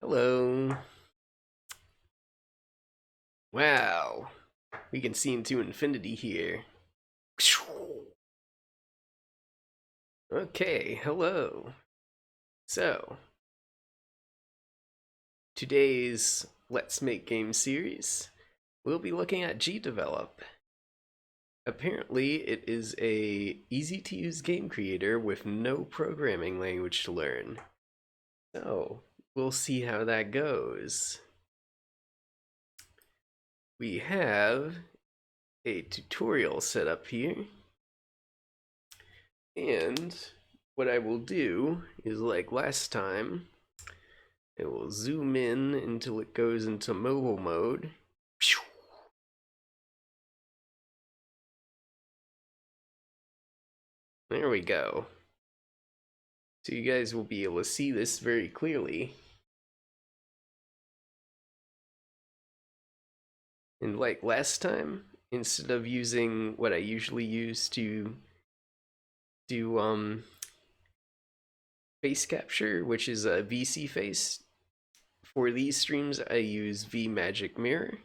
Hello. Wow. We can see into infinity here. Okay, hello. So, today's Let's Make Game series, we'll be looking at GDevelop. Apparently, it is a easy-to-use game creator with no programming language to learn. So, we'll see how that goes. We have a tutorial set up here. And what I will do is, like last time, I will zoom in until it goes into mobile mode. There we go. So you guys will be able to see this very clearly. And like last time, instead of using what I usually use to do face capture, which is a VC face, for these streams I use vMagic Mirror.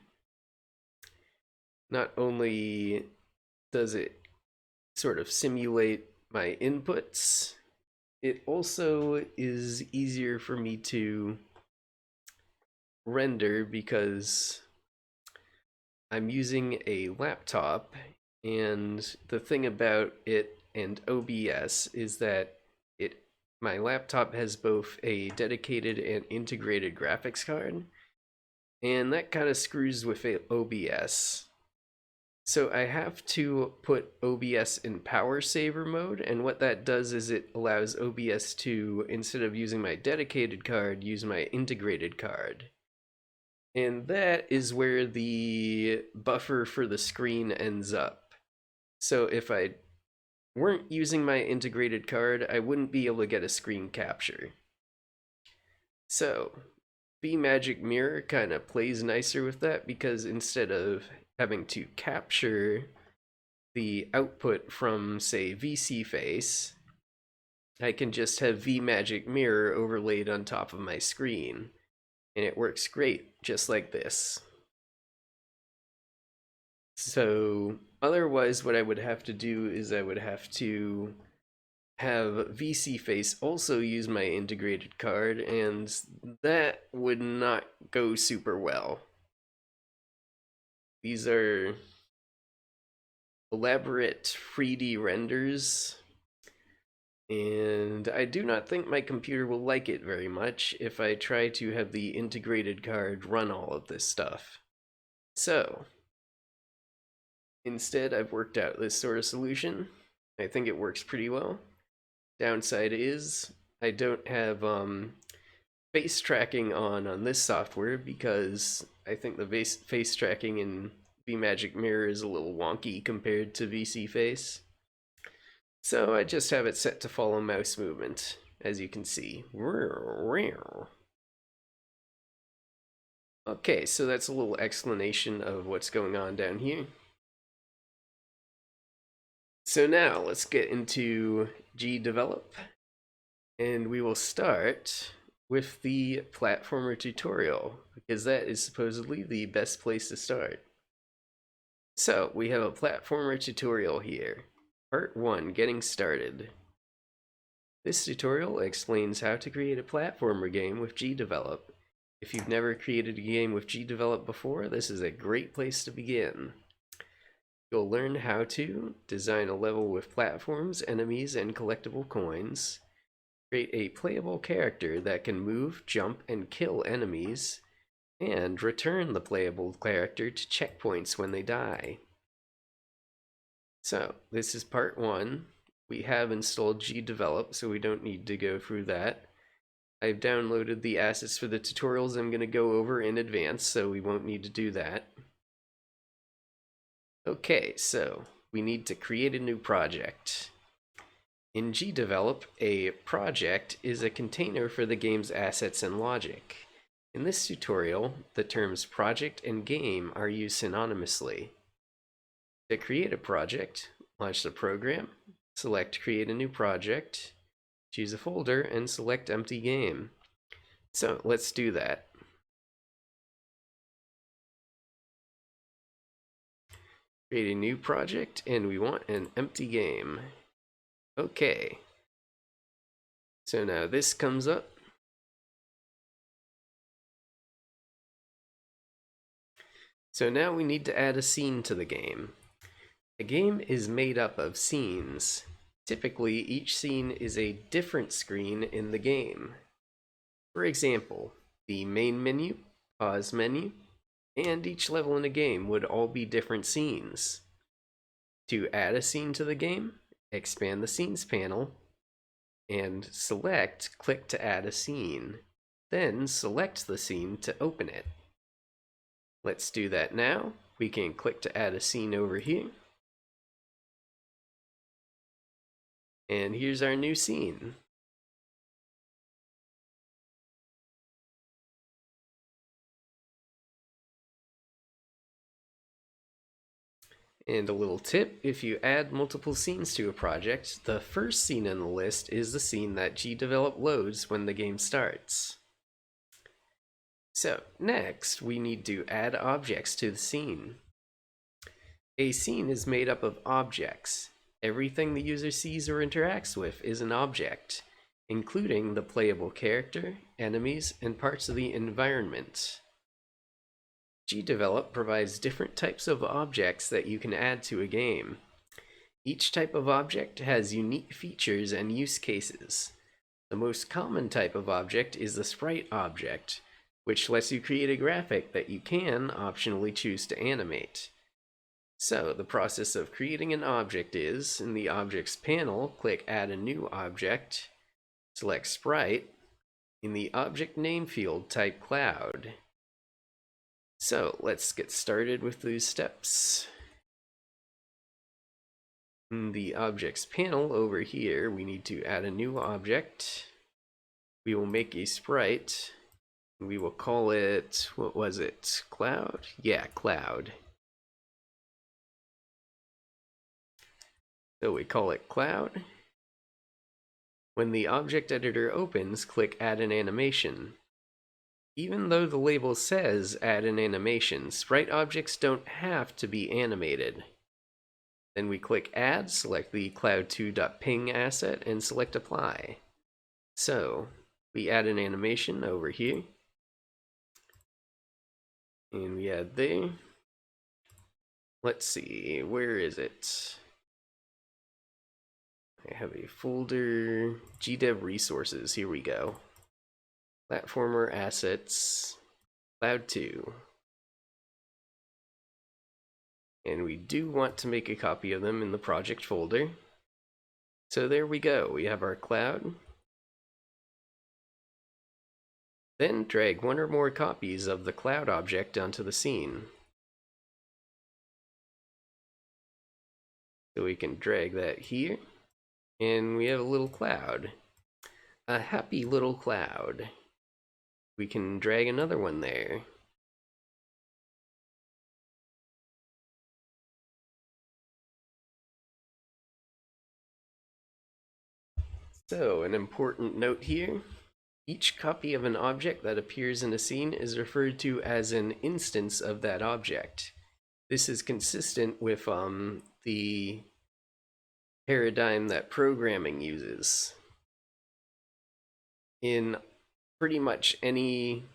Not only does it sort of simulate my inputs, it also is easier for me to render because I'm using a laptop, and the thing about it and OBS is that my laptop has both a dedicated and integrated graphics card, and that kind of screws with OBS. So I have to put OBS in power saver mode, and what that does is it allows OBS to, instead of using my dedicated card, use my integrated card. And that is where the buffer for the screen ends up. So if I weren't using my integrated card, I wouldn't be able to get a screen capture. So vMagic Mirror kind of plays nicer with that, because instead of having to capture the output from, say, VC Face, I can just have vMagic Mirror overlaid on top of my screen, and it works great, just like this. So otherwise, what I would have to do is I would have to have VC Face also use my integrated card, and that would not go super well. These are elaborate 3D renders, and I do not think my computer will like it very much if I try to have the integrated card run all of this stuff. So instead, I've worked out this sort of solution. I think it works pretty well. Downside is I don't have face tracking on this software, because I think the face tracking in vMagic Mirror is a little wonky compared to VC Face. So I just have it set to follow mouse movement, as you can see. Okay, so that's a little explanation of what's going on down here. So now let's get into GDevelop, and we will start with the platformer tutorial, because that is supposedly the best place to start. So we have a platformer tutorial here. Part 1, Getting Started. This tutorial explains how to create a platformer game with GDevelop. If you've never created a game with GDevelop before, this is a great place to begin. You'll learn how to design a level with platforms, enemies, and collectible coins, create a playable character that can move, jump, and kill enemies, and return the playable character to checkpoints when they die. So this is part 1. We have installed GDevelop, so we don't need to go through that. I've downloaded the assets for the tutorials I'm going to go over in advance, so we won't need to do that. Okay, so we need to create a new project. In GDevelop, a project is a container for the game's assets and logic. In this tutorial, the terms project and game are used synonymously. To create a project, launch the program, select Create a New Project, choose a folder, and select Empty Game. So let's do that. Create a new project, and we want an empty game. Okay. So now this comes up. So now we need to add a scene to the game. A game is made up of scenes. Typically, each scene is a different screen in the game. For example, the main menu, pause menu, and each level in a game would all be different scenes. To add a scene to the game, expand the Scenes panel, and click to add a scene. Then select the scene to open it. Let's do that now. We can click to add a scene over here. And here's our new scene. And a little tip, if you add multiple scenes to a project, the first scene in the list is the scene that GDevelop loads when the game starts. So next, we need to add objects to the scene. A scene is made up of objects. Everything the user sees or interacts with is an object, including the playable character, enemies, and parts of the environment. GDevelop provides different types of objects that you can add to a game. Each type of object has unique features and use cases. The most common type of object is the Sprite object, which lets you create a graphic that you can optionally choose to animate. So the process of creating an object is, in the Objects panel, click Add a New Object, select Sprite. In the Object Name field, type Cloud. So let's get started with these steps. In the Objects panel over here, we need to add a new object. We will make a sprite. We will call it, what was it, Cloud? Yeah, Cloud. So we call it Cloud. When the object editor opens, click Add an Animation. Even though the label says Add an Animation, Sprite objects don't have to be animated. Then we click Add, select the cloud2.ping asset, and select Apply. So we add an animation over here. And we add there. Let's see, where is it? I have a folder, GDev resources, here we go. Platformer assets, Cloud 2. And we do want to make a copy of them in the project folder. So there we go, we have our cloud. Then drag one or more copies of the cloud object onto the scene. So we can drag that here. And we have a little cloud. A happy little cloud. We can drag another one there. So, an important note here. Each copy of an object that appears in a scene is referred to as an instance of that object. This is consistent with the paradigm that programming uses. In pretty much any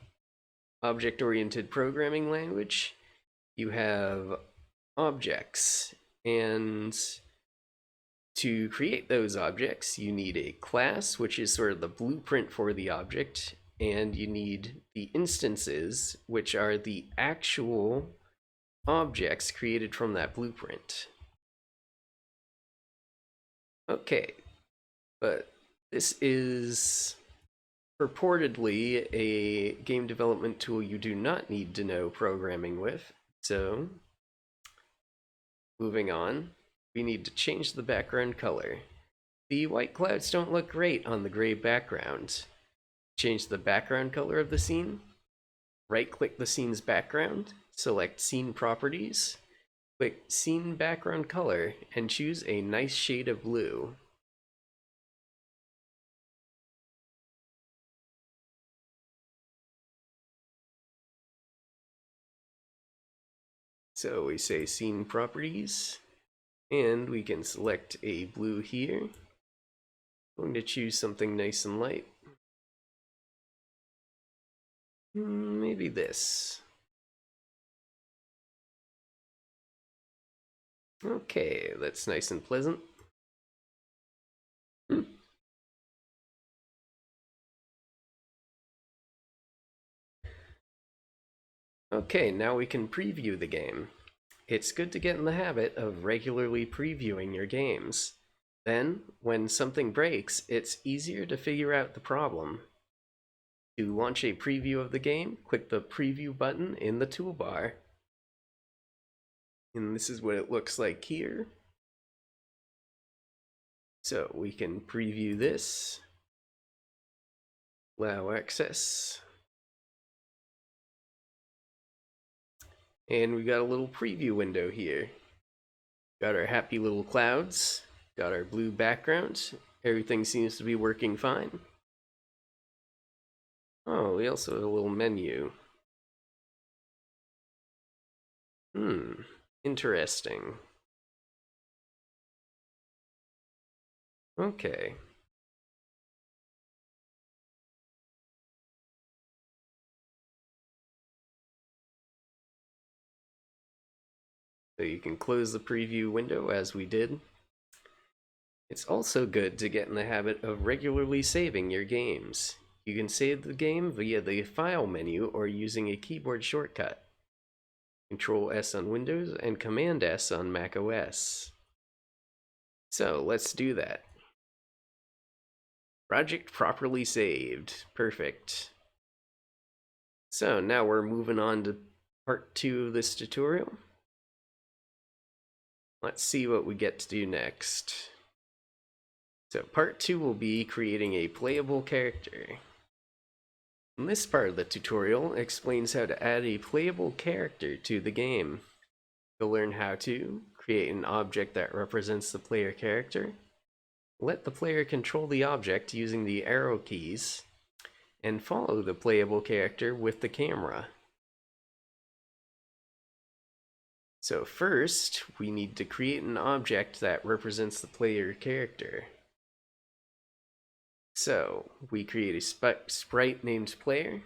object-oriented programming language, you have objects, and to create those objects, you need a class, which is sort of the blueprint for the object, and you need the instances, which are the actual objects created from that blueprint. Okay, but this is purportedly a game development tool you do not need to know programming with. So, moving on, we need to change the background color. The white clouds don't look great on the gray background. Change the background color of the scene. Right-click the scene's background, select Scene Properties, click Scene Background Color, and choose a nice shade of blue. So we say scene properties, and we can select a blue here. I'm going to choose something nice and light. Maybe this. Okay, that's nice and pleasant. Okay, now we can preview the game. It's good to get in the habit of regularly previewing your games. Then, when something breaks, it's easier to figure out the problem. To launch a preview of the game, click the preview button in the toolbar. And this is what it looks like here. So we can preview this, allow access, and we got a little preview window here. Got our happy little clouds, got our blue background, everything seems to be working fine. Oh, we also have a little menu. Interesting. Okay. So you can close the preview window as we did. It's also good to get in the habit of regularly saving your games. You can save the game via the File menu or using a keyboard shortcut. Control S on Windows and Command S on Mac OS. So let's do that. Project properly saved. Perfect. So now we're moving on to part 2 of this tutorial. Let's see what we get to do next. So part 2 will be creating a playable character. And this part of the tutorial explains how to add a playable character to the game. You'll learn how to create an object that represents the player character, let the player control the object using the arrow keys, and follow the playable character with the camera. So first, we need to create an object that represents the player character. So we create a sprite named player,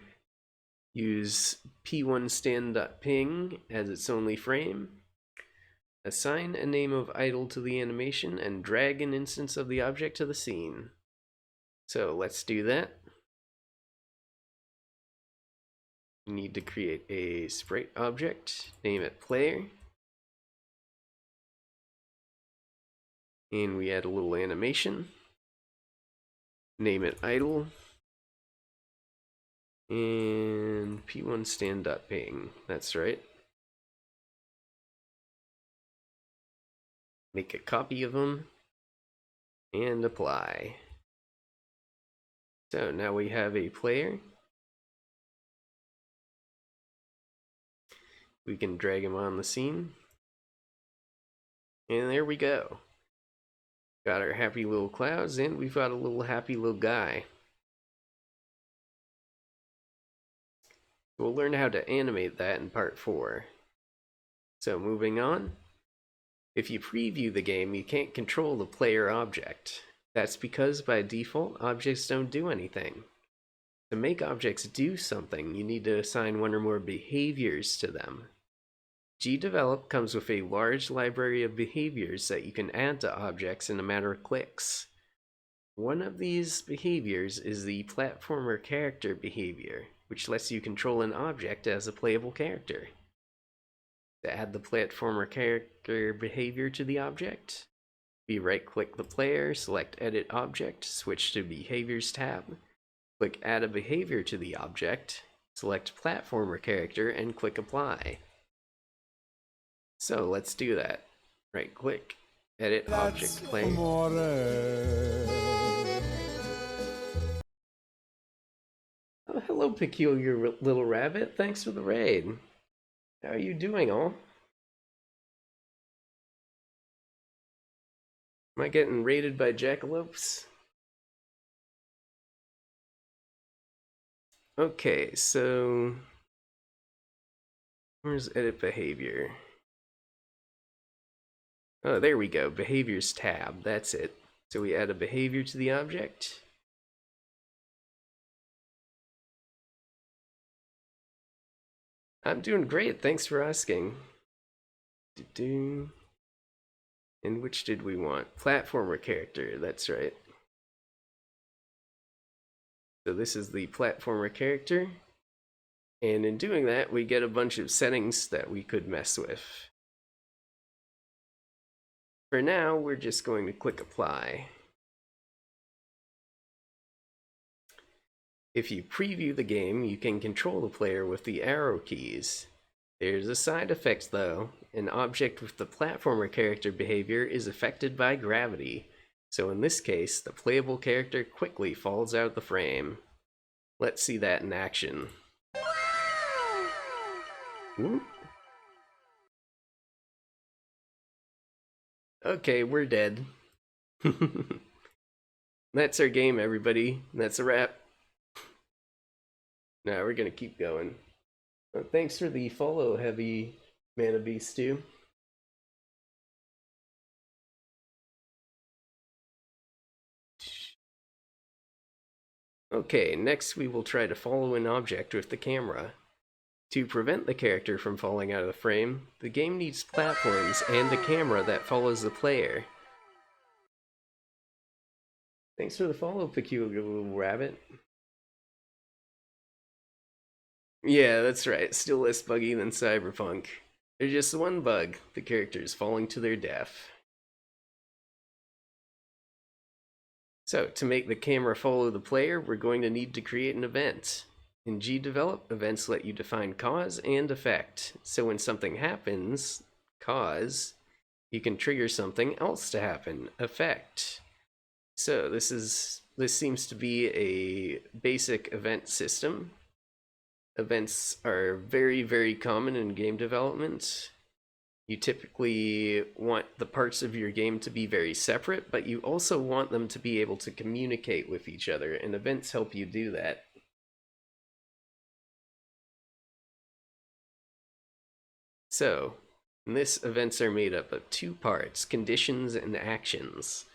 use p1stand.ping as its only frame, assign a name of idle to the animation, and drag an instance of the object to the scene. So let's do that. We need to create a sprite object, name it player, and we add a little animation, name it idle, and p1stand.ping. That's right. Make a copy of them and apply. So now we have a player. We can drag him on the scene. And there we go. Got our happy little clouds, and we've got a little happy little guy. We'll learn how to animate that in part 4. So moving on. If you preview the game, you can't control the player object. That's because by default, objects don't do anything. To make objects do something, you need to assign one or more behaviors to them. GDevelop comes with a large library of behaviors that you can add to objects in a matter of clicks. One of these behaviors is the platformer character behavior, which lets you control an object as a playable character. To add the platformer character behavior to the object, we right-click the player, select Edit Object, switch to Behaviors tab, click Add a Behavior to the object, select Platformer Character, and click Apply. So let's do that. Right-click, Edit Object Player. Oh, hello, peculiar little rabbit. Thanks for the raid. How are you doing, all? Am I getting raided by jackalopes? Okay, so where's edit behavior? Oh, there we go. Behaviors tab. That's it. So we add a behavior to the object. I'm doing great. Thanks for asking. And which did we want? Platformer character. That's right. So this is the platformer character. And in doing that, we get a bunch of settings that we could mess with. For now, we're just going to click apply. If you preview the game, you can control the player with the arrow keys. There's a side effect though. An object with the platformer character behavior is affected by gravity. So in this case, the playable character quickly falls out of the frame. Let's see that in action. Ooh. Okay, we're dead. That's our game, everybody. That's a wrap. Now we're gonna keep going. Thanks for the follow, Heavy Mana Beast 2. Okay, next we will try to follow an object with the camera. To prevent the character from falling out of the frame, the game needs platforms and a camera that follows the player. Thanks for the follow, Peculiar Little Rabbit. Yeah, that's right. Still less buggy than Cyberpunk. There's just one bug: the characters falling to their death. So, to make the camera follow the player, we're going to need to create an event. In GDevelop, events let you define cause and effect. So when something happens, cause, you can trigger something else to happen, effect. So this seems to be a basic event system. Events are very, very common in game development. You typically want the parts of your game to be very separate, but you also want them to be able to communicate with each other, and events help you do that. So, events are made up of two parts: conditions and actions.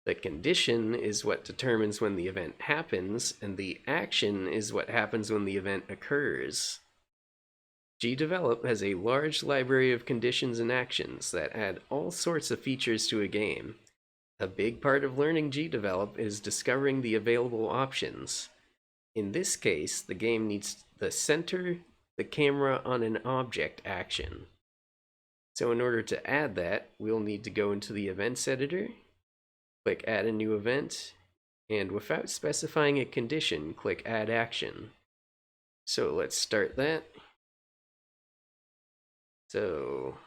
The condition is what determines when the event happens, and the action is what happens when the event occurs. GDevelop has a large library of conditions and actions that add all sorts of features to a game. A big part of learning GDevelop is discovering the available options. In this case, the game needs the center the camera on an object action. So in order to add that, we'll need to go into the events editor, click add a new event, and without specifying a condition, click add action. So let's start that. So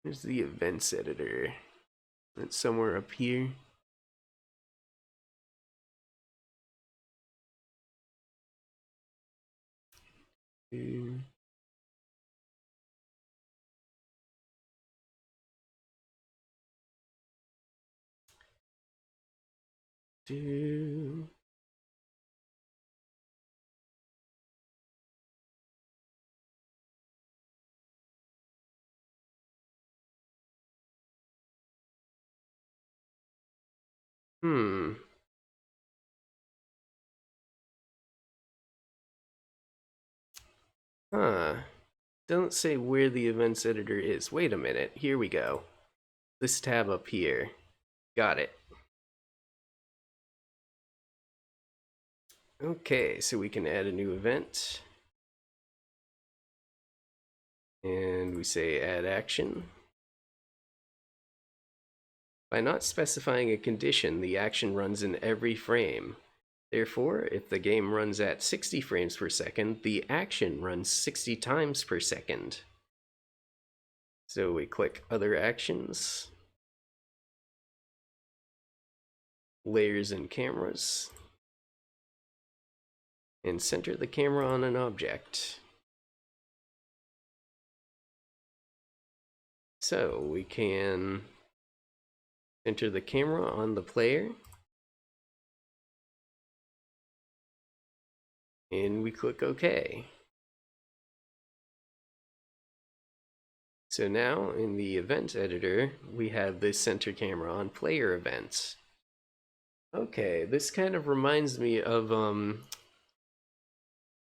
there's the events editor. It's somewhere up here. Hmm. Huh. Don't say where the events editor is. Wait a minute. Here we go. This tab up here. Got it. Okay, so we can add a new event. And we say add action. By not specifying a condition, the action runs in every frame. Therefore, if the game runs at 60 frames per second, the action runs 60 times per second. So we click Other Actions, Layers and Cameras, and center the camera on an object. So we can center the camera on the player, and we click OK. So now in the event editor, we have the center camera on player events. Okay, this kind of reminds me of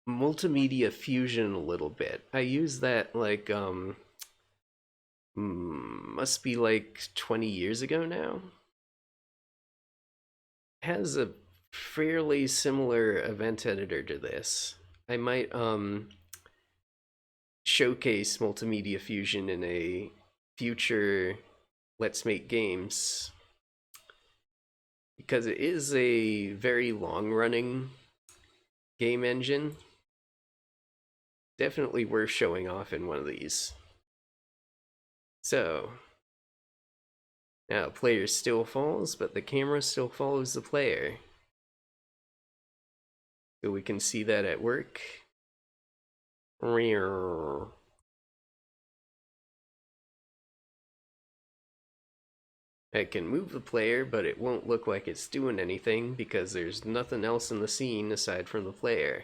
multimedia fusion a little bit. I use that like must be like 20 years ago now. It has a fairly similar event editor to this. I might showcase multimedia fusion in a future Let's Make Games, because it is a very long running game engine. Definitely worth showing off in one of these. So now player still falls, but the camera still follows the player. So we can see that at work. I can move the player, but it won't look like it's doing anything because there's nothing else in the scene aside from the player.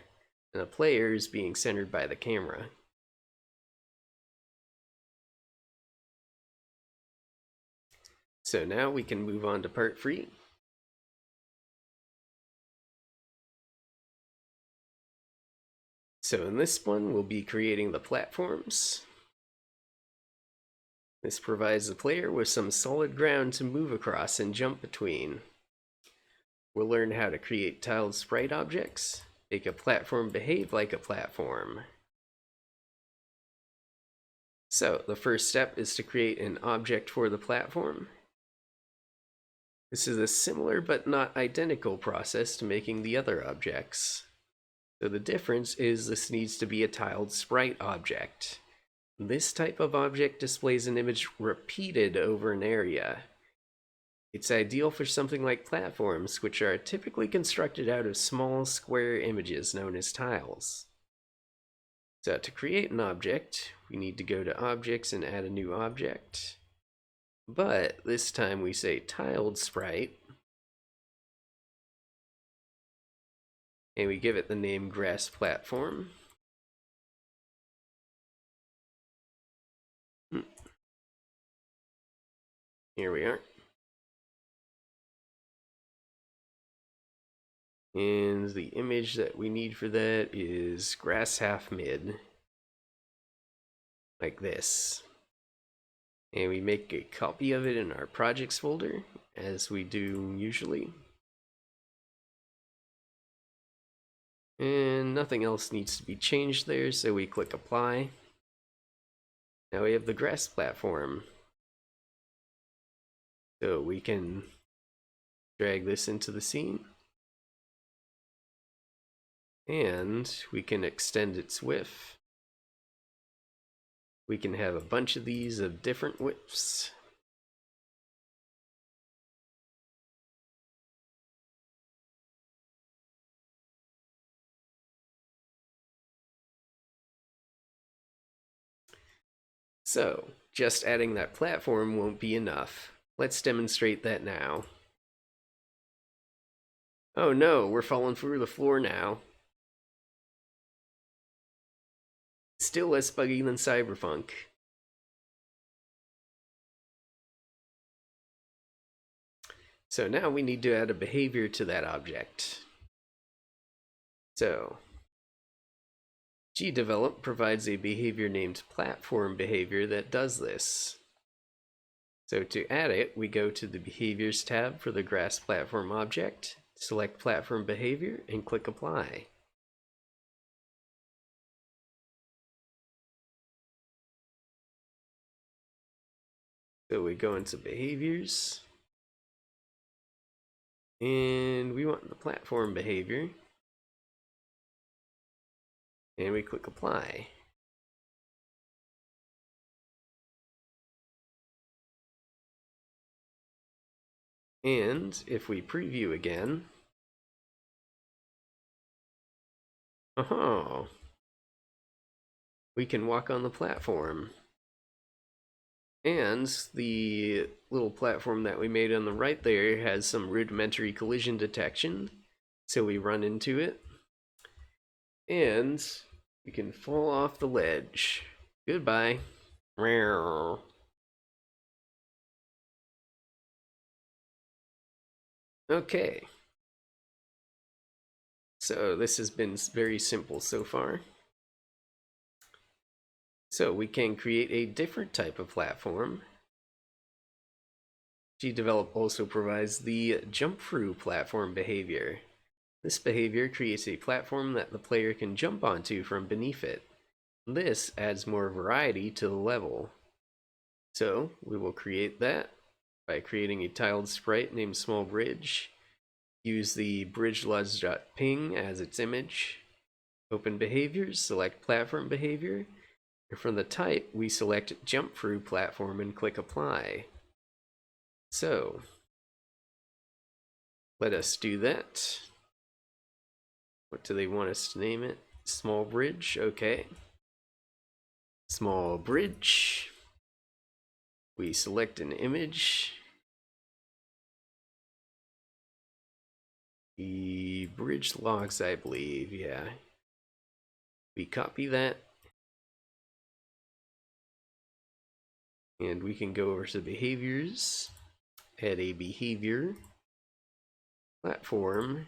And the player is being centered by the camera. So now we can move on to part 3. So in this one, we'll be creating the platforms. This provides the player with some solid ground to move across and jump between. We'll learn how to create tiled sprite objects, make a platform behave like a platform. So the first step is to create an object for the platform. This is a similar but not identical process to making the other objects. So the difference is this needs to be a tiled sprite object. This type of object displays an image repeated over an area. It's ideal for something like platforms, which are typically constructed out of small square images known as tiles. So to create an object, we need to go to Objects and add a new object. But this time we say tiled sprite. And we give it the name grass platform. Here we are. And the image that we need for that is grass half mid. Like this. And we make a copy of it in our projects folder, as we do usually. And nothing else needs to be changed there, so we click apply. Now we have the grass platform. So we can drag this into the scene. And we can extend its width. We can have a bunch of these of different widths. So, just adding that platform won't be enough. Let's demonstrate that now. Oh no, we're falling through the floor now. Still less buggy than Cyberpunk. So now we need to add a behavior to that object. So, GDevelop provides a behavior named platform behavior that does this. So to add it, we go to the Behaviors tab for the grass platform object, select platform behavior, and click apply. So we go into behaviors, and we want the platform behavior, and we click apply. And if we preview again, oh, we can walk on the platform. And the little platform that we made on the right there has some rudimentary collision detection. So we run into it, and we can fall off the ledge. Goodbye. Okay. So this has been very simple so far. So we can create a different type of platform. GDevelop also provides the jump through platform behavior. This behavior creates a platform that the player can jump onto from beneath it. This adds more variety to the level. So we will create that by creating a tiled sprite named small bridge. Use the bridge.ping as its image. Open behaviors, select platform behavior. And from the type, we select jump through platform and click apply. So let us do that. What do they want us to name it? Small bridge, okay. Small bridge. We select an image. The bridge logs, I believe, yeah. We copy that. And we can go over to behaviors, add a behavior, platform.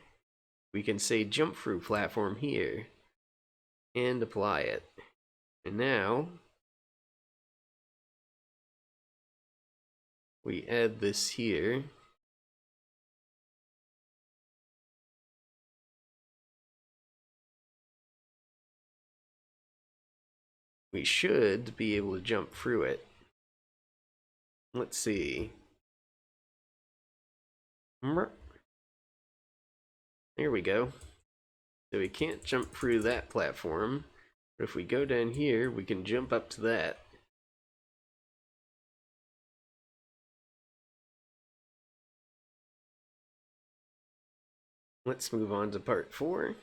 We can say jump through platform here and apply it. And now we add this here. We should be able to jump through it. Let's see. There we go. So we can't jump through that platform, but if we go down here, we can jump up to that. Let's move on to part 4.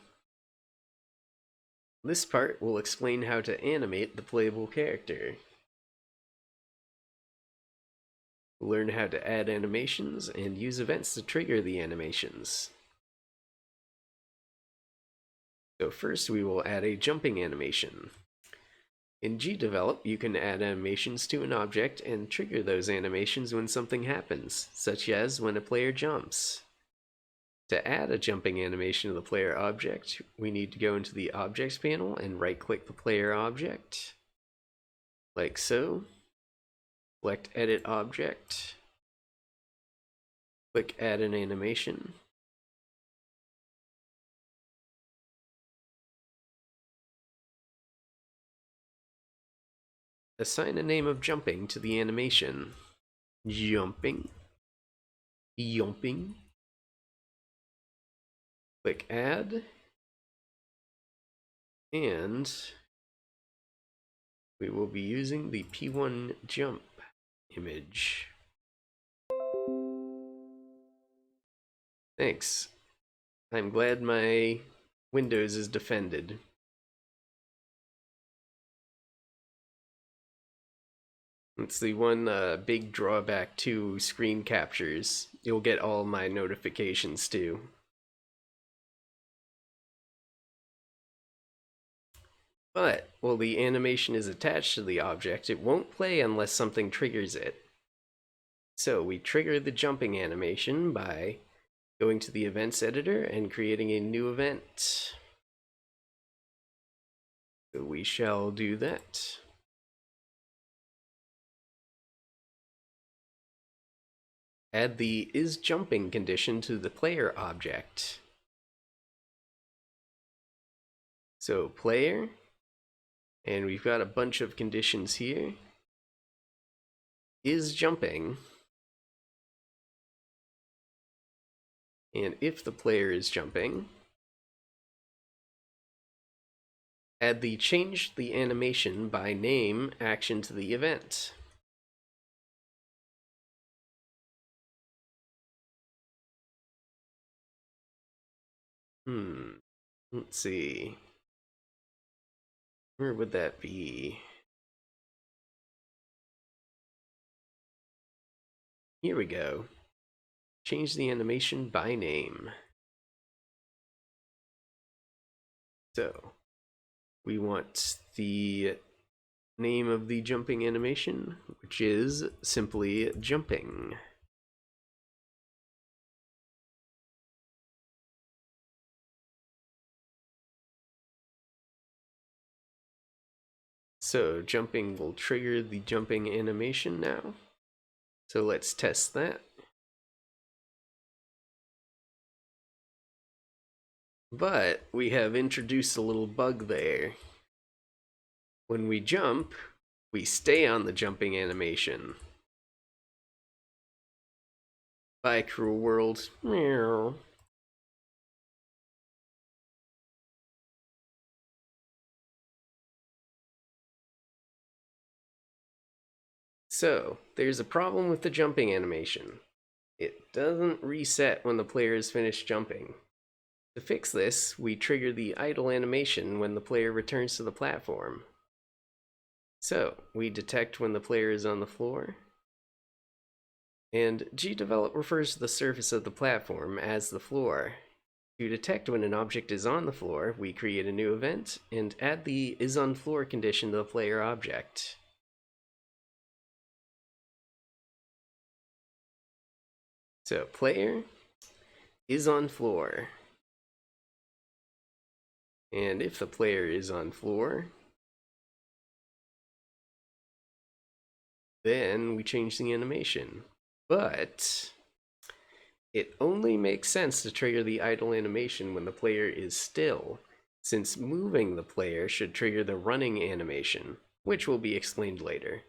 This part will explain how to animate the playable character. We'll learn how to add animations and use events to trigger the animations. So first we will add a jumping animation. In GDevelop, you can add animations to an object and trigger those animations when something happens, such as when a player jumps. To add a jumping animation to the player object, we need to go into the Objects panel and right-click the player object, like so. Select Edit Object. Click Add an Animation. Assign a name of jumping to the animation. Jumping. Jumping. Click Add. And we will be using the P1 jump image. Thanks. I'm glad my Windows is defended. It's the one big drawback to screen captures. You'll get all my notifications too. But while the animation is attached to the object, it won't play unless something triggers it. So we trigger the jumping animation by going to the events editor and creating a new event. So we shall do that. Add the isJumping condition to the player object. So player, and we've got a bunch of conditions here. Is jumping, and if the player is jumping, add the change the animation by name action to the event. Let's see. Where would that be? Here we go. Change the animation by name. So we want the name of the jumping animation, which is simply jumping. So jumping will trigger the jumping animation now. So let's test that. But we have introduced a little bug there. When we jump, we stay on the jumping animation. Bye, cruel world. Meow. So, there's a problem with the jumping animation. It doesn't reset when the player is finished jumping. To fix this, we trigger the idle animation when the player returns to the platform. So, we detect when the player is on the floor, and GDevelop refers to the surface of the platform as the floor. To detect when an object is on the floor, we create a new event and add the is on floor condition to the player object. So player is on floor. And if the player is on floor, then we change the animation. But it only makes sense to trigger the idle animation when the player is still, since moving the player should trigger the running animation, which will be explained later.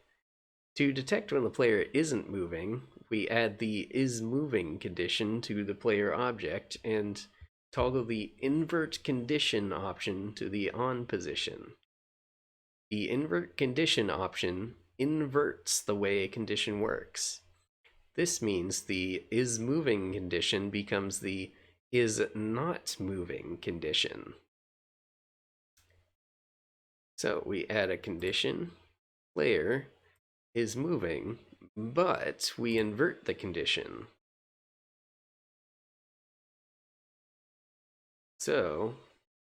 To detect when the player isn't moving, we add the is moving condition to the player object and toggle the invert condition option to the on position. The invert condition option inverts the way a condition works. This means the is moving condition becomes the is not moving condition. So we add a condition, player is moving, but we invert the condition. So,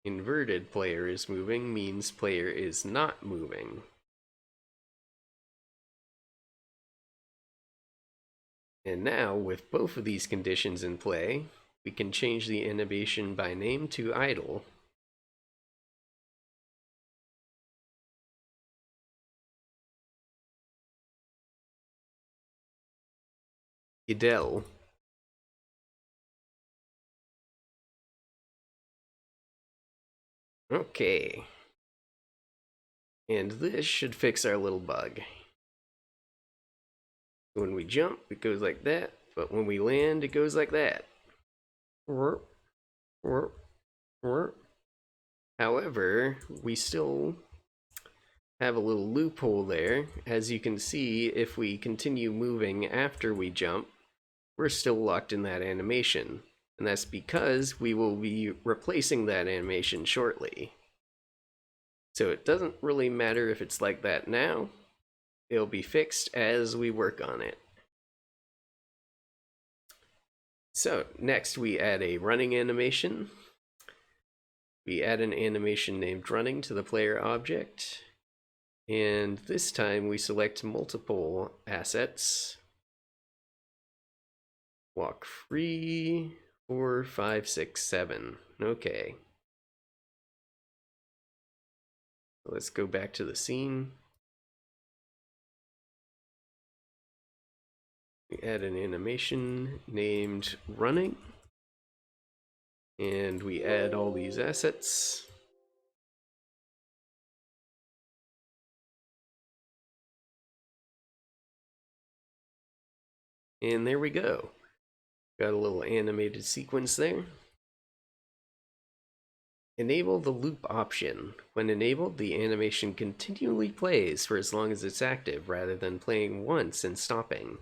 inverted player is moving means player is not moving. And now, with both of these conditions in play, we can change the animation by name to idle. GDevelop. Okay. And this should fix our little bug. When we jump, it goes like that, but when we land, it goes like that. However, we still have a little loophole there. As you can see, if we continue moving after we jump, we're still locked in that animation. And that's because we will be replacing that animation shortly. So it doesn't really matter if it's like that now. It'll be fixed as we work on it. So next we add a running animation. We add an animation named running to the player object. And this time we select multiple assets. Walk free, 4, 5, 6, 7. Okay. Let's go back to the scene. We add an animation named running. And we add all these assets. And there we go. Got a little animated sequence there. Enable the loop option. When enabled, the animation continually plays for as long as it's active, rather than playing once and stopping.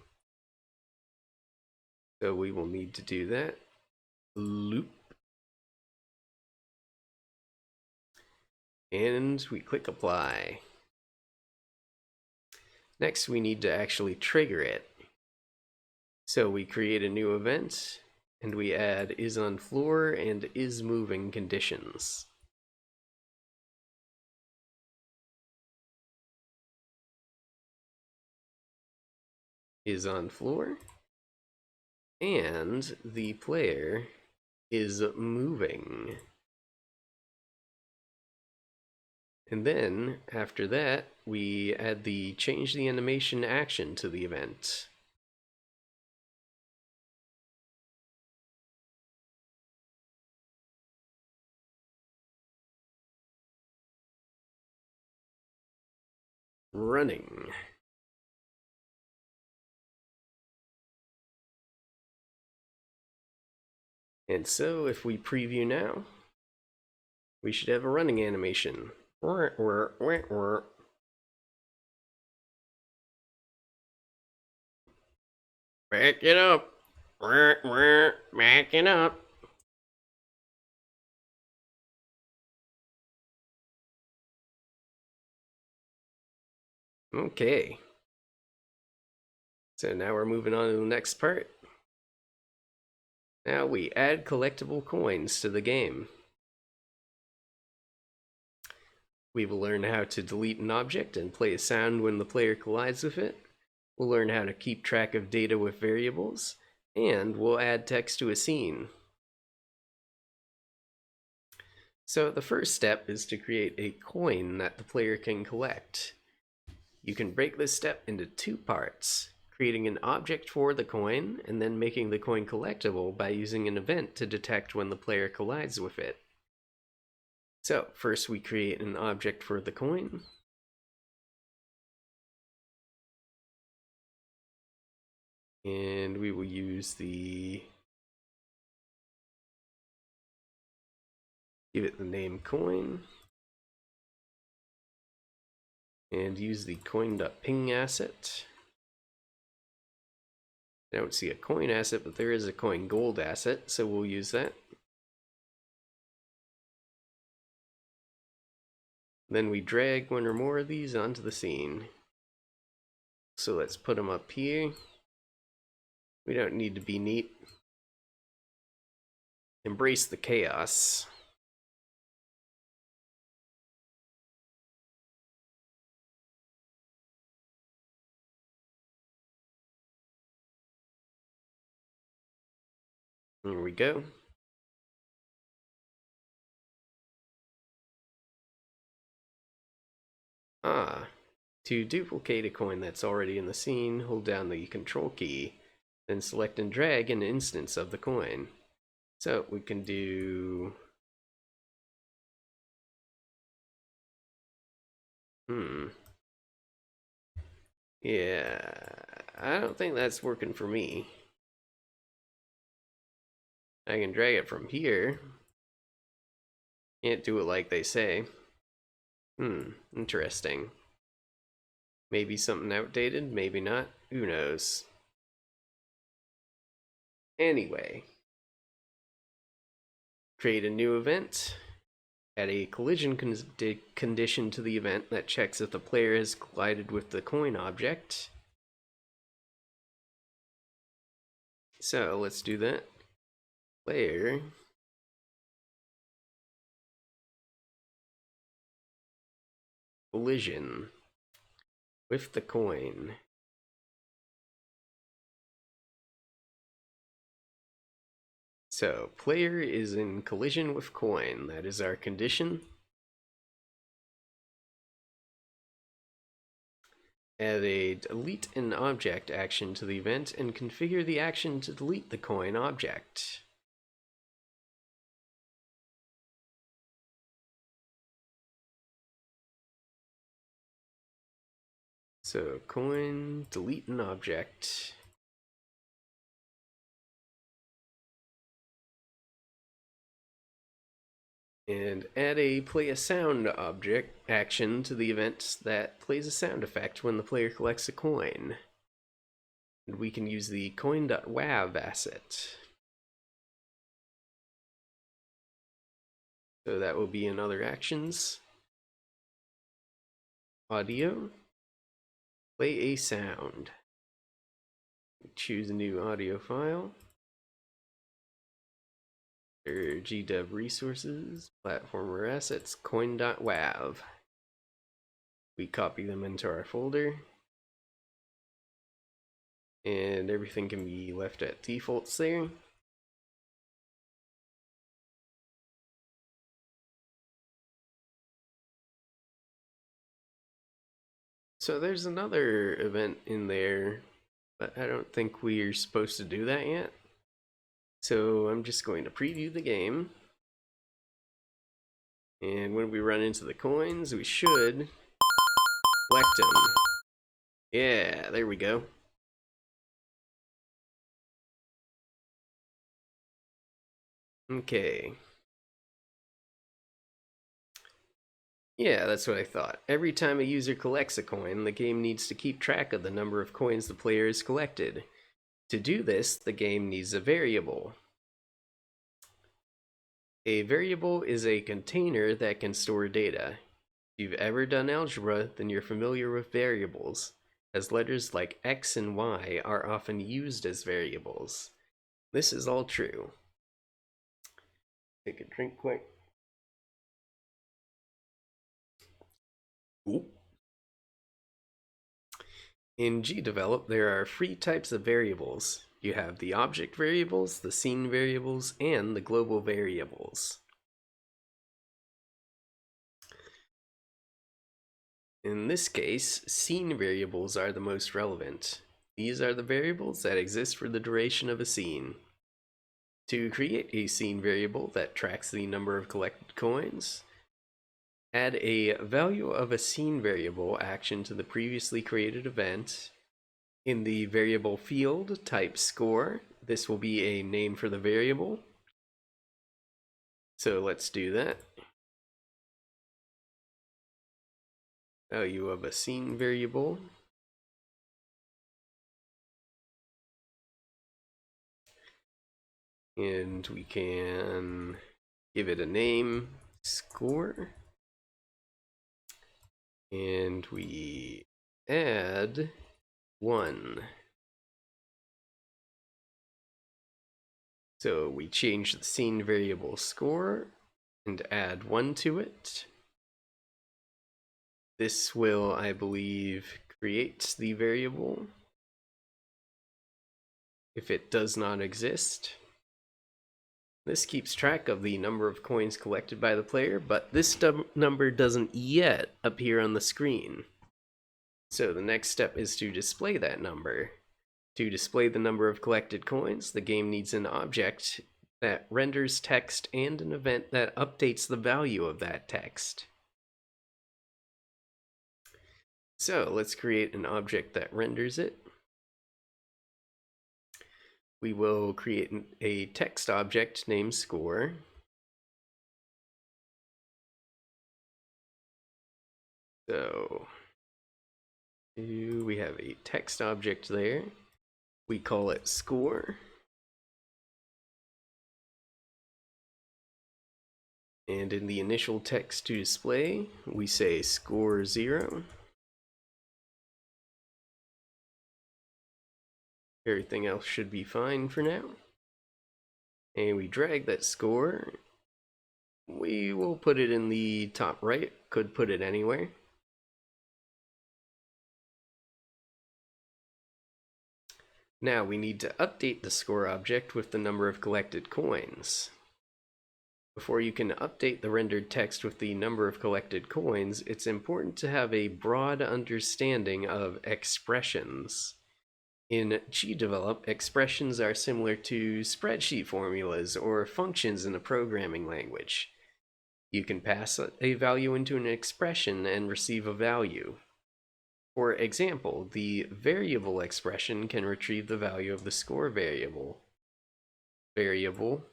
So we will need to do that. Loop. And we click apply. Next, we need to actually trigger it. So we create a new event, and we add is on floor and is moving conditions. is on floor, and the player is moving. And then, after that, we add the change the animation action to the event. Running. And so, if we preview now, we should have a running animation. Back it up. Back it up. Okay. So now we're moving on to the next part. Now we add collectible coins to the game. We will learn how to delete an object and play a sound when the player collides with it. We'll learn how to keep track of data with variables, and we'll add text to a scene. So the first step is to create a coin that the player can collect. You can break this step into two parts, creating an object for the coin and then making the coin collectible by using an event to detect when the player collides with it. So first we create an object for the coin. And we will use give it the name coin. And use the coin.ping asset. I don't see a coin asset, but there is a coin gold asset, so we'll use that. Then we drag one or more of these onto the scene. So let's put them up here. We don't need to be neat. Embrace the chaos. Here we go. To duplicate a coin that's already in the scene, hold down the control key, then select and drag an instance of the coin. So we can do... Yeah, I don't think that's working for me. I can drag it from here. Can't do it like they say. Interesting. Maybe something outdated, maybe not. Who knows? Anyway. Create a new event. Add a collision condition to the event that checks if the player has collided with the coin object. So let's do that. Player collision with the coin. So player is in collision with coin. That is our condition. Add a delete an object action to the event and configure the action to delete the coin object. So coin, delete an object. And add a play a sound object action to the event that plays a sound effect when the player collects a coin. And we can use the coin.wav asset. So that will be in other actions. Audio. Play a sound. Choose a new audio file. GDev resources, platformer assets, coin.wav. We copy them into our folder. and everything can be left at defaults there. So there's another event in there, but I don't think we're supposed to do that yet. So I'm just going to preview the game. And when we run into the coins, we should collect them. Yeah, there we go. Okay. Yeah, that's what I thought. Every time a user collects a coin, the game needs to keep track of the number of coins the player has collected. To do this, the game needs a variable. A variable is a container that can store data. If you've ever done algebra, then you're familiar with variables, as letters like x and y are often used as variables. This is all true. Take a drink quick. Ooh. In GDevelop, there are three types of variables. You have the object variables, the scene variables, and the global variables. In this case, scene variables are the most relevant. These are the variables that exist for the duration of a scene. To create a scene variable that tracks the number of collected coins, add a value of a scene variable action to the previously created event. In the variable field, type score. This will be a name for the variable. So let's do that. Value of a scene variable. And we can give it a name, score. And we add 1. So we change the scene variable score and add 1 to it. This will, I believe, create the variable if it does not exist. This keeps track of the number of coins collected by the player, but this number doesn't yet appear on the screen. So the next step is to display that number. To display the number of collected coins, the game needs an object that renders text and an event that updates the value of that text. So let's create an object that renders it. We will create a text object named score. So we have a text object there. We call it score. And in the initial text to display, we say score 0. Everything else should be fine for now. And we drag that score. We will put it in the top right, could put it anywhere. Now we need to update the score object with the number of collected coins. Before you can update the rendered text with the number of collected coins, it's important to have a broad understanding of expressions. In GDevelop, expressions are similar to spreadsheet formulas or functions in a programming language. You can pass a value into an expression and receive a value. For example, the variable expression can retrieve the value of the score variable. Variable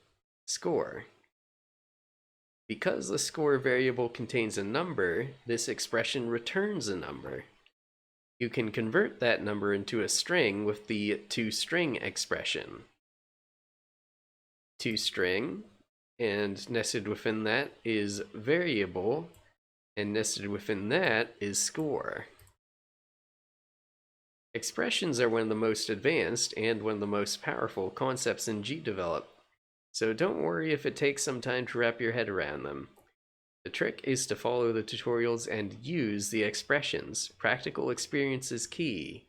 score. Because the score variable contains a number, this expression returns a number. You can convert that number into a string with the toString expression. ToString, and nested within that is variable, and nested within that is score. Expressions are one of the most advanced and one of the most powerful concepts in GDevelop, so don't worry if it takes some time to wrap your head around them. The trick is to follow the tutorials and use the expressions. Practical experience is key.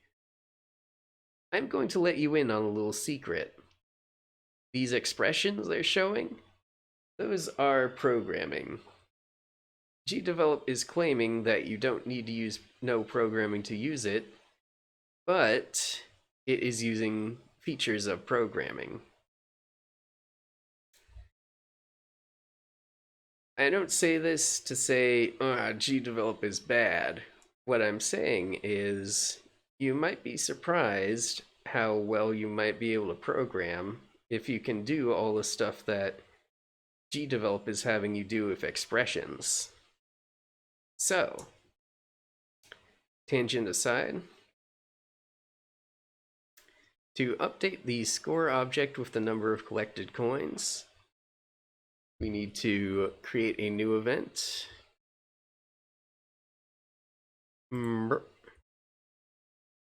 I'm going to let you in on a little secret. These expressions they're showing, those are programming. GDevelop is claiming that you don't need to use no programming to use it, but it is using features of programming. I don't say this to say, GDevelop is bad. What I'm saying is, you might be surprised how well you might be able to program if you can do all the stuff that GDevelop is having you do with expressions. So, tangent aside, to update the score object with the number of collected coins, we need to create a new event.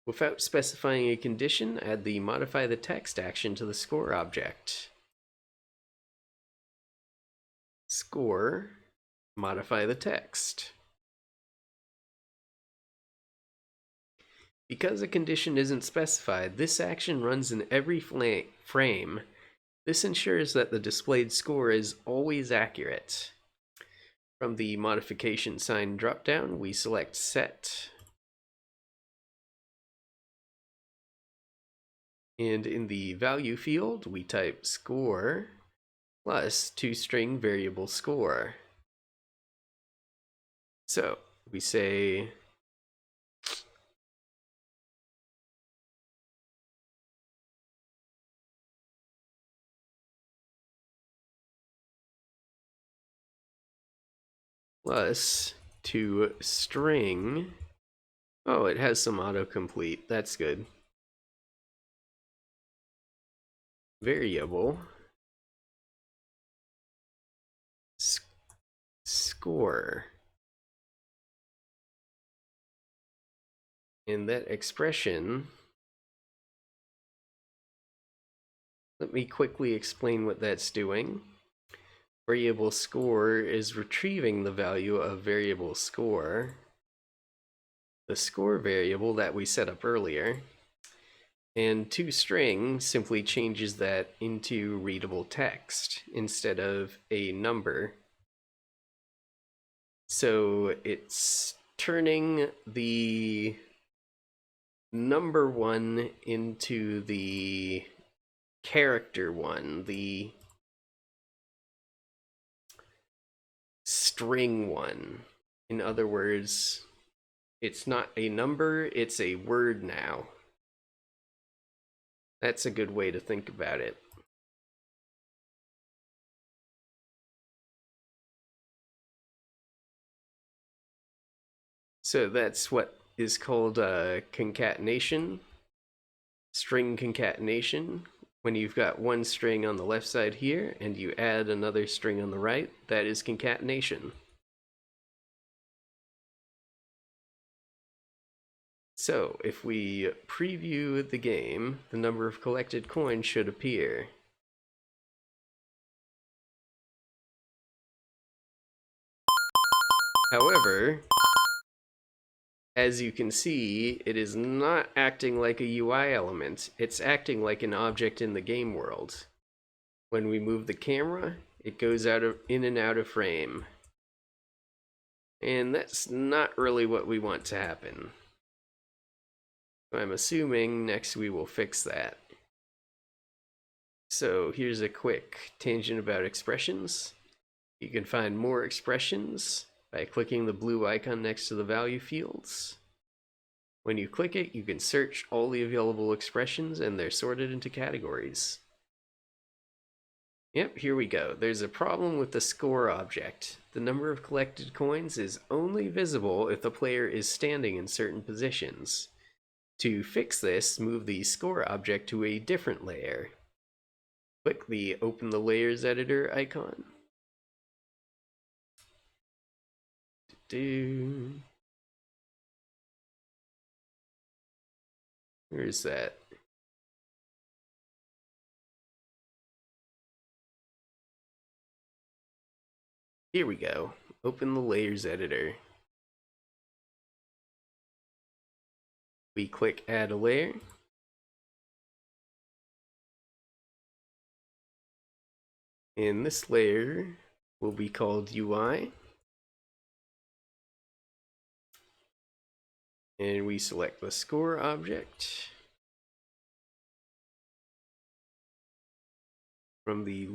Without specifying a condition, add the modify the text action to the score object. Score, modify the text. Because a condition isn't specified, this action runs in every frame. This ensures that the displayed score is always accurate. From the modification sign dropdown, we select set. And in the value field, we type score plus toString variable score. So we say plus toString. Oh, it has some autocomplete. That's good. Variable score. And that expression, let me quickly explain what that's doing. Variable score is retrieving the value of variable score, the score variable that we set up earlier, and toString simply changes that into readable text instead of a number. So it's turning the number one into the character one, the string one. In other words, it's not a number, it's a word now. That's a good way to think about it. So that's what is called concatenation, string concatenation. When you've got one string on the left side here and you add another string on the right, that is concatenation. So if we preview the game, the number of collected coins should appear. However, as you can see, it is not acting like a UI element. It's acting like an object in the game world. When we move the camera, it goes in and out of frame. And that's not really what we want to happen. I'm assuming next we will fix that. So here's a quick tangent about expressions. You can find more expressions by clicking the blue icon next to the value fields. When you click it, you can search all the available expressions and they're sorted into categories. Yep, here we go. There's a problem with the score object. The number of collected coins is only visible if the player is standing in certain positions. To fix this, move the score object to a different layer. Click the Open the Layers Editor icon. Where is that? Here we go. Open the Layers Editor. We click Add a Layer. And this layer will be called UI. And we select the score object from the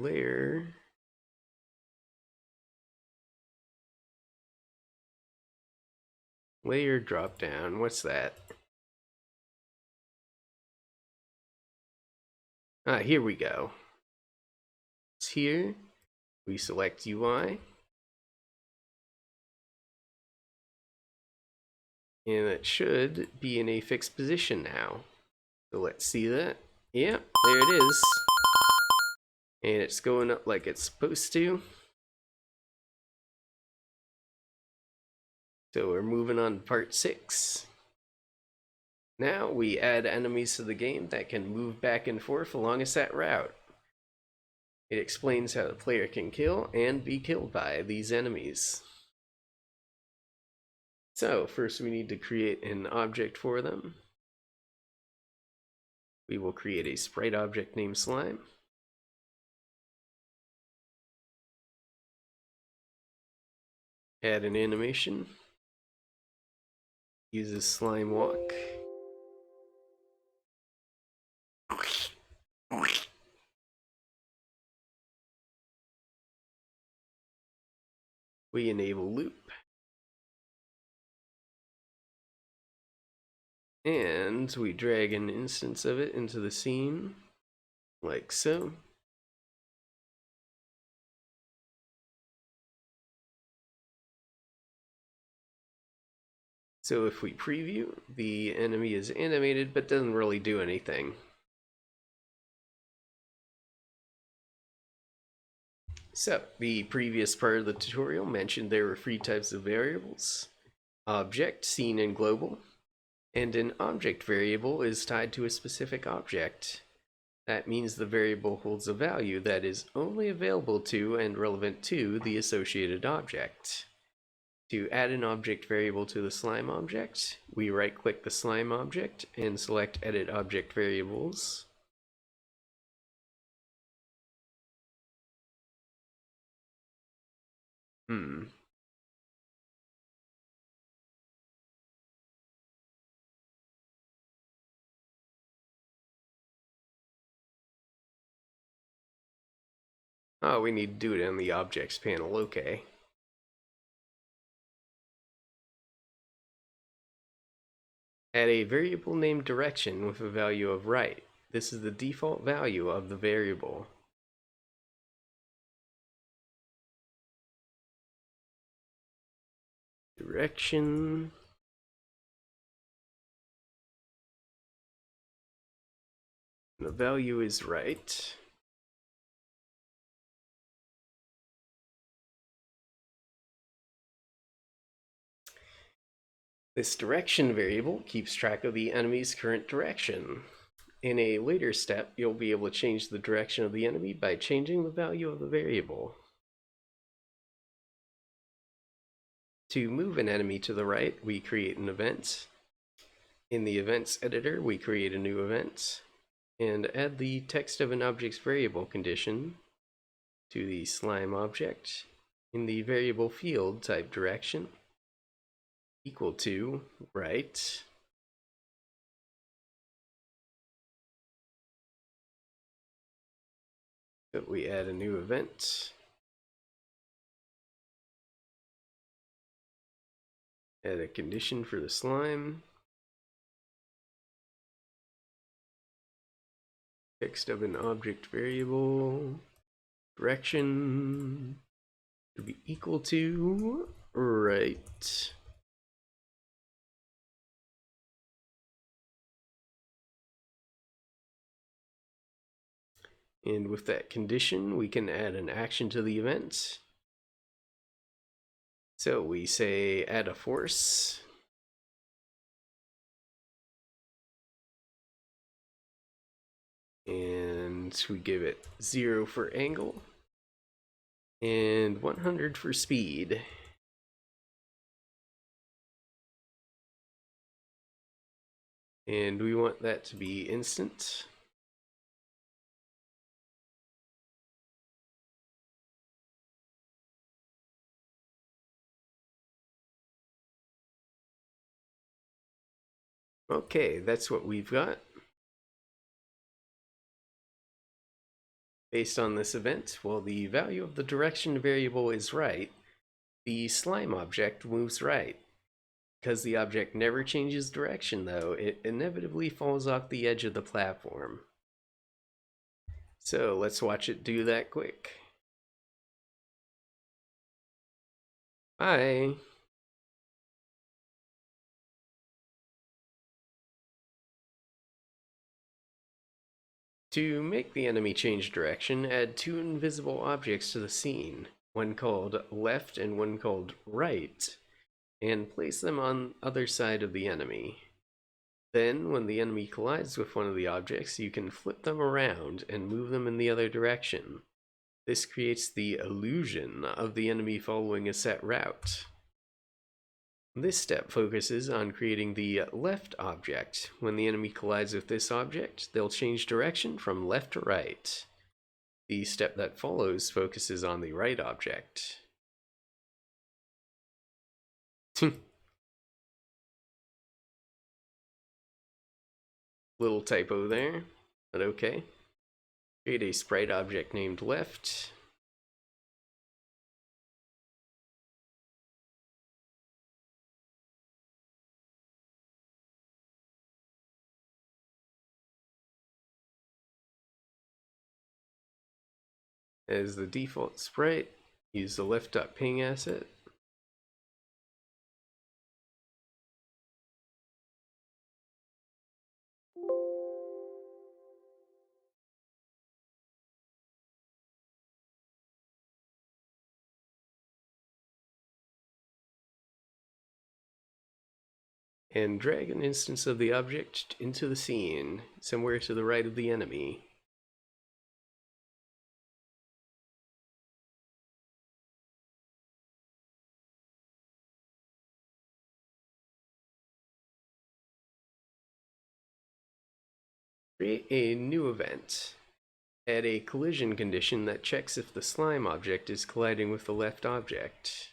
layer drop down. What's that? Ah, here we go. It's here. We select UI. And it should be in a fixed position now. So let's see that. Yep, there it is. And it's going up like it's supposed to. So we're moving on to part 6. Now we add enemies to the game that can move back and forth along a set route. It explains how the player can kill and be killed by these enemies. So first we need to create an object for them. We will create a sprite object named slime. Add an animation. Uses slime walk. We enable loop. And we drag an instance of it into the scene, like so. So if we preview, the enemy is animated but doesn't really do anything. So the previous part of the tutorial mentioned there were 3 types of variables: object, scene, and global. And an object variable is tied to a specific object. That means the variable holds a value that is only available to and relevant to the associated object. To add an object variable to the slime object, we right-click the slime object and select Edit Object Variables. Oh, we need to do it in the Objects panel, okay. Add a variable named Direction with a value of right. This is the default value of the variable. Direction. The value is right. This direction variable keeps track of the enemy's current direction. In a later step, you'll be able to change the direction of the enemy by changing the value of the variable. To move an enemy to the right, we create an event. In the events editor, we create a new event and add the text of an object's variable condition to the slime object. In the variable field, type direction equal to right. So we add a new event. Add a condition for the slime. Text of an object variable. Direction to be equal to right. And with that condition, we can add an action to the event. So we say add a force. And we give it 0 for angle and 100 for speed. And we want that to be instant. Okay, that's what we've got. Based on this event, while the value of the direction variable is right, the slime object moves right. Because the object never changes direction, though, it inevitably falls off the edge of the platform. So let's watch it do that quick. Bye! To make the enemy change direction, add two invisible objects to the scene, one called left and one called right, and place them on either side of the enemy. Then, when the enemy collides with one of the objects, you can flip them around and move them in the other direction. This creates the illusion of the enemy following a set route. This step focuses on creating the left object. When the enemy collides with this object, they'll change direction from left to right. The step that follows focuses on the right object. Little typo there, but okay. Create a sprite object named left. As the default sprite, use the left.ping asset. And drag an instance of the object into the scene, somewhere to the right of the enemy. Create a new event. Add a collision condition that checks if the slime object is colliding with the left object.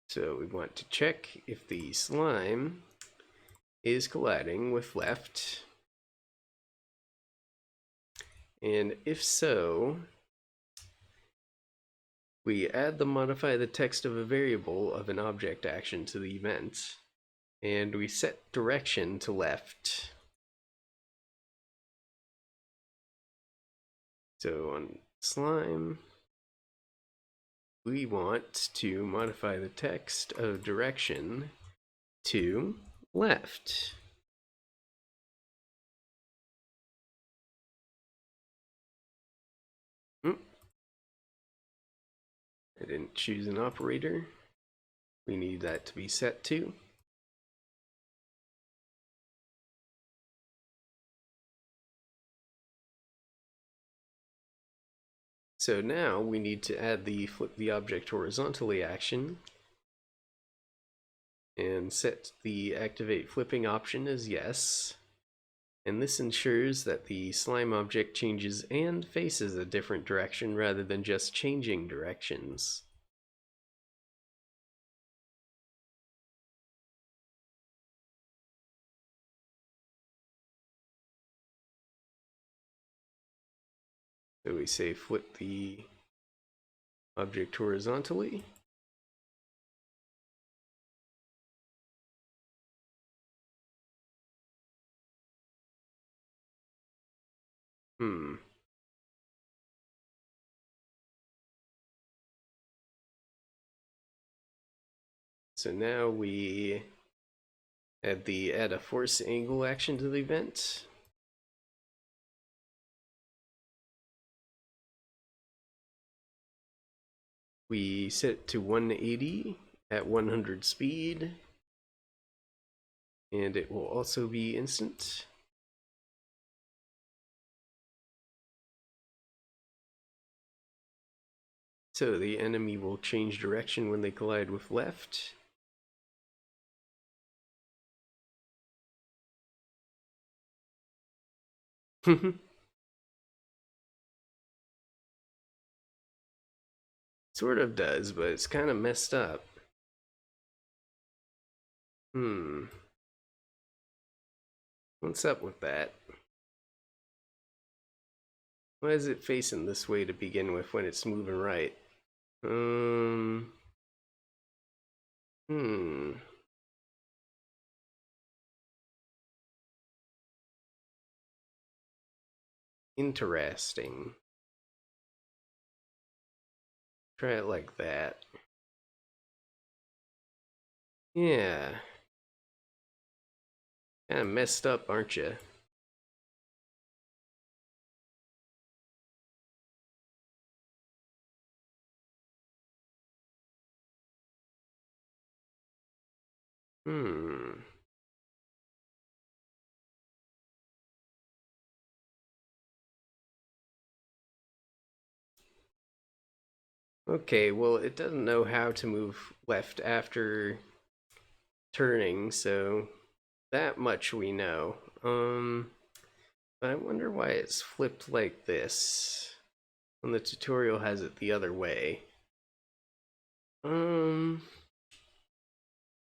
So we want to check if the slime is colliding with left. And if so, we add the modify the text of a variable of an object action to the event. And we set direction to left. So on slime, we want to modify the text of direction to left. I didn't choose an operator. We need that to be set to. So now we need to add the flip the object horizontally action and set the activate flipping option as yes. And this ensures that the slime object changes and faces a different direction rather than just changing directions. So we say flip the object horizontally. So now we add a force angle action to the event. We set it to 180 at 100 speed, and it will also be instant. So the enemy will change direction when they collide with left. Sort of does, but it's kind of messed up. Hmm. What's up with that? Why is it facing this way to begin with when it's moving right? Um. Hmm. Interesting. Try it like that. Yeah. Kind of messed up, aren't you? Hmm. Okay, well, it doesn't know how to move left after turning, so that much we know. But I wonder why it's flipped like this when the tutorial has it the other way. Um,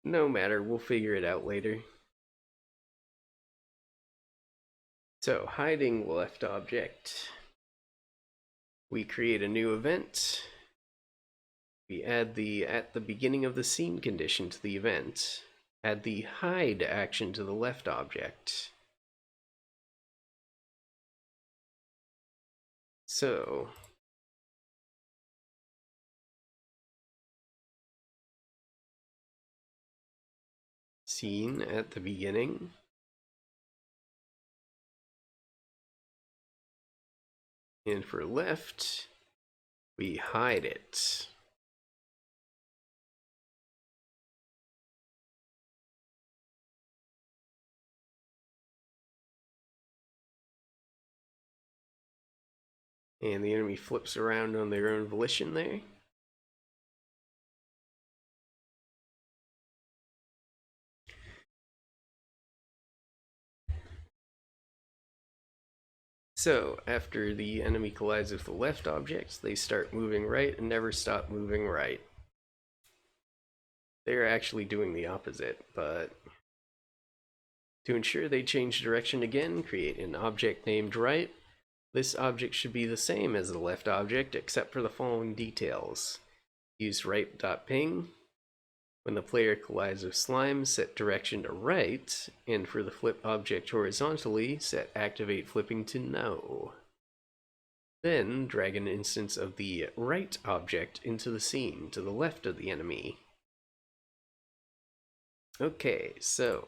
no matter, we'll figure it out later. So, hiding left object. We create a new event. We add the at the beginning of the scene condition to the event. Add the hide action to the left object. So, scene at the beginning. And for left, we hide it. And the enemy flips around on their own volition there. So, after the enemy collides with the left object, they start moving right and never stop moving right. They're actually doing the opposite, but to ensure they change direction again, create an object named right. This object should be the same as the left object except for the following details. Use right.ping. When the player collides with slime, set direction to right, and for the flip object horizontally, set activate flipping to no. Then drag an instance of the right object into the scene to the left of the enemy. Okay, so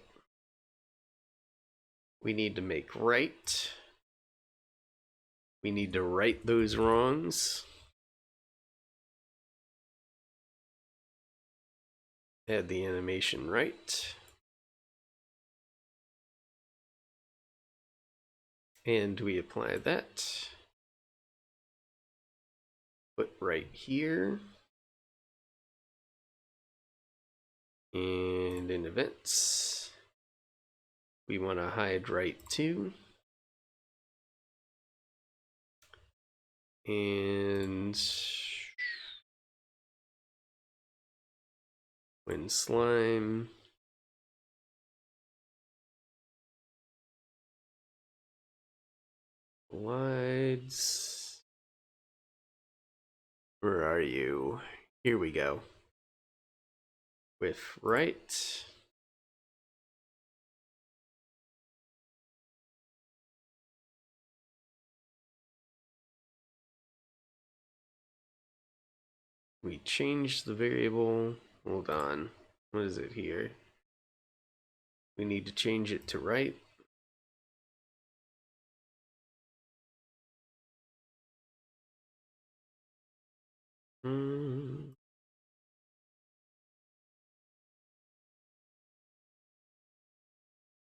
we need to make right. We need to right those wrongs. Add the animation right. And we apply that. Put right here. And in events, we want to hide right too. And when slime collides, where are you? Here we go. With right. We change the variable. Hold on. What is it here? We need to change it to right.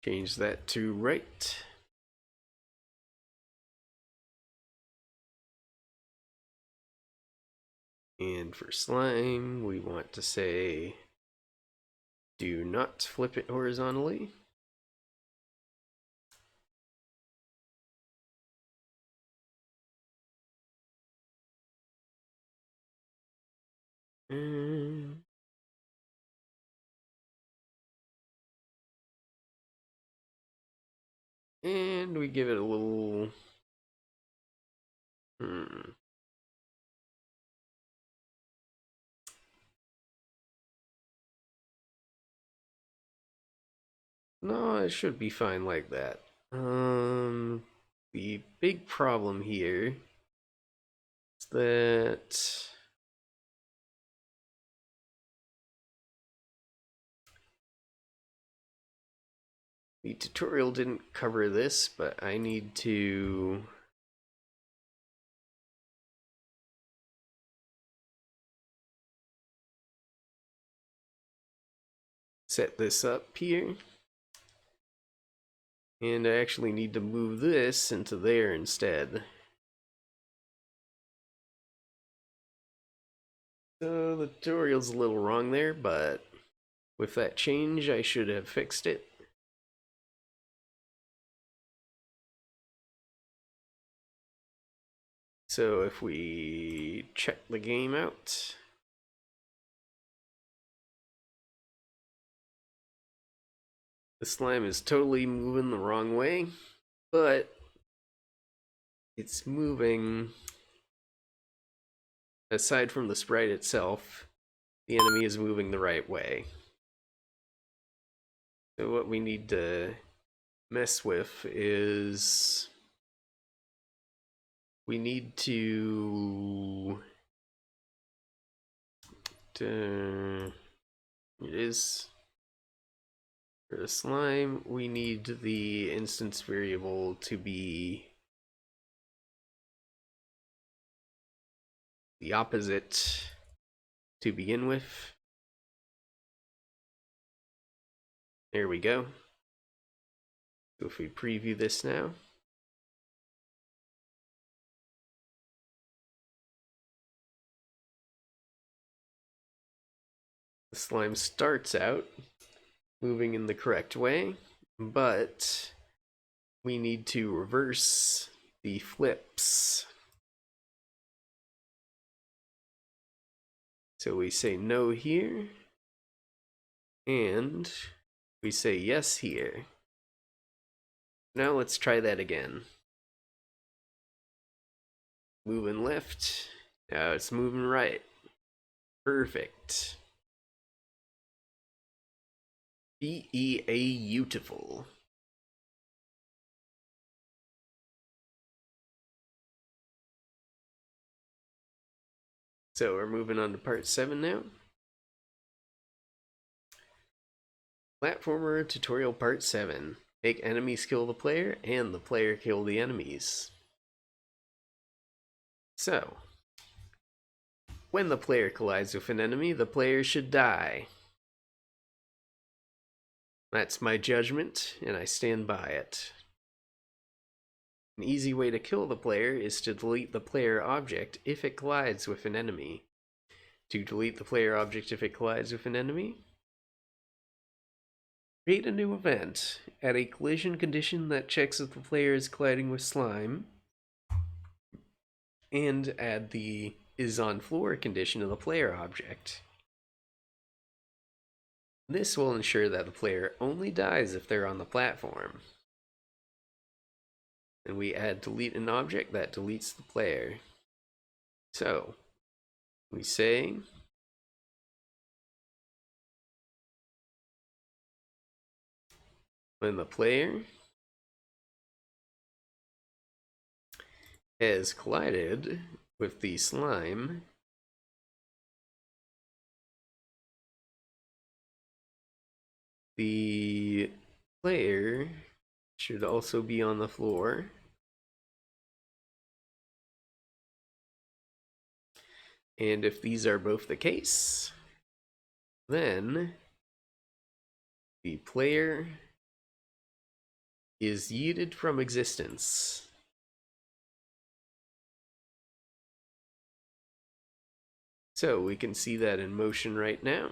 Change that to right. And for slime, we want to say do not flip it horizontally. And we give it a little... No, it should be fine like that. The big problem here is that the tutorial didn't cover this, but I need to set this up here. And I actually need to move this into there instead. So the tutorial's a little wrong there, but with that change, I should have fixed it. So if we check the game out, the slime is totally moving the wrong way, but it's moving, aside from the sprite itself, the enemy is moving the right way. So what we need to mess with is we need to it is for the slime, we need the instance variable to be the opposite to begin with. There we go. So if we preview this now, the slime starts out moving in the correct way, but we need to reverse the flips. So we say no here, and we say yes here. Now let's try that again. Moving left, now it's moving right. Perfect. Beautiful. So we're moving on to part 7 now. Platformer tutorial part 7. Make enemies kill the player and the player kill the enemies. So, when the player collides with an enemy, the player should die. That's my judgment, and I stand by it. An easy way to kill the player is to delete the player object if it collides with an enemy. To delete the player object if it collides with an enemy, create a new event. Add a collision condition that checks if the player is colliding with slime, and add the is on floor condition of the player object. This will ensure that the player only dies if they're on the platform. And we add delete an object that deletes the player. So we say when the player has collided with the slime, the player should also be on the floor. And if these are both the case, then the player is yeeted from existence. So we can see that in motion right now.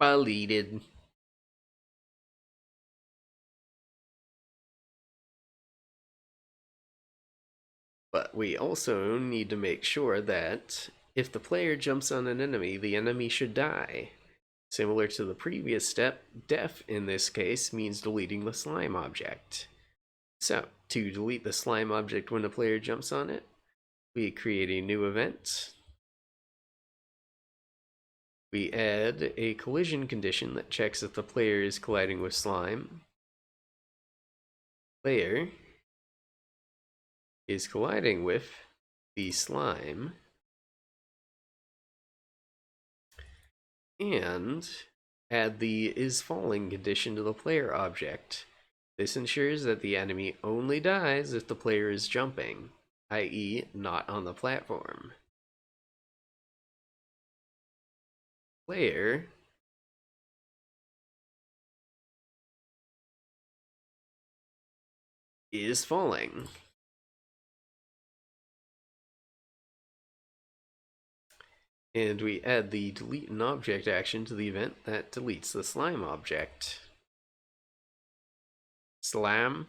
Deleted. But we also need to make sure that if the player jumps on an enemy, the enemy should die. Similar to the previous step, def in this case means deleting the slime object. So, to delete the slime object when the player jumps on it, we create a new event. We add a collision condition that checks if the player is colliding with slime. Player is colliding with the slime. And add the is falling condition to the player object. This ensures that the enemy only dies if the player is jumping, i.e. not on the platform. Player is falling. And we add the delete an object action to the event that deletes the slime object. Slam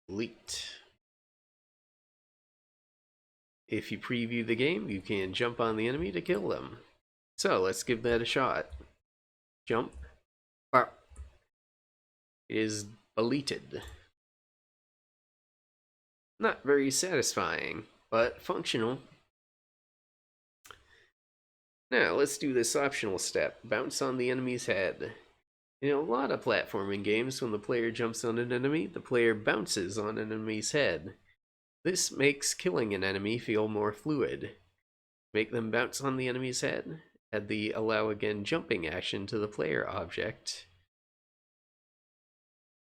delete. If you preview the game, you can jump on the enemy to kill them. So let's give that a shot. Jump. It is deleted. Not very satisfying, but functional. Now let's do this optional step, bounce on the enemy's head. In a lot of platforming games, when the player jumps on an enemy, the player bounces on an enemy's head. This makes killing an enemy feel more fluid. Make them bounce on the enemy's head, add the allow again jumping action to the player object,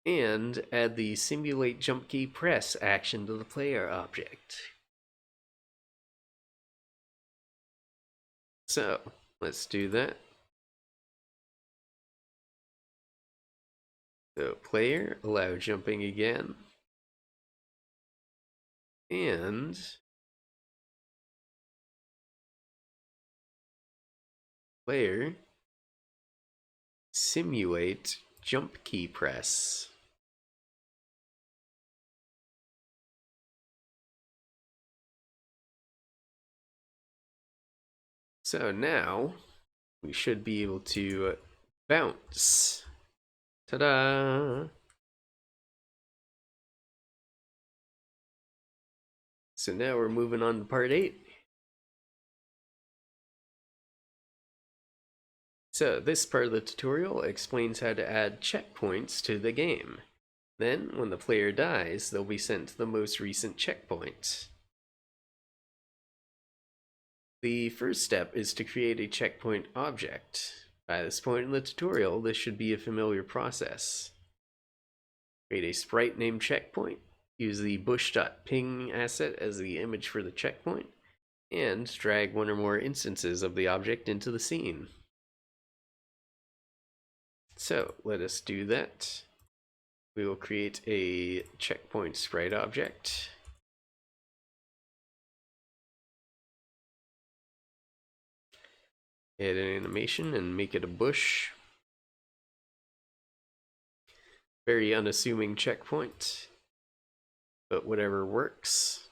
and add the simulate jump key press action to the player object. So, let's do that. So, player, allow jumping again. And player, simulate jump key press. So now we should be able to bounce. Ta-da! So now we're moving on to part 8. So this part of the tutorial explains how to add checkpoints to the game. Then, when the player dies, they'll be sent to the most recent checkpoint. The first step is to create a checkpoint object. By this point in the tutorial, this should be a familiar process. Create a sprite named checkpoint, use the bush.ping asset as the image for the checkpoint, and drag one or more instances of the object into the scene. So let us do that. We will create a checkpoint sprite object. Add an animation and make it a bush. Very unassuming checkpoint, but whatever works.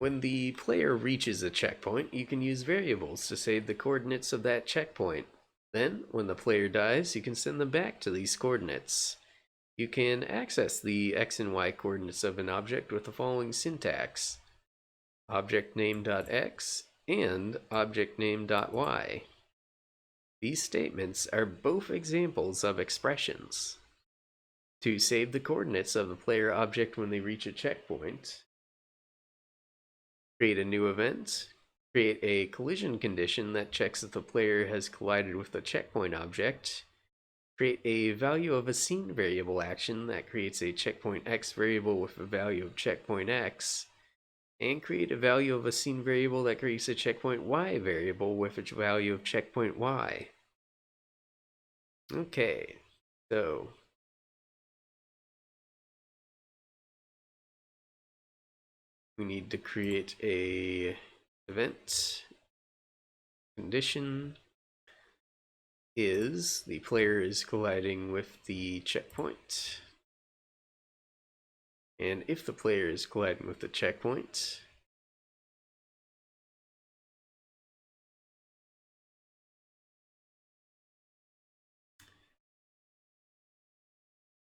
When the player reaches a checkpoint, you can use variables to save the coordinates of that checkpoint. Then, when the player dies, you can send them back to these coordinates. You can access the x and y coordinates of an object with the following syntax: objectName.x and objectName.y. These statements are both examples of expressions. To save the coordinates of the player object when they reach a checkpoint, create a new event, create a collision condition that checks if the player has collided with the checkpoint object, create a value of a scene variable action that creates a checkpoint x variable with a value of checkpoint x, and create a value of a scene variable that creates a checkpoint y variable with its value of checkpoint y. Okay, so we need to create a event condition is the player is colliding with the checkpoint. And if the player is colliding with the checkpoint,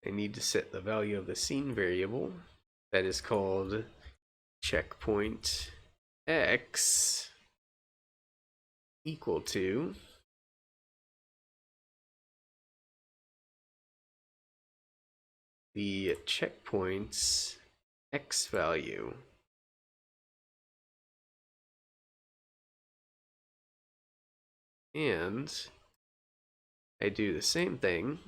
I need to set the value of the scene variable that is called checkpoint x equal to the checkpoint's x value. And I do the same thing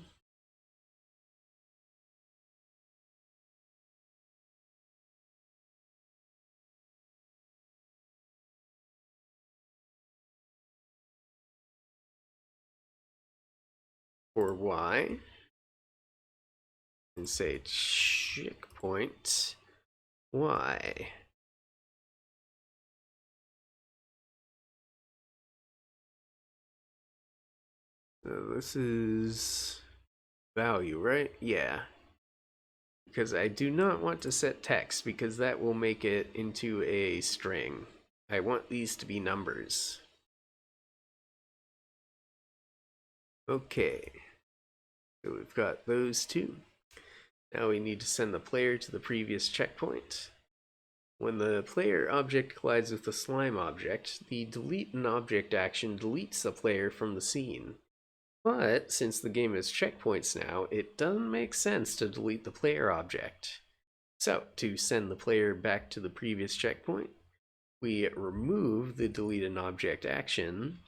for y and say checkpoint y. So this is value, right? Yeah. Because I do not want to set text because that will make it into a string. I want these to be numbers. Okay. So we've got those two. Now we need to send the player to the previous checkpoint. When the player object collides with the slime object, the delete an object action deletes the player from the scene. But since the game is checkpoints now, it doesn't make sense to delete the player object. So to send the player back to the previous checkpoint, we remove the delete an object action,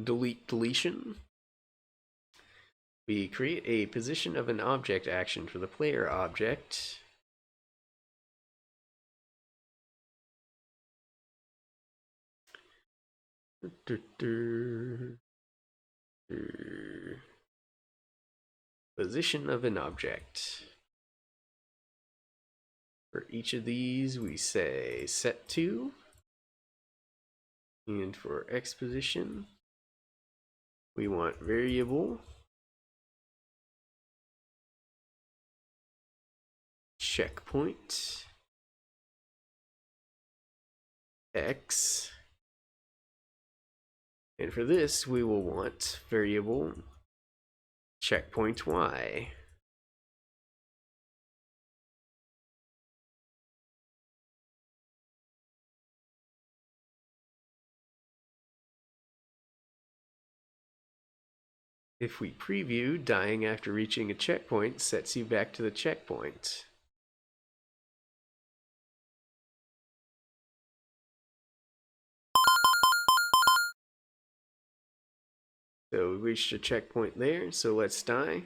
delete deletion. We create a position of an object action for the player object. Position of an object. For each of these, we say set to. And for x position, we want variable checkpoint x. And for this, we will want variable checkpoint y. If we preview, dying after reaching a checkpoint sets you back to the checkpoint. So we reached a checkpoint there, so let's die.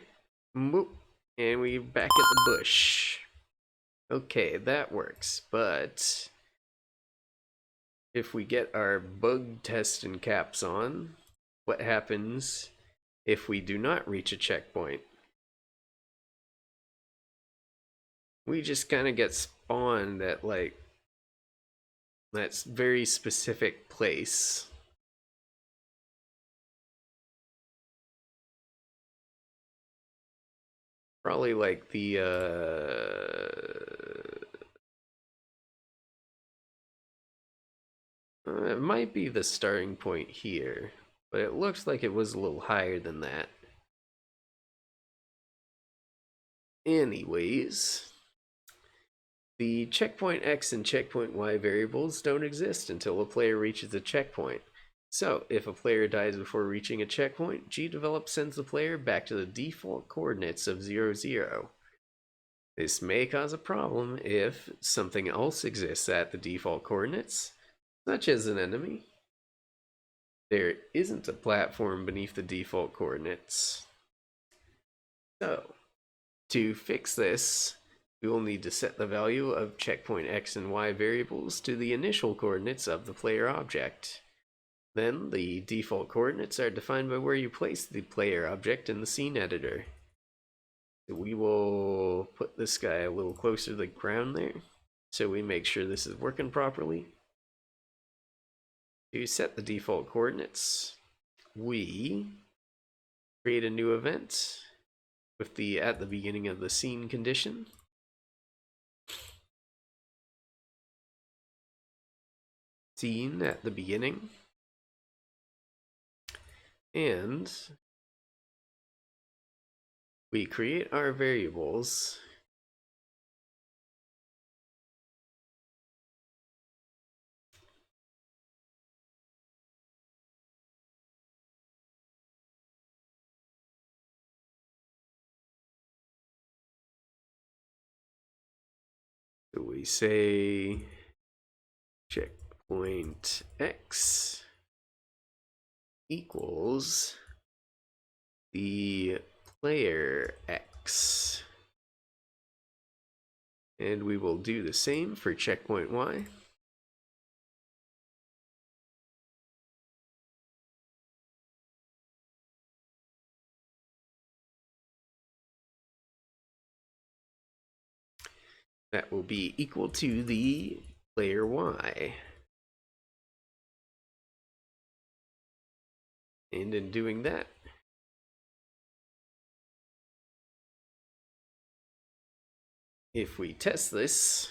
Boop. And we're back at the bush. Okay, that works, but if we get our bug test and caps on, what happens if we do not reach a checkpoint? We just kind of get spawned at like that very specific place. Probably like the it might be the starting point here, but it looks like it was a little higher than that. Anyways, the checkpoint x and checkpoint y variables don't exist until a player reaches a checkpoint. So, if a player dies before reaching a checkpoint, GDevelop sends the player back to the default coordinates of 0, 0. This may cause a problem if something else exists at the default coordinates, such as an enemy. There isn't a platform beneath the default coordinates. So, to fix this, we will need to set the value of checkpoint x and y variables to the initial coordinates of the player object. Then, the default coordinates are defined by where you place the player object in the scene editor. We will put this guy a little closer to the ground there, so we make sure this is working properly. To set the default coordinates, we create a new event with the at the beginning of the scene condition. Scene at the beginning. And we create our variables. So we say checkpoint x equals the player x. And we will do the same for checkpoint y. That will be equal to the player y. And in doing that, if we test this,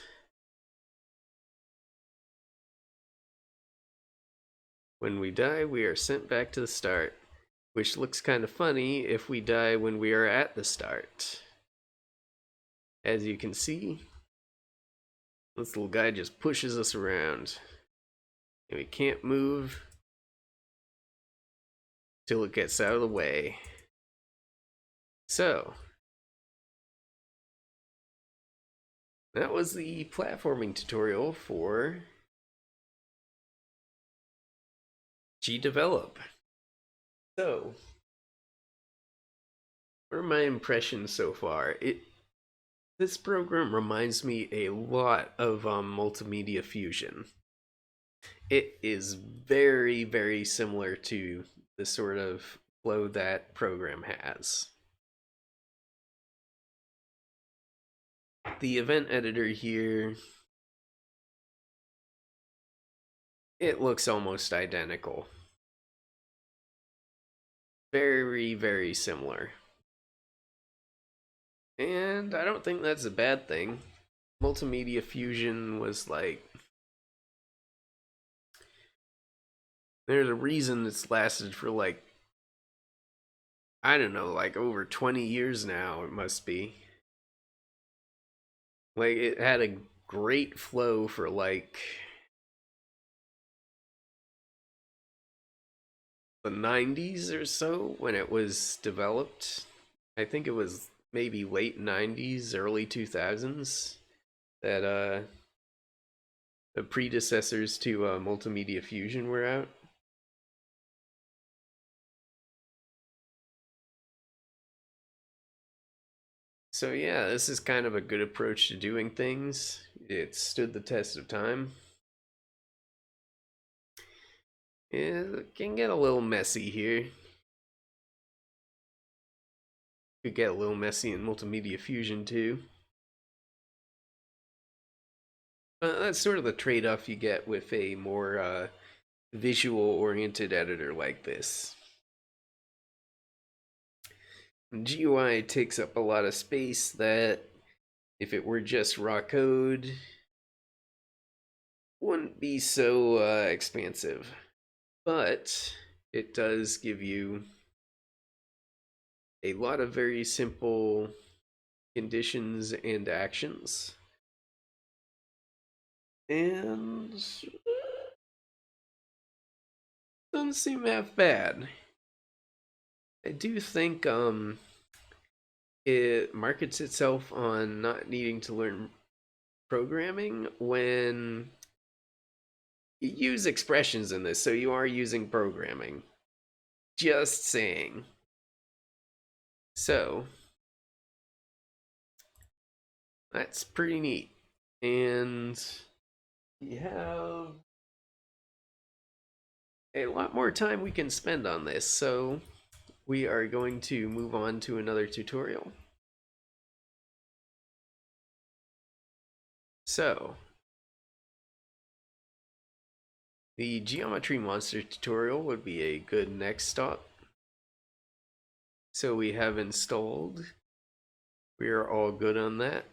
when we die, we are sent back to the start, which looks kind of funny if we die when we are at the start. As you can see, this little guy just pushes us around, and we can't move till it gets out of the way. So, that was the platforming tutorial for GDevelop. So, what are my impressions so far? This program reminds me a lot of Multimedia Fusion. It is very, very similar to the sort of flow that program has. The event editor here, it looks almost identical. Very, very similar. And I don't think that's a bad thing. Multimedia Fusion was like, there's a reason it's lasted for like, I don't know, like over 20 years now, it must be. Like, it had a great flow for like the 90s or so when it was developed. I think it was maybe late 90s, early 2000s that the predecessors to Multimedia Fusion were out. So yeah, this is kind of a good approach to doing things. It stood the test of time. It can get a little messy here. Could get a little messy in Multimedia Fusion too. That's sort of the trade-off you get with a more visual-oriented editor like this. GUI takes up a lot of space that, if it were just raw code, wouldn't be so expansive. But it does give you a lot of very simple conditions and actions. And doesn't seem half bad. I do think it markets itself on not needing to learn programming when you use expressions in this, so you are using programming. Just saying. So, that's pretty neat. And we have a lot more time we can spend on this, so we are going to move on to another tutorial. So, the geometry monster tutorial would be a good next stop. So we have installed. We are all good on that.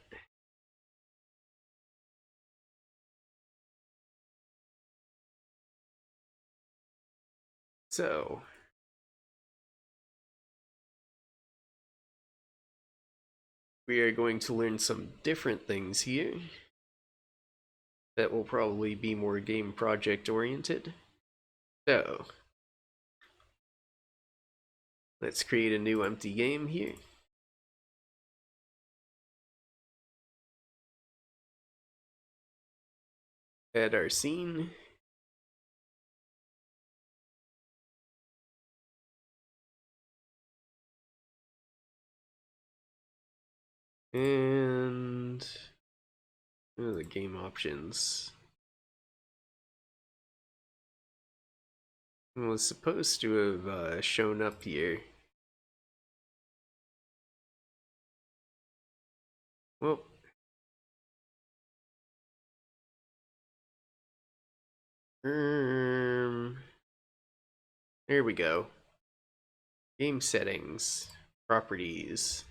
So, we are going to learn some different things here that will probably be more game project oriented. So, let's create a new empty game here. Add our scene. And the game options. It was supposed to have shown up here. Well, there we go. Game settings, properties.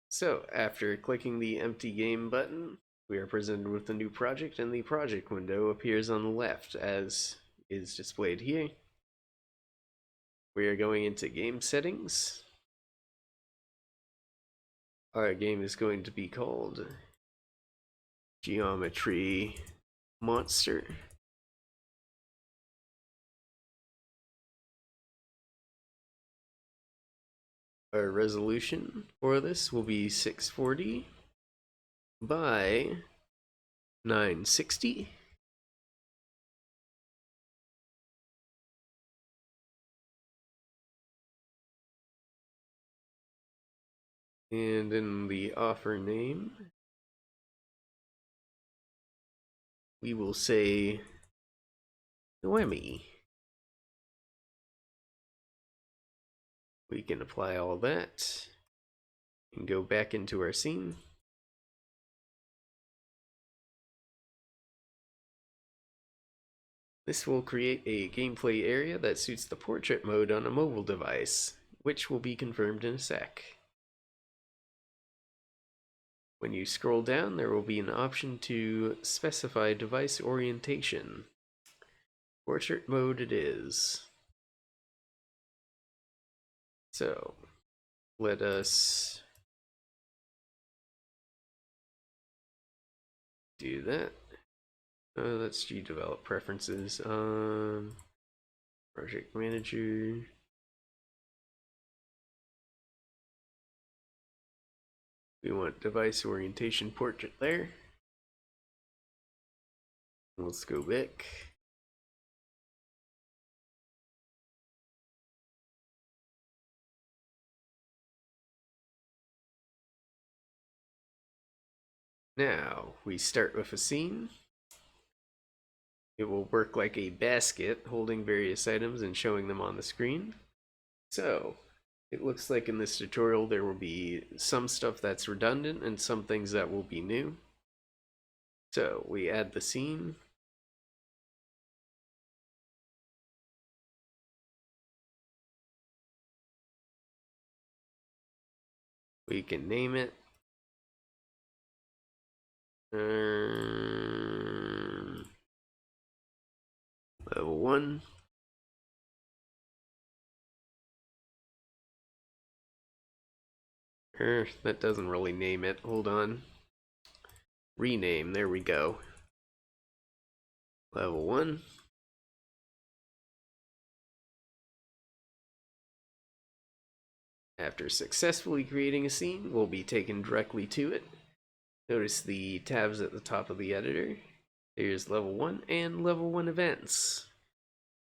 So, after clicking the empty game button, we are presented with a new project, and the project window appears on the left as is displayed here. We are going into game settings. Our game is going to be called Geometry Monster. Our resolution for this will be 640 by 960. And in the offer name, we will say Noemi. We can apply all that and go back into our scene. This will create a gameplay area that suits the portrait mode on a mobile device, which will be confirmed in a sec. When you scroll down, there will be an option to specify device orientation. Portrait mode it is. So, let us do that. Let's GDevelop preferences. Project manager. We want device orientation portrait there. Let's go back. Now, we start with a scene. It will work like a basket, holding various items and showing them on the screen. So, it looks like in this tutorial there will be some stuff that's redundant and some things that will be new. So, we add the scene. We can name it. Level 1. That doesn't really name it. Hold on. Rename. There we go. Level 1. After successfully creating a scene, we'll be taken directly to it. Notice the tabs at the top of the editor. There's level 1 and level 1 events.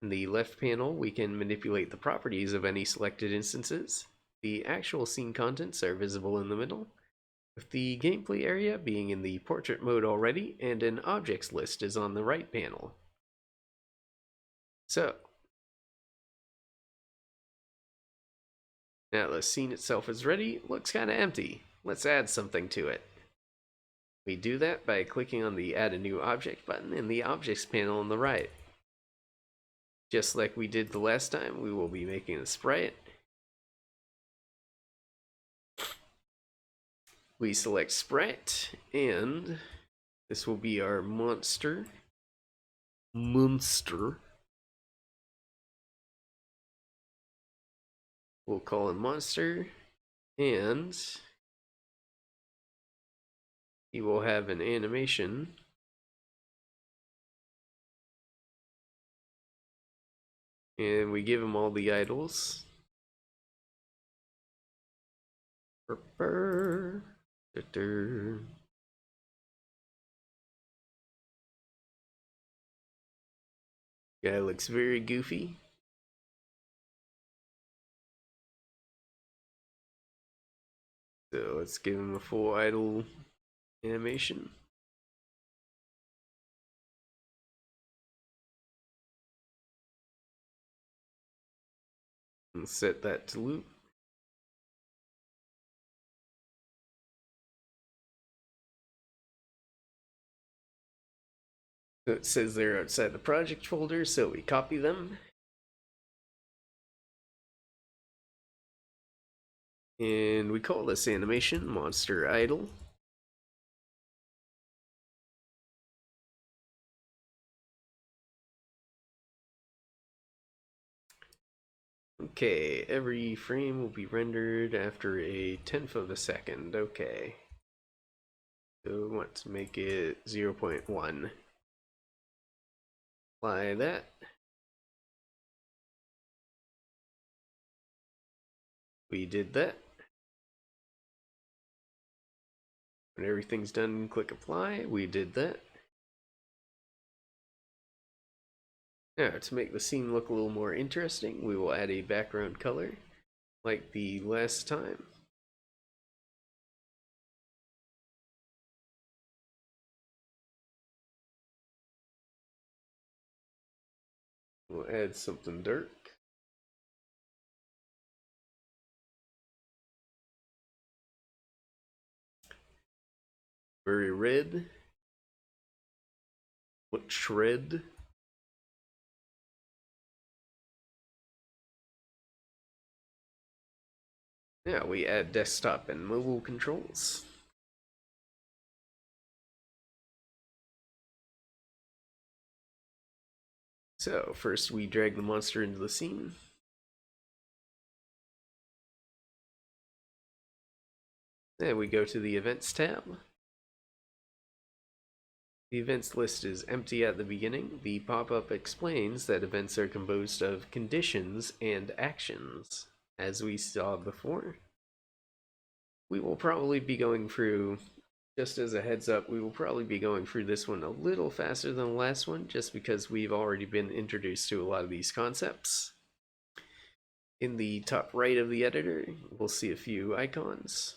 In the left panel, we can manipulate the properties of any selected instances. The actual scene contents are visible in the middle, with the gameplay area being in the portrait mode already, and an objects list is on the right panel. So, now the scene itself is ready. It looks kind of empty. Let's add something to it. We do that by clicking on the Add a New Object button in the Objects panel on the right. Just like we did the last time, we will be making a sprite. We select Sprite, and this will be our monster. We'll call it monster, And he will have an animation and we give him all the idols. Guy looks very goofy. So let's give him a full idle animation. And set that to loop. So it says they're outside the project folder, so we copy them. And we call this animation monster idle. Okay, every frame will be rendered after a 10th of a second. Okay. So we want to make it 0.1. Apply that. We did that. When everything's done, click apply. We did that. Now, to make the scene look a little more interesting, we will add a background color, like the last time. We'll add something dark. Very red. Much red. Now we add desktop and mobile controls. So first we drag the monster into the scene. Then we go to the events tab. The events list is empty at the beginning. The pop-up explains that events are composed of conditions and actions, as we saw before. We will probably be going through, just as a heads up, we will probably be going through this one a little faster than the last one, just because we've already been introduced to a lot of these concepts. In the top right of the editor, we'll see a few icons.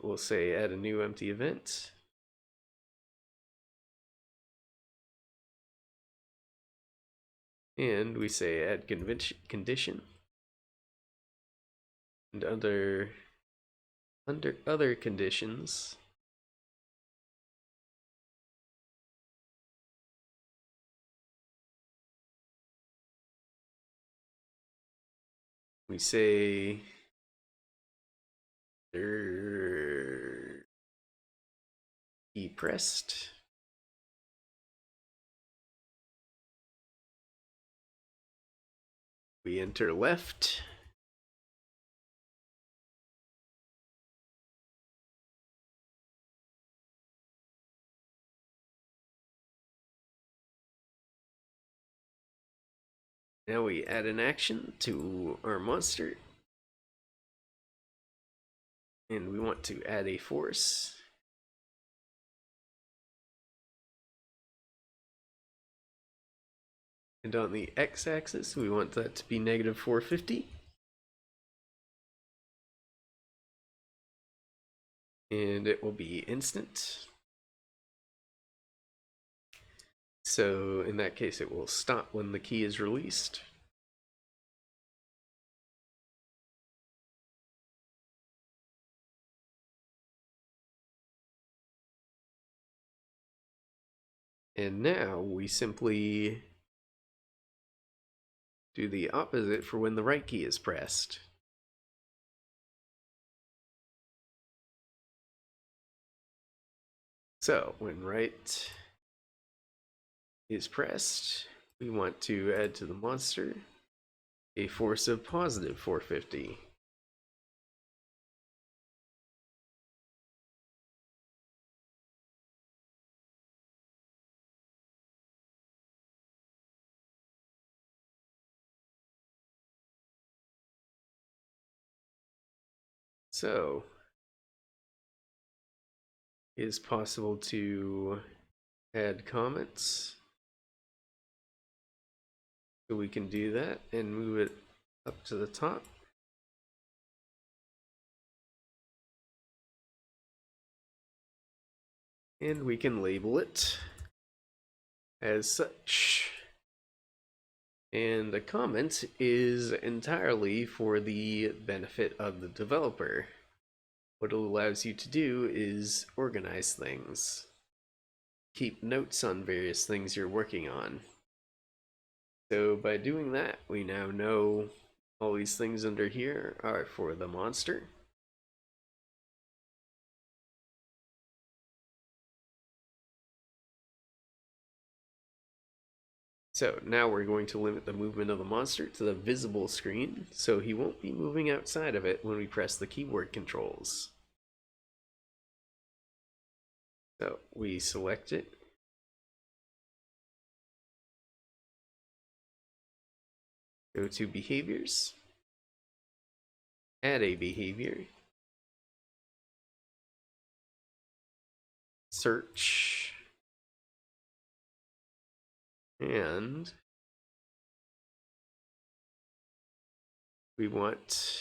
We'll say add a new empty event. And we say add condition. And under other conditions, we say key pressed. We enter left. Now we add an action to our monster. And we want to add a force. And on the x-axis, we want that to be negative 450. And it will be instant. So in that case, it will stop when the key is released. And now we simply do the opposite for when the right key is pressed. So when right is pressed, we want to add to the monster a force of positive 450. So, it is possible to add comments. So we can do that and move it up to the top. And we can label it as such. And the comment is entirely for the benefit of the developer. What it allows you to do is organize things, keep notes on various things you're working on. So by doing that, we now know all these things under here are for the monster. So now we're going to limit the movement of the monster to the visible screen, so he won't be moving outside of it when we press the keyboard controls. So we select it. Go to behaviors. Add a behavior. Search. And we want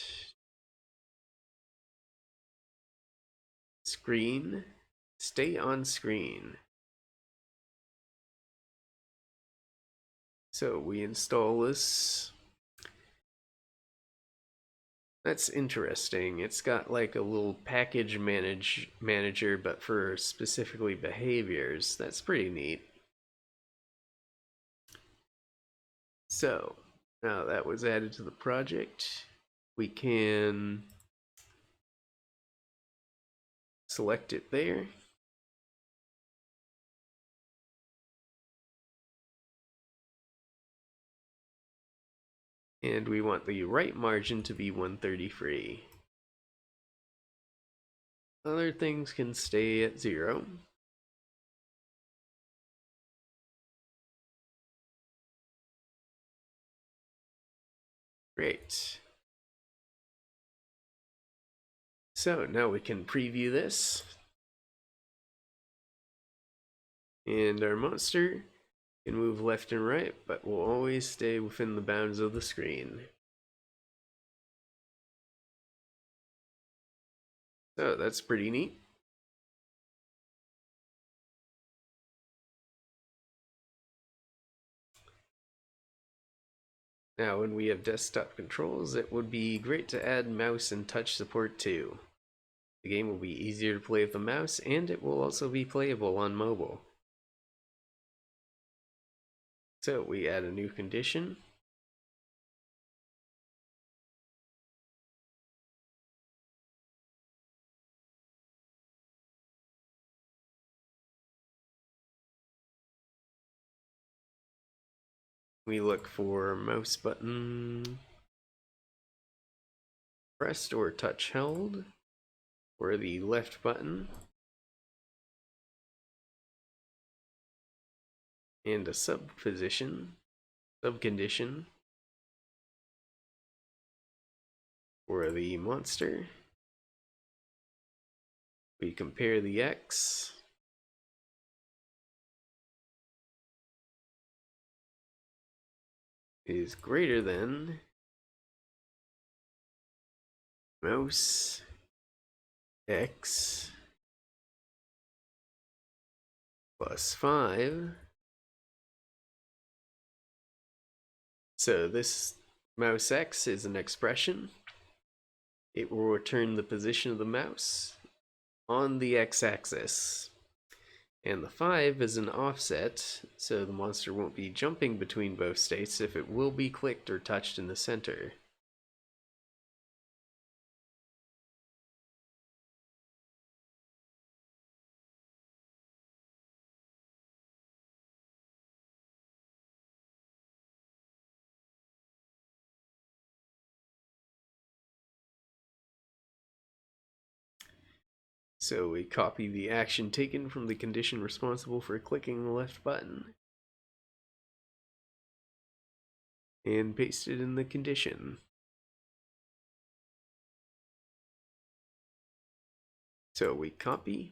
screen, stay on screen. So we install this. That's interesting. It's got like a little package manager, but for specifically behaviors. That's pretty neat. So now that was added to the project, we can select it there. And we want the right margin to be 130 free. Other things can stay at 0. Great. So now we can preview this. And our monster can move left and right, but will always stay within the bounds of the screen. So that's pretty neat. Now when we have desktop controls, it would be great to add mouse and touch support too. The game will be easier to play with the mouse, and it will also be playable on mobile. So we add a new condition. We look for mouse button pressed or touch held, or the left button, and a subcondition for the monster. We compare the X is greater than mouse X plus 5. So this mouse X is an expression. It will return the position of the mouse on the x-axis. And the 5 is an offset, so the monster won't be jumping between both states if it will be clicked or touched in the center. So we copy the action taken from the condition responsible for clicking the left button and paste it in the condition. So we copy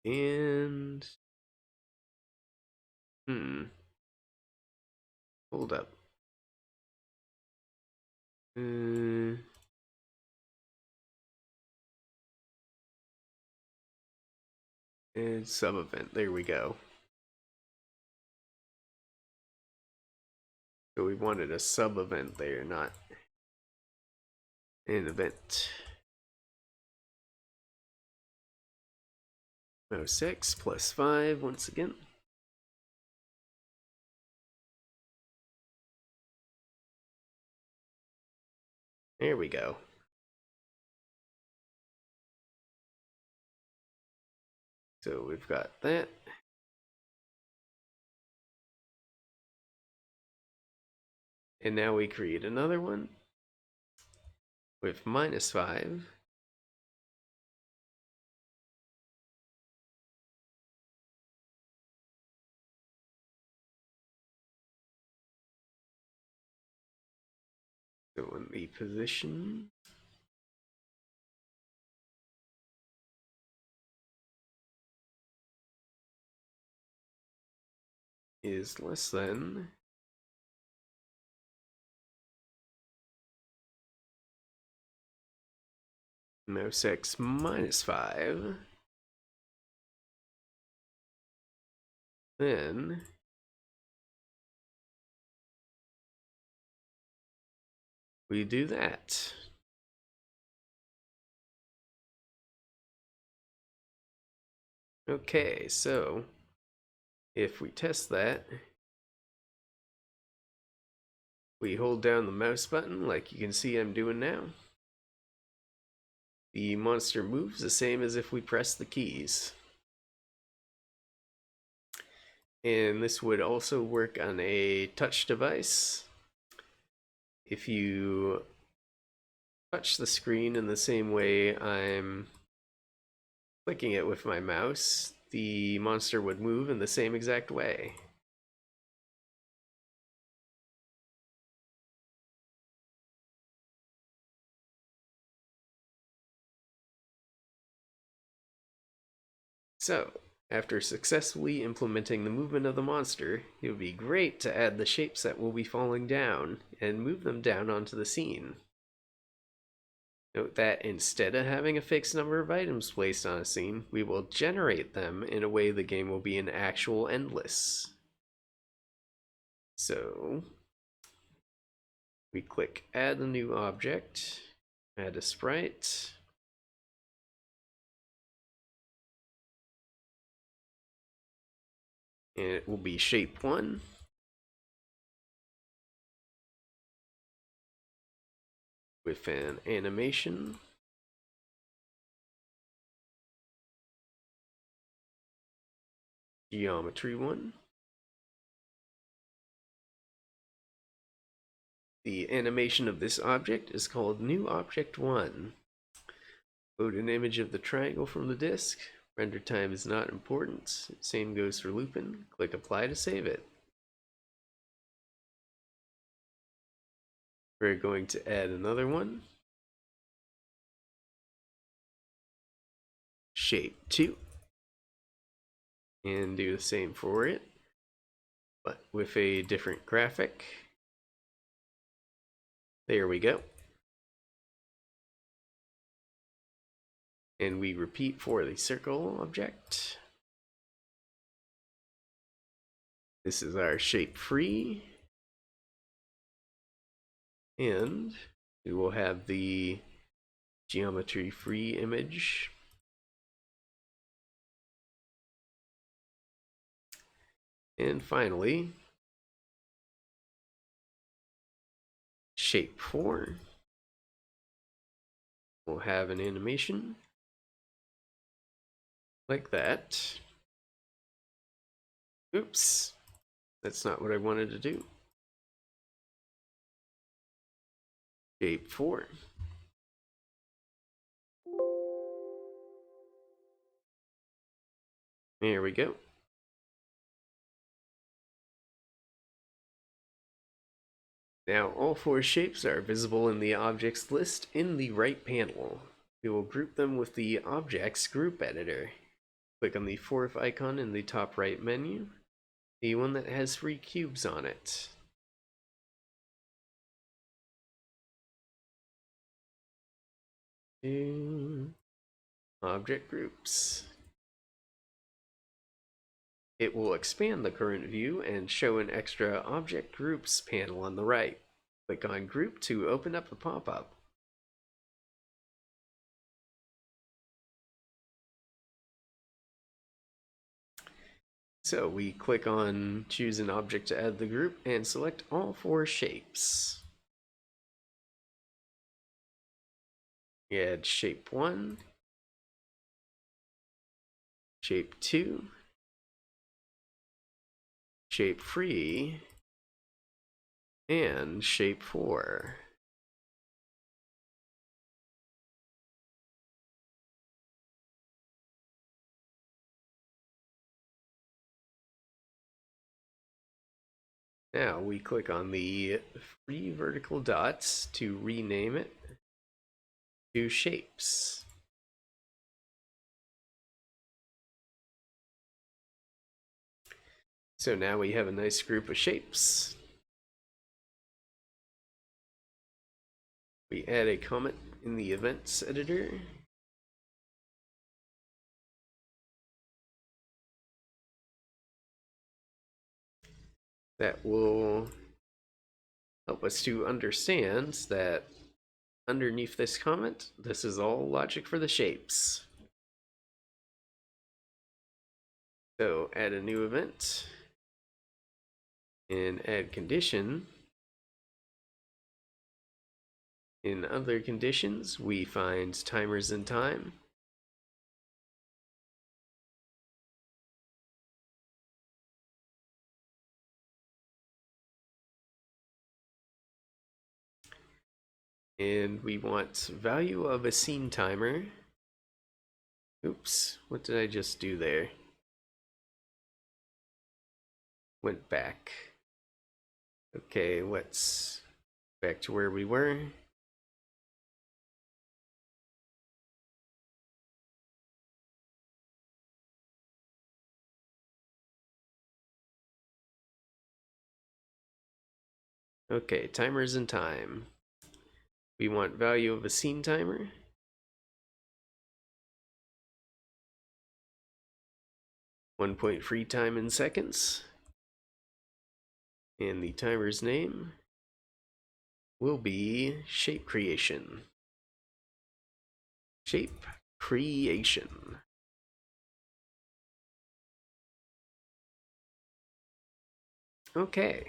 and hold up. And sub event. There we go. So we wanted a sub event there, not an event. 06 plus 5 once again. There we go. So we've got that. And now we create another one with -5. So in the position is less than 06 minus 5. Then we do that. Okay, so if we test that, we hold down the mouse button like you can see I'm doing now. The monster moves the same as if we press the keys. And this would also work on a touch device. If you touch the screen in the same way I'm clicking it with my mouse, the monster would move in the same exact way. So, after successfully implementing the movement of the monster, it would be great to add the shapes that will be falling down and move them down onto the scene. Note that instead of having a fixed number of items placed on a scene, we will generate them in a way the game will be an actual endless. So, we click add a new object, add a sprite, and it will be shape 1. With an animation. Geometry 1. The animation of this object is called new object 1. Load an image of the triangle from the disk. Render time is not important. Same goes for Lupin. Click apply to save it. We're going to add another one. Shape 2. And do the same for it, but with a different graphic. There we go. And we repeat for the circle object. This is our shape free. And we will have the geometry free image. And finally, shape 4 will have an animation like that. Oops, that's not what I wanted to do. Shape 4. There we go. Now all four shapes are visible in the objects list in the right panel. We will group them with the Objects Group Editor. Click on the fourth icon in the top right menu, the one that has 3 cubes on it. Object Groups. It will expand the current view and show an extra Object Groups panel on the right. Click on Group to open up a pop-up. So we click on Choose an Object to add the group and select all 4 shapes. We add Shape 1, Shape 2, Shape 3, and Shape 4. Now we click on the 3 vertical dots to rename it to Shapes. So now we have a nice group of shapes. We add a comment in the Events Editor. That will help us to understand that underneath this comment, this is all logic for the shapes. So add a new event and add condition. In other conditions, we find timers and time. And we want value of a scene timer. Oops, what did I just do there? Went back. Okay, let's back to where we were. Okay, timers and time. We want value of a scene timer. .3 free time in seconds. And the timer's name will be shape creation. Shape creation. Okay.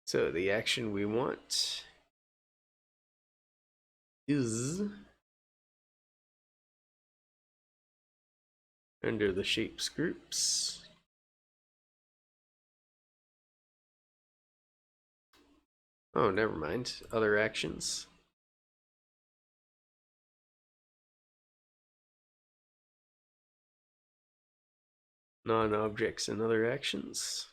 So the action we want is under the shapes groups. Oh, never mind. Other actions. Non-objects and other actions.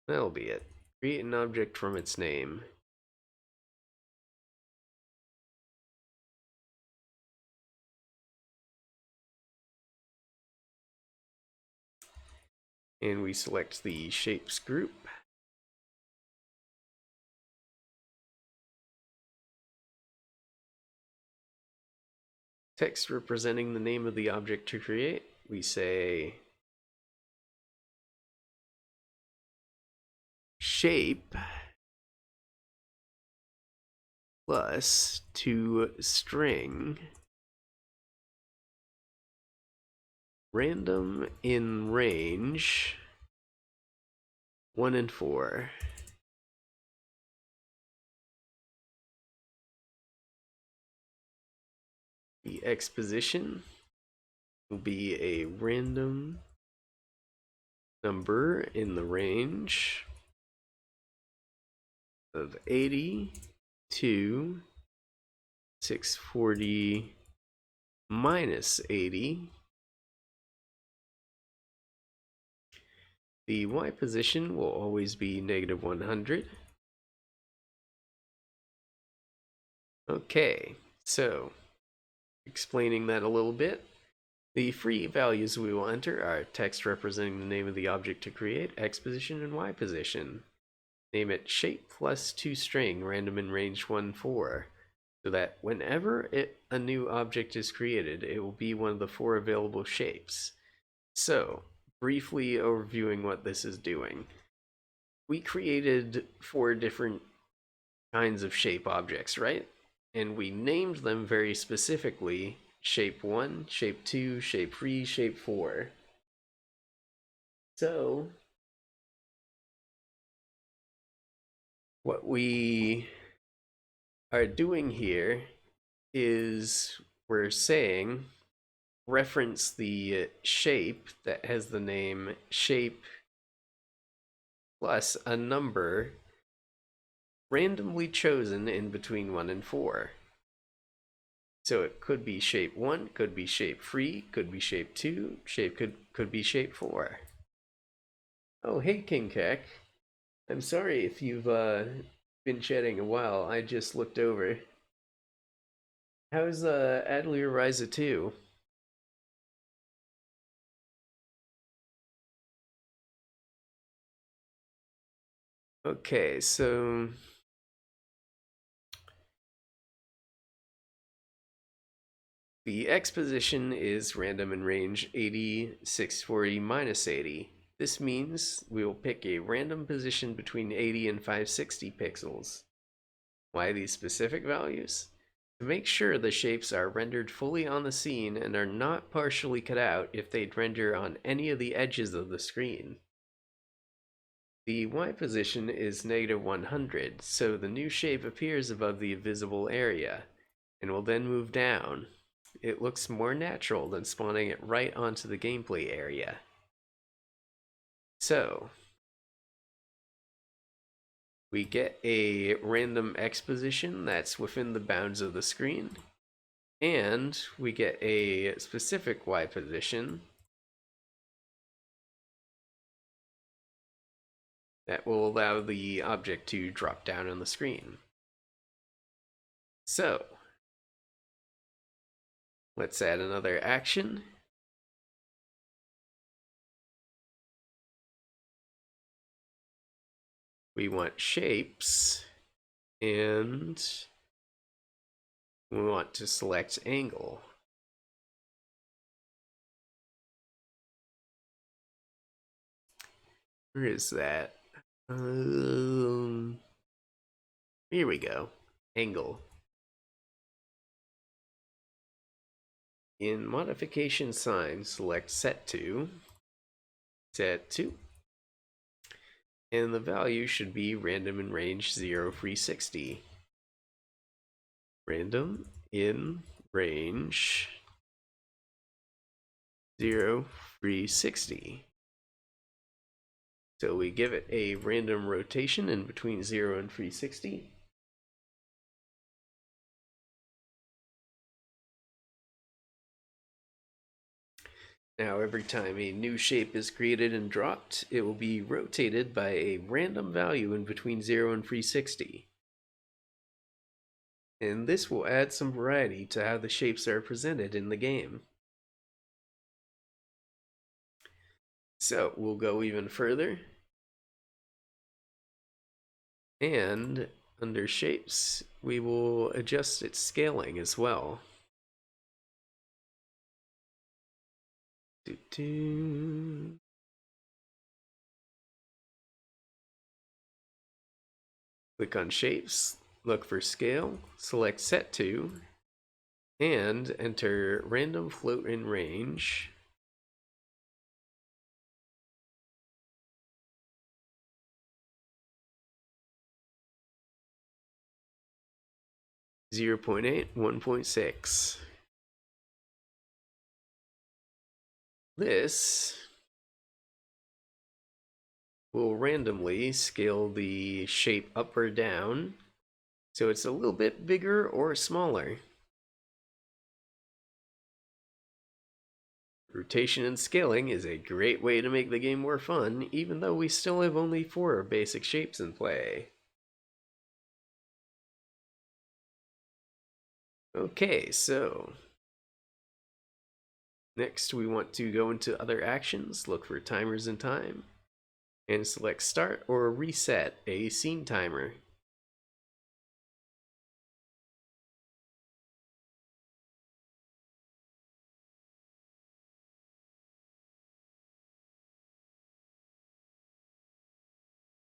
That'll be it. Create an object from its name. And we select the shapes group. Text representing the name of the object to create. We say shape plus to string random in range 1 and 4. The X position will be a random number in the range of 80 to 640 minus 80. The y position will always be negative 100. Okay, so explaining that a little bit, the free values we will enter are text representing the name of the object to create, x position, and y position. Name it shape plus toString, random in range 1, 4, so that whenever a new object is created, it will be one of the 4 available shapes. So, briefly overviewing what this is doing. We created 4 different kinds of shape objects, right? And we named them very specifically shape 1, shape 2, shape 3, shape 4. So, what we are doing here is we're saying reference the shape that has the name shape plus a number randomly chosen in between 1 and 4. So it could be shape 1, could be shape 3, could be shape 2, could be shape 4. Oh, hey King Kek. I'm sorry if you've been chatting a while. I just looked over. How's Adler Ryza 2? Okay, so the x position is random in range 80, 640, minus 80. This means we will pick a random position between 80 and 560 pixels. Why these specific values? To make sure the shapes are rendered fully on the scene and are not partially cut out if they'd render on any of the edges of the screen. The y position is negative 100, so the new shape appears above the visible area, and will then move down. It looks more natural than spawning it right onto the gameplay area. So, we get a random x position that's within the bounds of the screen, and we get a specific y position that will allow the object to drop down on the screen. So, let's add another action. We want shapes, and we want to select angle. Where is that? Here we go. Angle. In modification sign, select set to, and the value should be random in range 0, 360. Random in range 0, 360. So we give it a random rotation in between 0 and 360. Now every time a new shape is created and dropped, it will be rotated by a random value in between 0 and 360. And this will add some variety to how the shapes are presented in the game. So we'll go even further. And under shapes, we will adjust its scaling as well. Click on shapes, look for scale, select set to, and enter random float in range. Zero 0.8, 1.6. This we'll randomly scale the shape up or down so it's a little bit bigger or smaller. Rotation and scaling is a great way to make the game more fun, even though we still have only 4 basic shapes in play. Okay, so next we want to go into other actions, look for timers and time, and select start or reset a scene timer.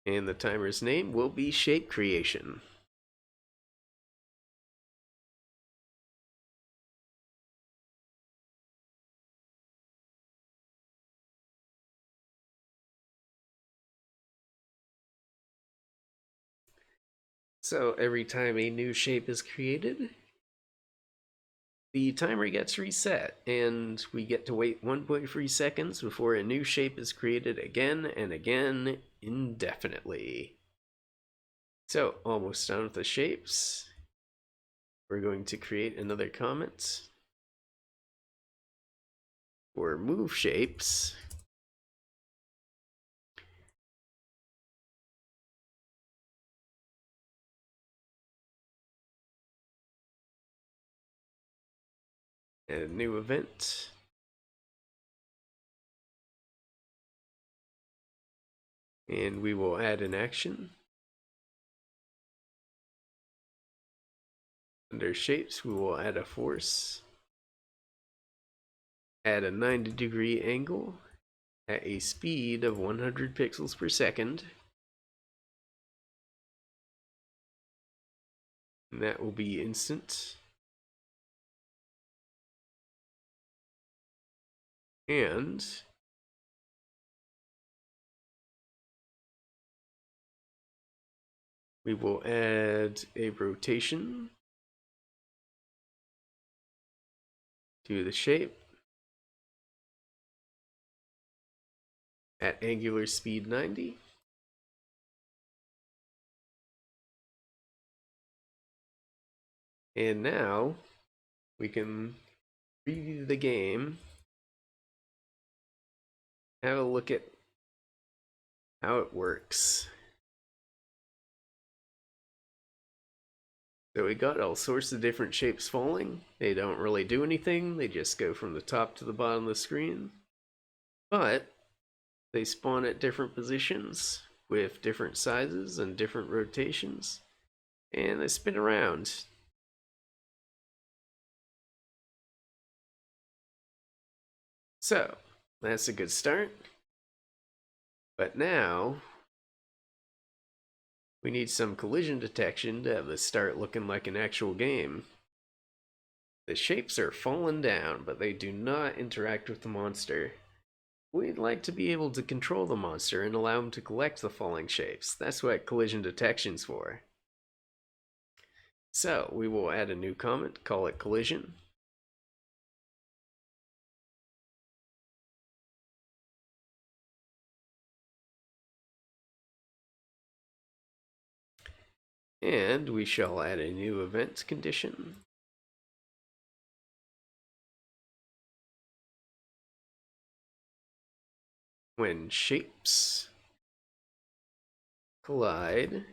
And the timer's name will be shape creation. So every time a new shape is created, the timer gets reset, and we get to wait 1.3 seconds before a new shape is created again and again indefinitely. So, almost done with the shapes. We're going to create another comment for move shapes. Add a new event. And we will add an action. Under shapes, we will add a force. Add a 90-degree angle at a speed of 100 pixels per second. And that will be instant. And we will add a rotation to the shape at angular speed 90. And now we can preview the game, have a look at how it works. So we got all sorts of different shapes falling. They don't really do anything, they just go from the top to the bottom of the screen. But they spawn at different positions with different sizes and different rotations, and they spin around. So that's a good start. But now we need some collision detection to have this start looking like an actual game. The shapes are falling down, but they do not interact with the monster. We'd like to be able to control the monster and allow him to collect the falling shapes. That's what collision detection's for. So we will add a new comment, call it collision. And we shall add a new event condition. When shapes collide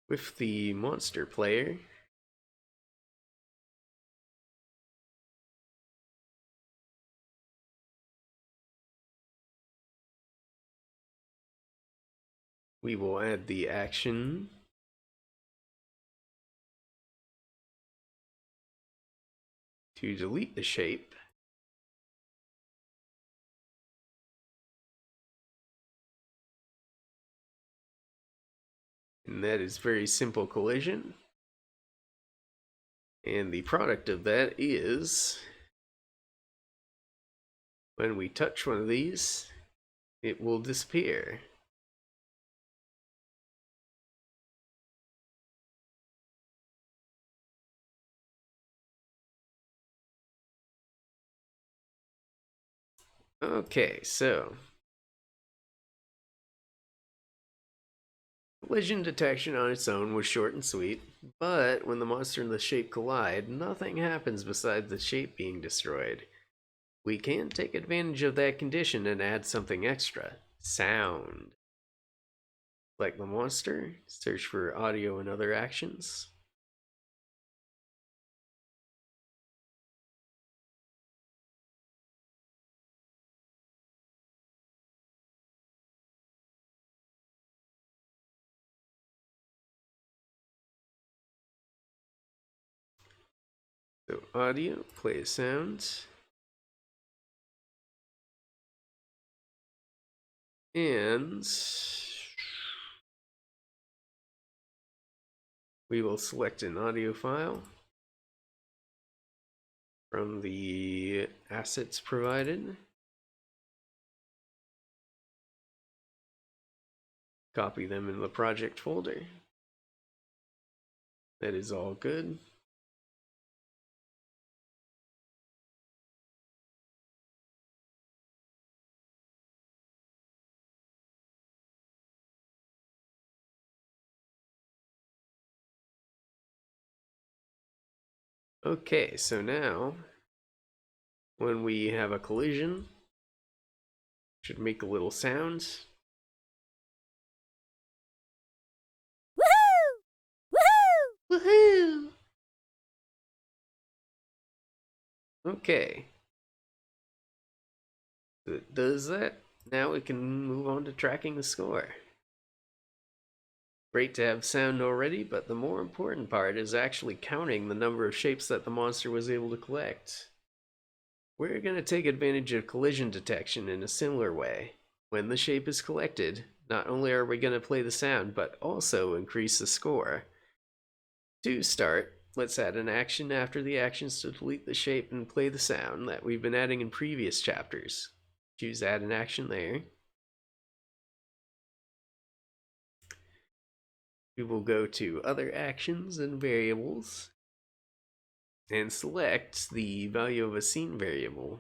with the monster player, we will add the action to delete the shape. And that is very simple collision. And the product of that is when we touch one of these, it will disappear. Okay, so Collision detection on its own was short and sweet, but when the monster and the shape collide, nothing happens besides the shape being destroyed. We can take advantage of that condition and add something extra. Sound. Select the monster, search for audio and other actions. So audio, play a sound. And we will select an audio file from the assets provided. Copy them in the project folder. That is all good. Okay, so now when we have a collision, should make a little sound. Woohoo! Woohoo! Okay. So it does that. Now we can move on to tracking the score. Great to have sound already, but the more important part is actually counting the number of shapes that the monster was able to collect. We're going to take advantage of collision detection in a similar way. When the shape is collected, not only are we going to play the sound, but also increase the score. To start, let's add an action after the actions to delete the shape and play the sound that we've been adding in previous chapters. Choose add an action there. We will go to other actions and variables and select the value of a scene variable.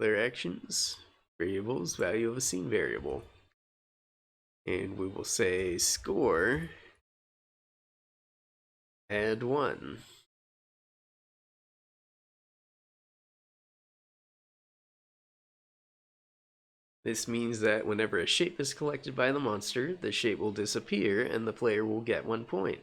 Other actions, variables, value of a scene variable. And we will say score, add 1. This means that whenever a shape is collected by the monster, the shape will disappear and the player will get 1 point.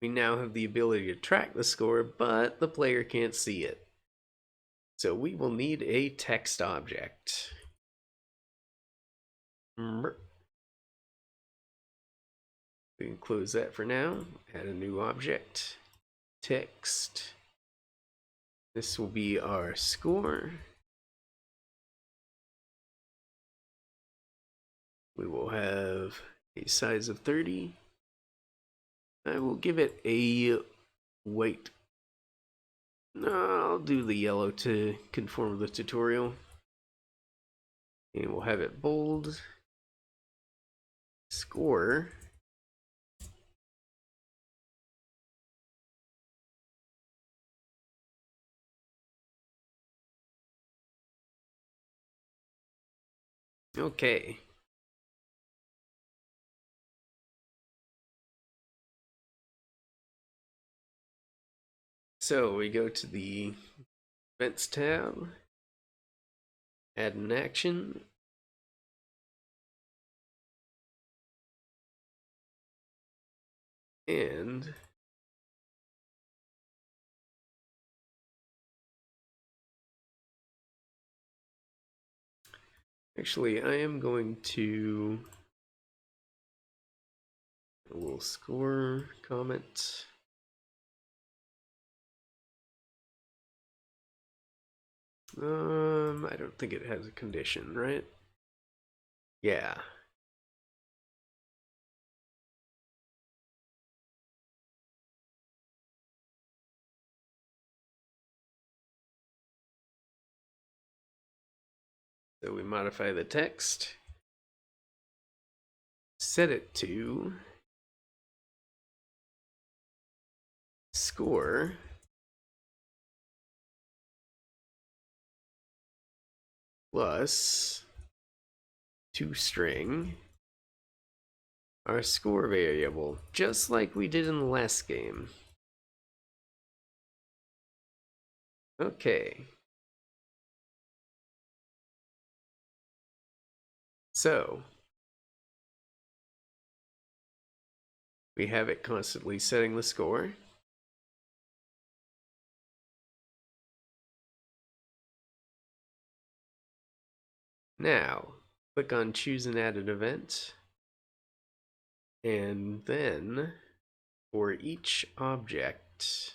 We now have the ability to track the score, but the player can't see it. So we will need a text object. We can close that for now. Add a new object. Text. This will be our score. We will have a size of 30. I will give it a white. No, I'll do the yellow to conform to the tutorial. And we'll have it bold. Score. Okay. So we go to the Events tab, add an action, and actually I am going to a little score comment. I don't think it has a condition, right? Yeah. So we modify the text, set it to score plus toString our score variable, just like we did in the last game. Okay. So we have it constantly setting the score. Now, click on Choose and Add an Event. And then, for each object,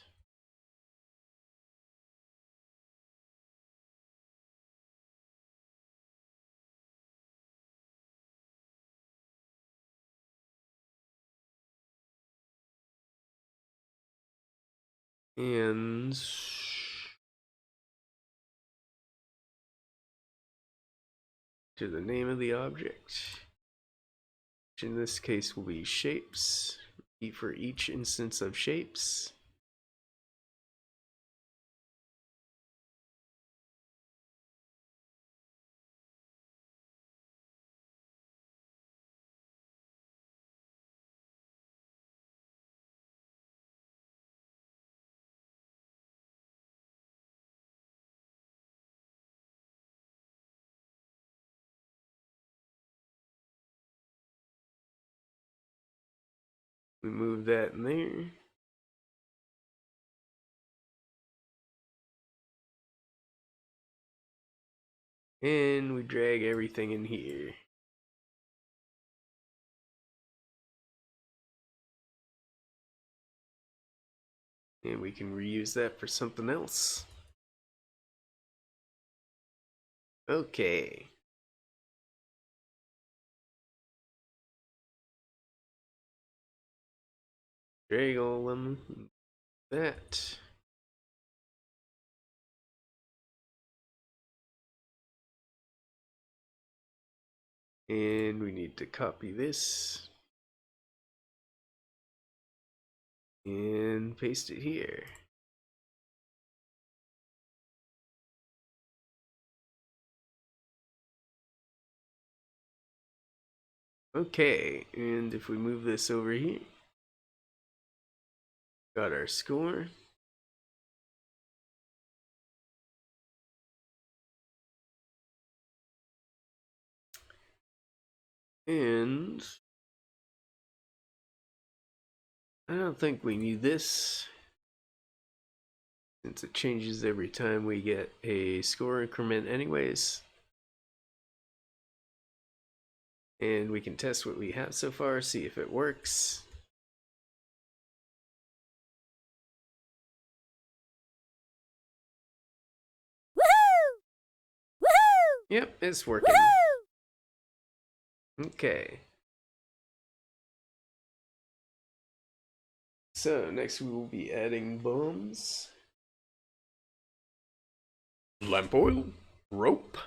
and to the name of the object, which in this case will be shapes, for each instance of shapes. We move that in there. And we drag everything in here. And we can reuse that for something else. Okay. Drag all of them. That. And we need to copy this. And paste it here. Okay, and if we move this over here, got our score. And I don't think we need this, since it changes every time we get a score increment anyways. And we can test what we have so far, see if it works. Woohoo! Woohoo! Yep, it's working. Woohoo! Okay. So next we will be adding bombs. Lamp oil, rope,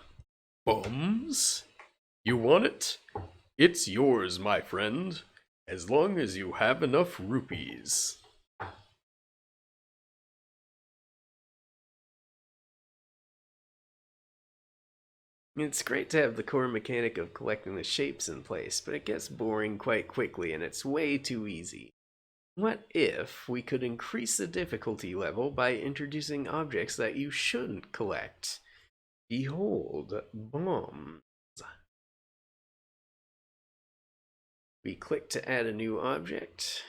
bombs. You want it? It's yours, my friend, as long as you have enough rupees. It's great to have the core mechanic of collecting the shapes in place, but it gets boring quite quickly and it's way too easy. What if we could increase the difficulty level by introducing objects that you shouldn't collect? Behold, bombs. We click to add a new object,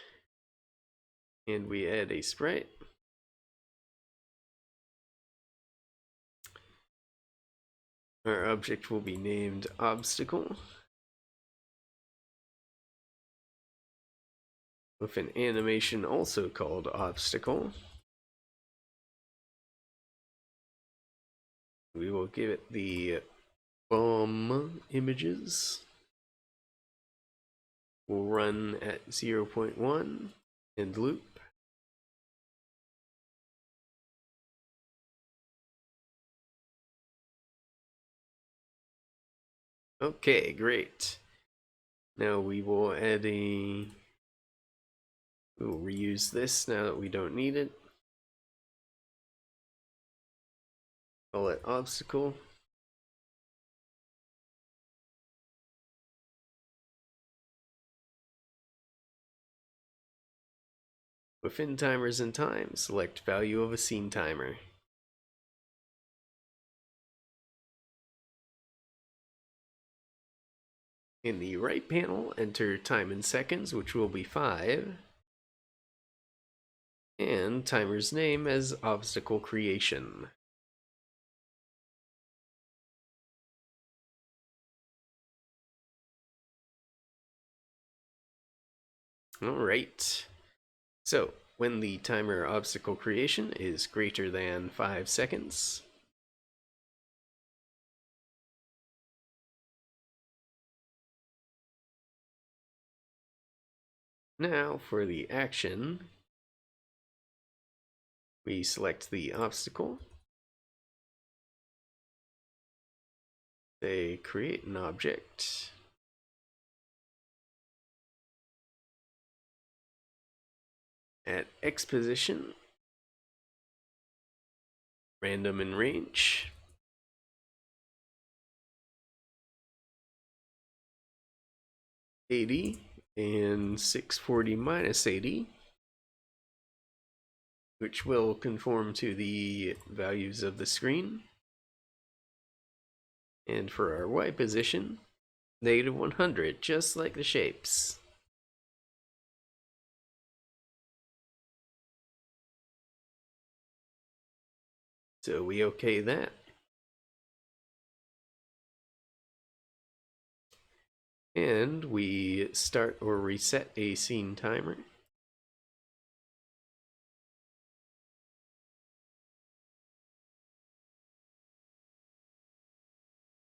and we add a sprite. Our object will be named obstacle, with an animation also called obstacle. We will give it the bomb images. We'll run at 0.1 and loop. Okay, great. Now we will add a We'll reuse this now that we don't need it. Call it obstacle. Within timers and time, select value of a scene timer. In the right panel, enter time in seconds, which will be 5, and timer's name as obstacle creation. Alright, so when the timer obstacle creation is greater than 5 seconds, now for the action, we select the obstacle, say create an object, at X position, random in range, -80 and 640 -80, which will conform to the values of the screen. And for our Y position, -100, just like the shapes. So we okay that. And we start or reset a scene timer.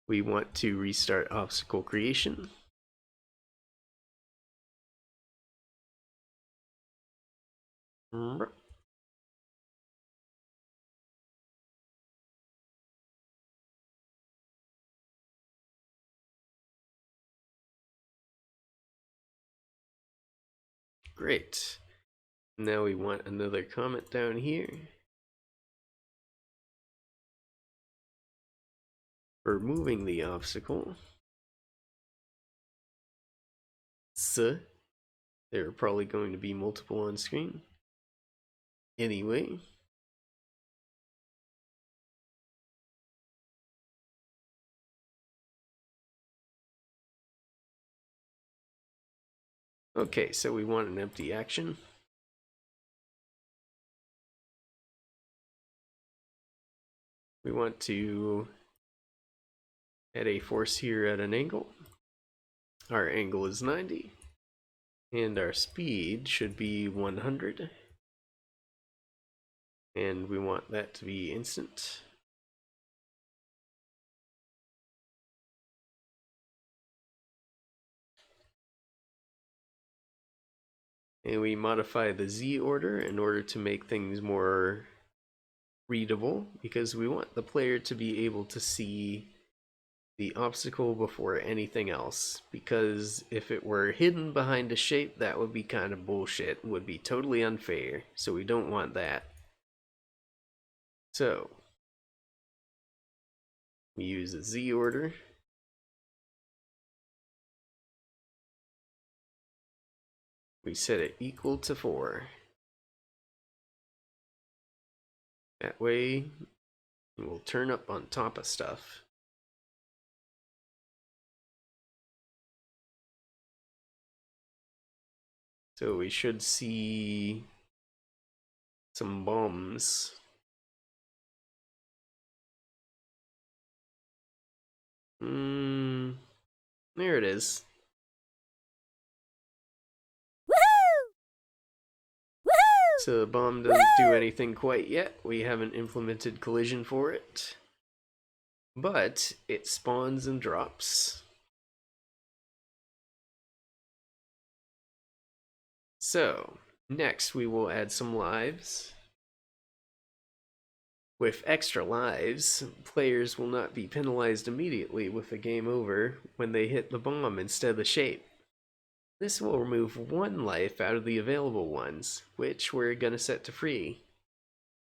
We want to restart obstacle creation. Great. Now we want another comment down here. For moving the obstacle. There are probably going to be multiple on screen. Anyway. Okay, so we want an empty action. We want to add a force here at an angle. Our angle is 90. And our speed should be 100. And we want that to be instant. And we modify the Z order in order to make things more readable, because we want the player to be able to see the obstacle before anything else. Because if it were hidden behind a shape, that would be kind of bullshit, would be totally unfair. So we don't want that. So we use a Z order. We set it equal to 4. That way, it will turn up on top of stuff. So we should see some bombs. There it is. So the bomb doesn't do anything quite yet. We haven't implemented collision for it. But it spawns and drops. So, next we will add some lives. With extra lives, players will not be penalized immediately with the game over when they hit the bomb instead of the shape. This will remove one life out of the available ones, which we're going to set to free.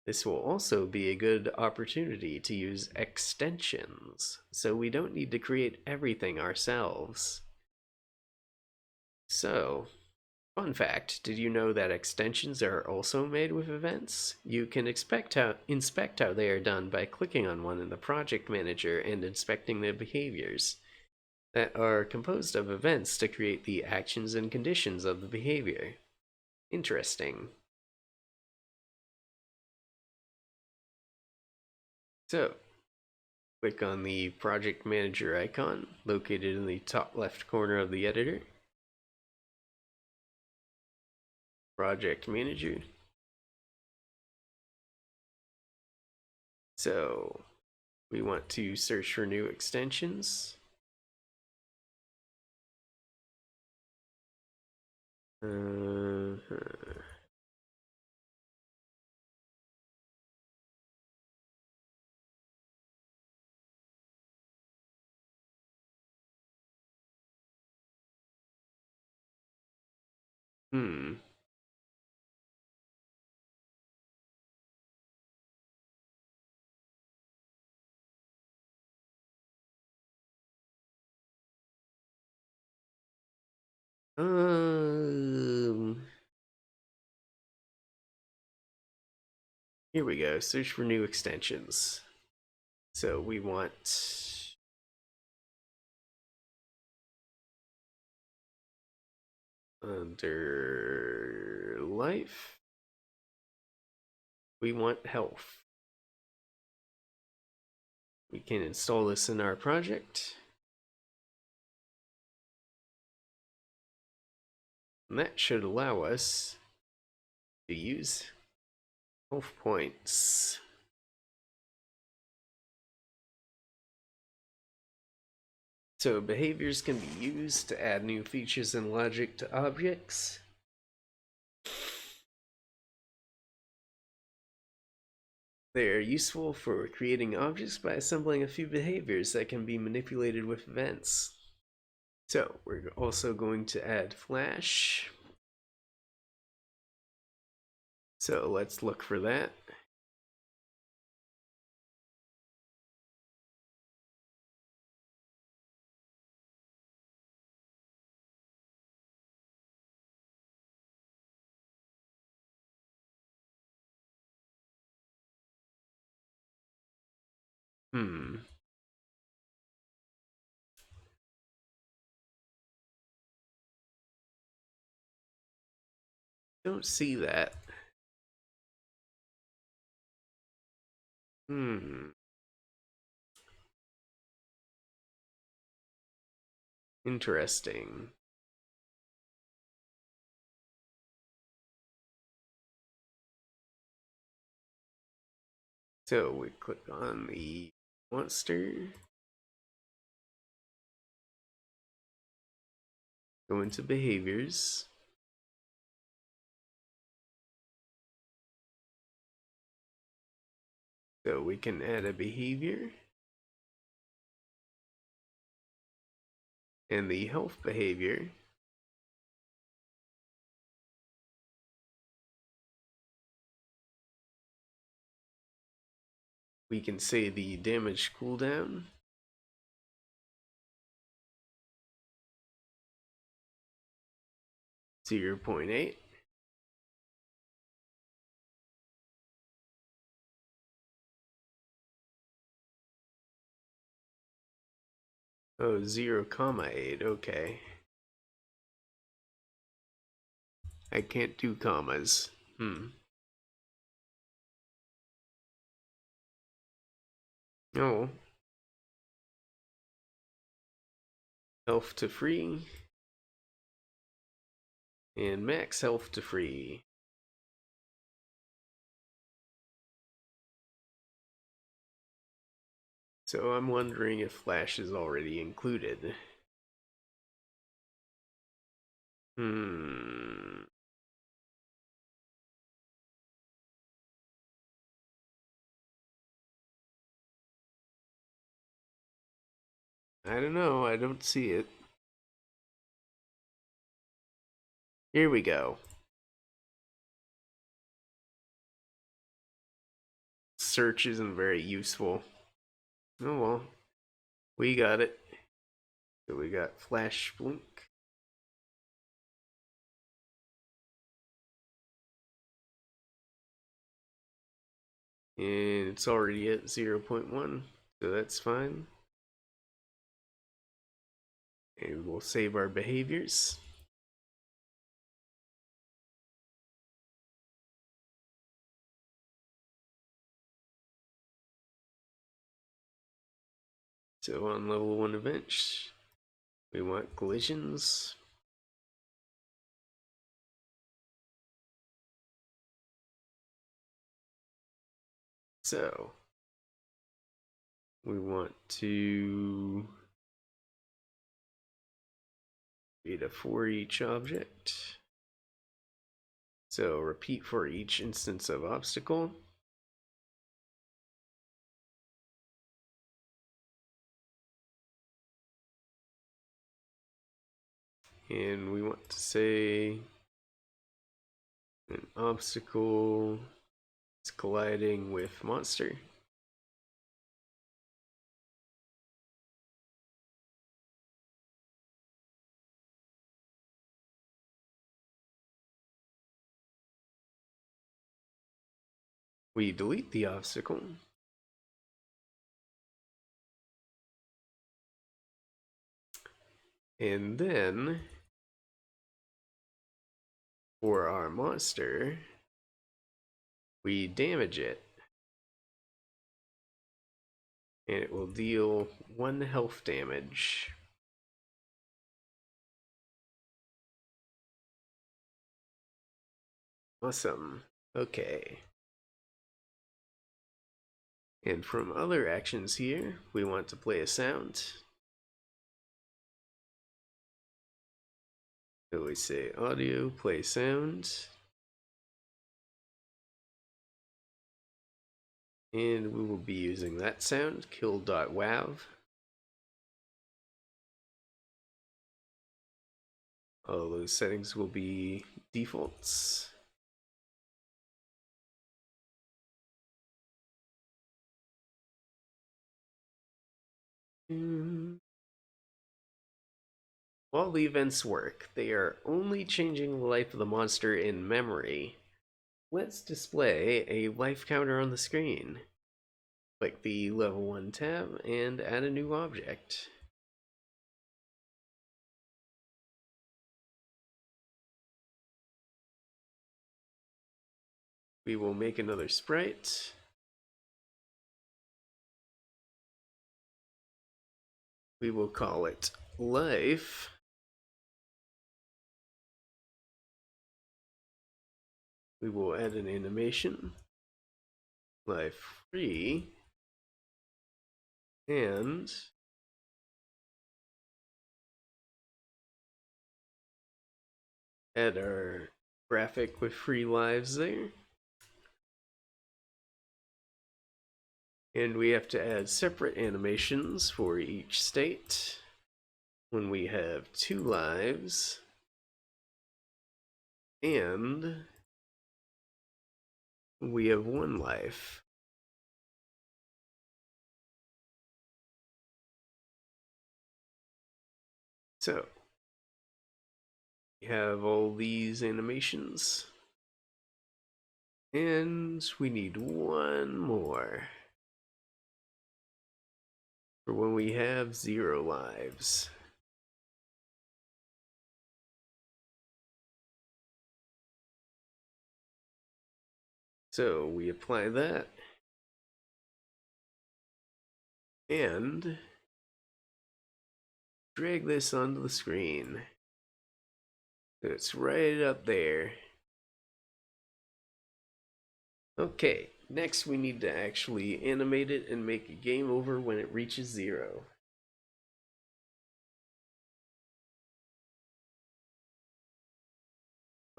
This will also be a good opportunity to use extensions, so we don't need to create everything ourselves. So, fun fact, did you know that extensions are also made with events? You can inspect how they are done by clicking on one in the project manager and inspecting the behaviors that are composed of events to create the actions and conditions of the behavior. Interesting. So, click on the project manager icon located in the top left corner of the editor. Project manager. So, we want to search for new extensions. Hmm. Here we go. Search for new extensions. So we want under life. We want health. We can install this in our project. And that should allow us to use health points. So behaviors can be used to add new features and logic to objects. They are useful for creating objects by assembling a few behaviors that can be manipulated with events. So we're also going to add Flash. So let's look for that. Don't see that. Interesting. So we click on the monster, go into behaviors. So we can add a behavior. And the health behavior. We can say the damage cooldown. .8. Oh, 0,8. Okay. I can't do commas. Oh. Health to free. And max health to free. So I'm wondering if Flash is already included. I don't know, I don't see it. Here we go. Search isn't very useful. Oh well, we got it. So we got flash blink. And it's already at 0.1, so that's fine. And we'll save our behaviors. So on level 1 events, we want collisions. So we want to create a for each object. So repeat for each instance of obstacle. And we want to say an obstacle is colliding with monster. We delete the obstacle. And then for our monster, we damage it. And it will deal 1 health damage. Awesome. Okay. And from other actions here, we want to play a sound. So we say audio, play sound. And we will be using that sound, kill.wav. All those settings will be defaults. While the events work, they are only changing the life of the monster in memory. Let's display a life counter on the screen. Click the level 1 tab and add a new object. We will make another sprite. We will call it life. We will add an animation, life free, and add our graphic with free lives there. And we have to add separate animations for each state. When we have 2 lives and we have 1 life. So we have all these animations, and we need 1 more for when we have 0 lives. So we apply that and drag this onto the screen. So it's right up there. Okay, next we need to actually animate it and make a game over when it reaches 0.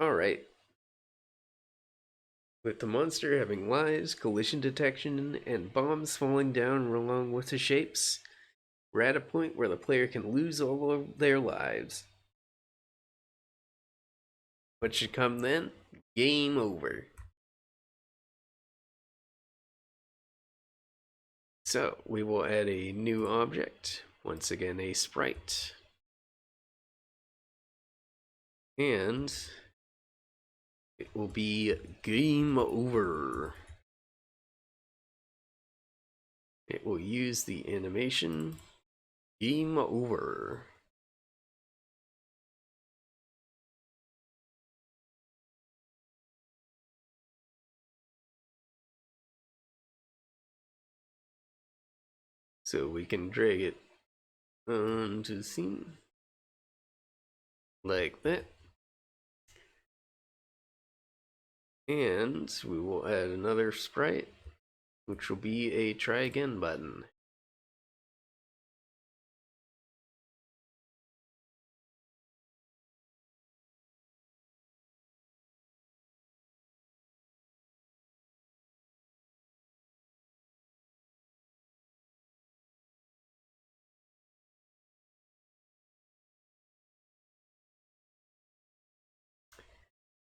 Alright. With the monster having lives, collision detection, and bombs falling down along with the shapes, we're at a point where the player can lose all of their lives. What should come then? Game over. So we will add a new object, once again a sprite, and it will be game over. It will use the animation game over. So we can drag it onto the scene like that. And we will add another sprite, which will be a try again button.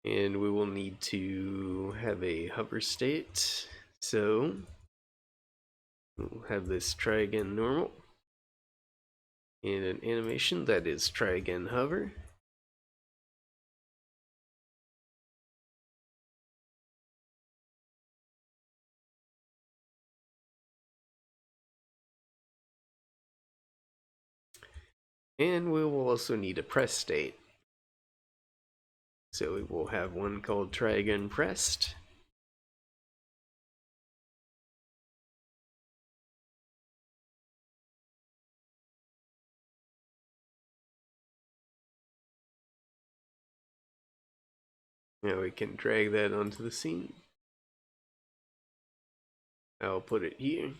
And we will need to have a hover state. So we'll have this try again normal and an animation that is try again hover. And we will also need a press state. So we will have one called try again pressed. Now we can drag that onto the scene. I'll put it here.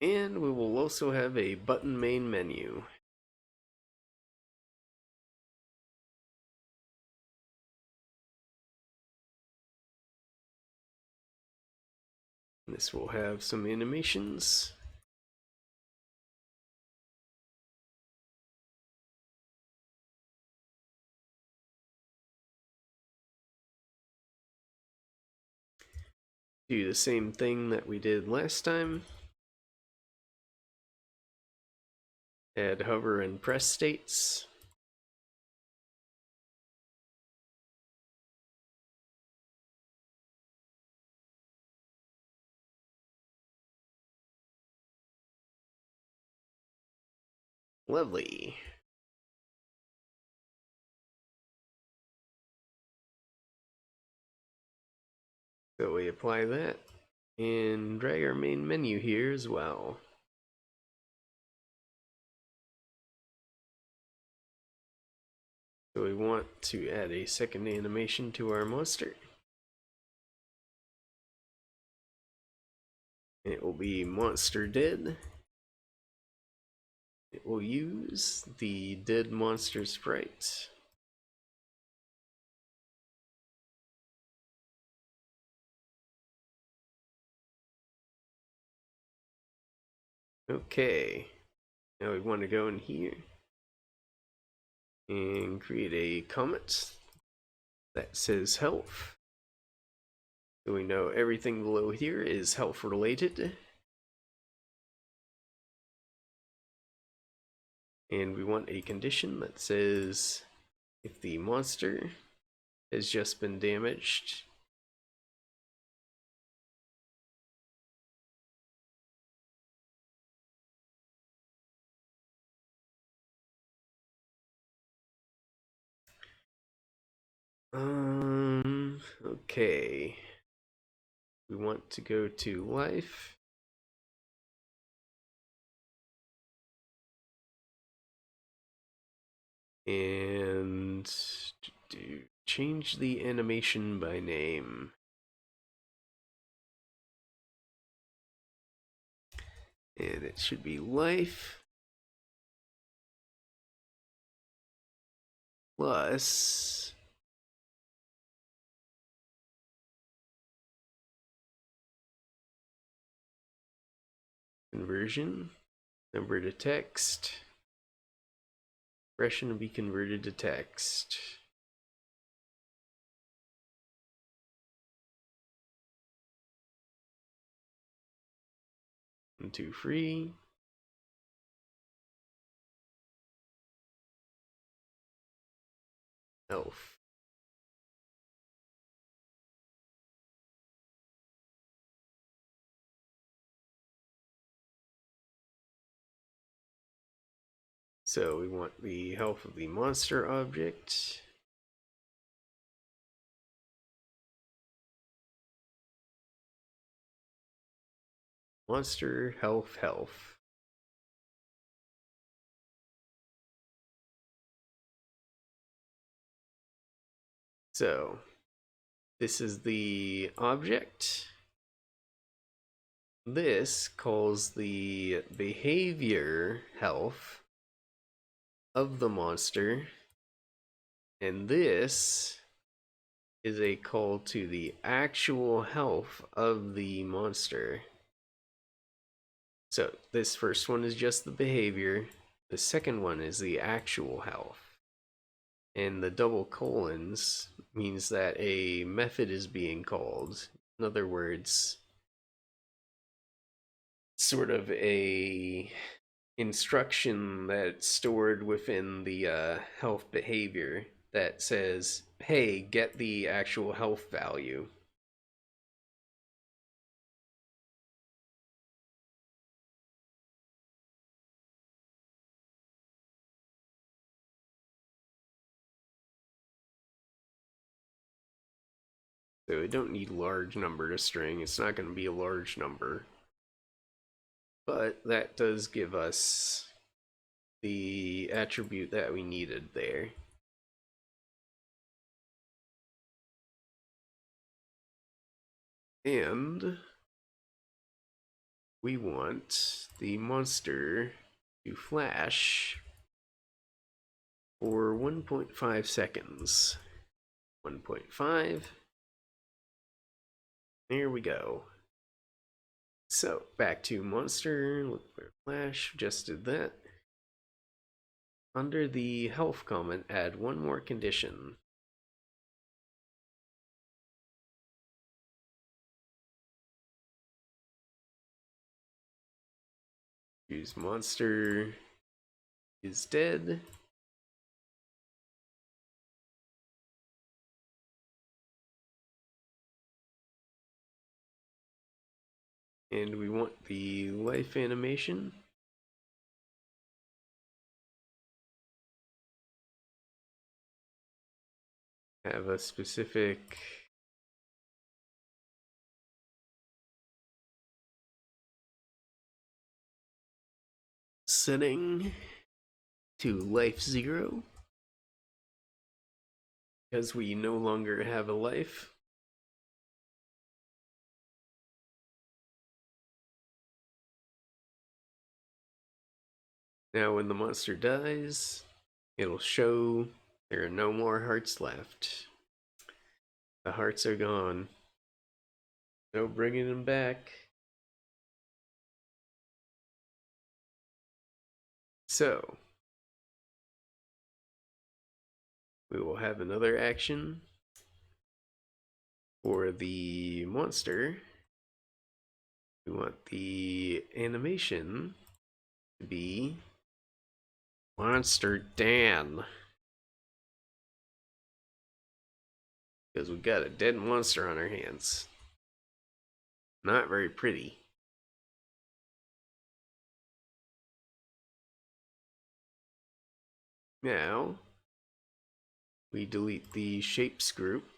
And we will also have a button main menu. This will have some animations. Do the same thing that we did last time. Add hover and press states. Lovely. So we apply that and drag our main menu here as well. So we want to add a second animation to our monster. It will be monster dead. It will use the dead monster sprite. Okay, now we want to go in here and create a comment that says health. So we know everything below here is health related. And we want a condition that says if the monster has just been damaged, okay. We want to go to life. And change the animation by name. And it should be life plus conversion number to text, expression to be converted to text. Into free. Elf. So we want the health of the monster object. Monster health. So this is the object. This calls the behavior health of the monster. And this is a call to the actual health of the monster. So this first one is just the behavior. The second one is the actual health. And the double colons means that a method is being called. In other words, sort of a instruction that's stored within the health behavior that says, hey, get the actual health value. So we don't need large number to string. It's not going to be a large number. But that does give us the attribute that we needed there. And we want the monster to flash for 1.5 seconds. 1.5. There we go. So back to monster, look for flash, just did that. Under the health comment, add one more condition. Use monster is dead. And we want the life animation. Have a specific setting to life 0 because we no longer have a life. Now when the monster dies, it'll show there are no more hearts left. The hearts are gone. No bringing them back. So we will have another action for the monster. We want the animation to be Monster Dan. Because we've got a dead monster on our hands. Not very pretty. Now, we delete the shapes group.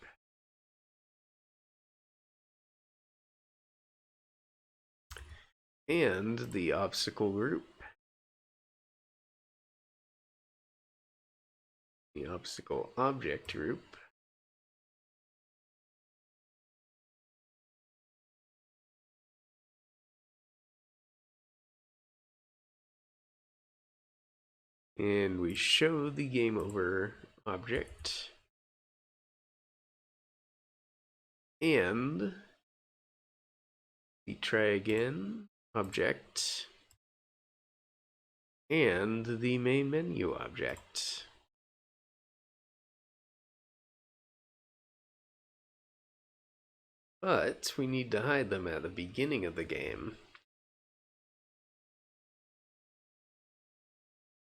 And the obstacle group. The obstacle object group. And we show the game over object. And we try again, object. and the main menu object. But we need to hide them at the beginning of the game.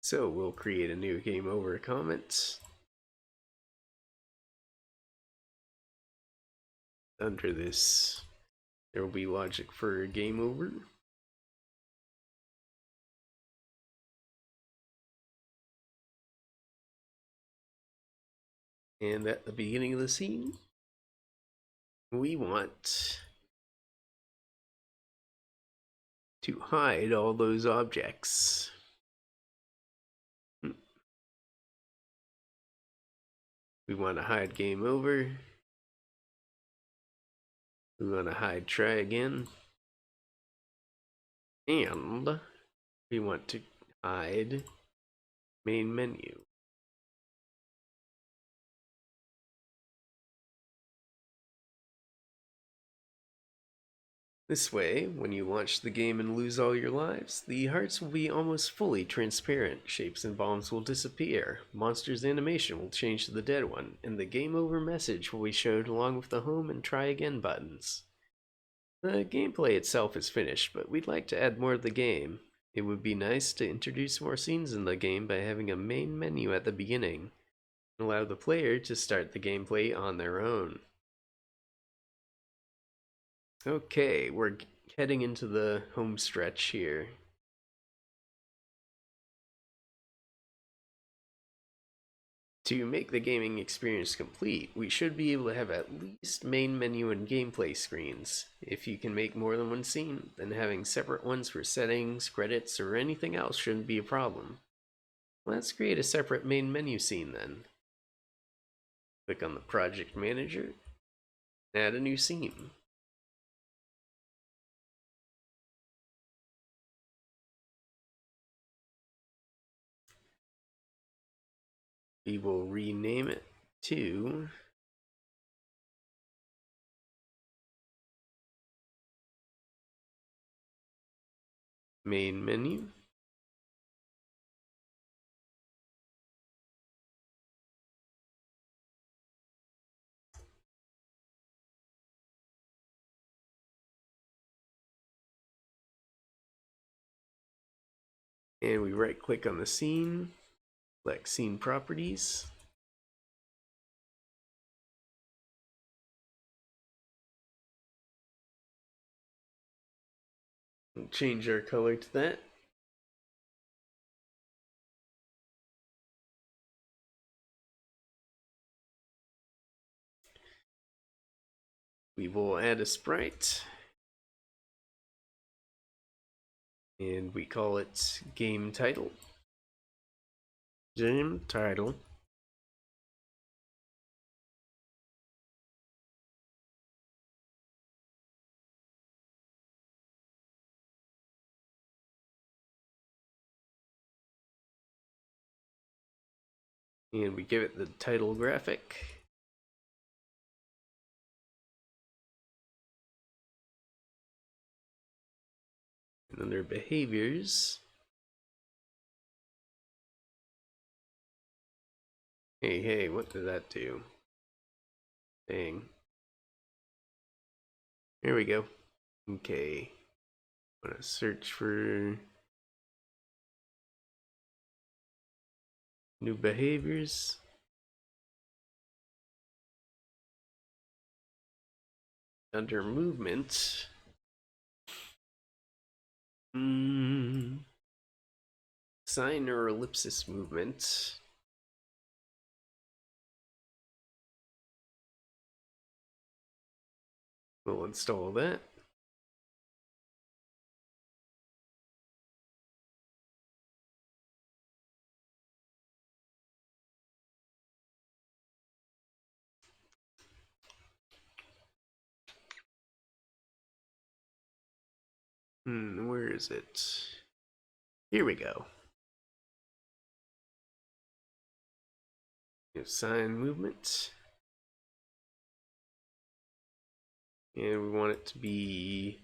So we'll create a new game over comment. Under this, there will be logic for game over. And at the beginning of the scene, we want to hide all those objects. We want to hide game over. We want to hide try again. And we want to hide main menu. This way, when you launch the game and lose all your lives, the hearts will be almost fully transparent, shapes and bombs will disappear, monsters' animation will change to the dead one, and the game over message will be showed along with the home and try again buttons. The gameplay itself is finished, but we'd like to add more of the game. It would be nice to introduce more scenes in the game by having a main menu at the beginning, and allow the player to start the gameplay on their own. Okay, we're heading into the home stretch here. To make the gaming experience complete, we should be able to have at least main menu and gameplay screens. If you can make more than one scene, then having separate ones for settings, credits, or anything else shouldn't be a problem. Let's create a separate main menu scene then. Click on the project manager, add a new scene. We will rename it to main menu. And we right click on the scene, select scene properties. We'll change our color to that. We will add a sprite. And we call it game title. Game title. And we give it the title graphic. And under behaviors, hey, what did that do? Dang. Here we go. Okay. I'm gonna search for new behaviors. Under movement, sine or ellipsis movement. We'll install that. Where is it? Here we go. We have sine movement. And we want it to be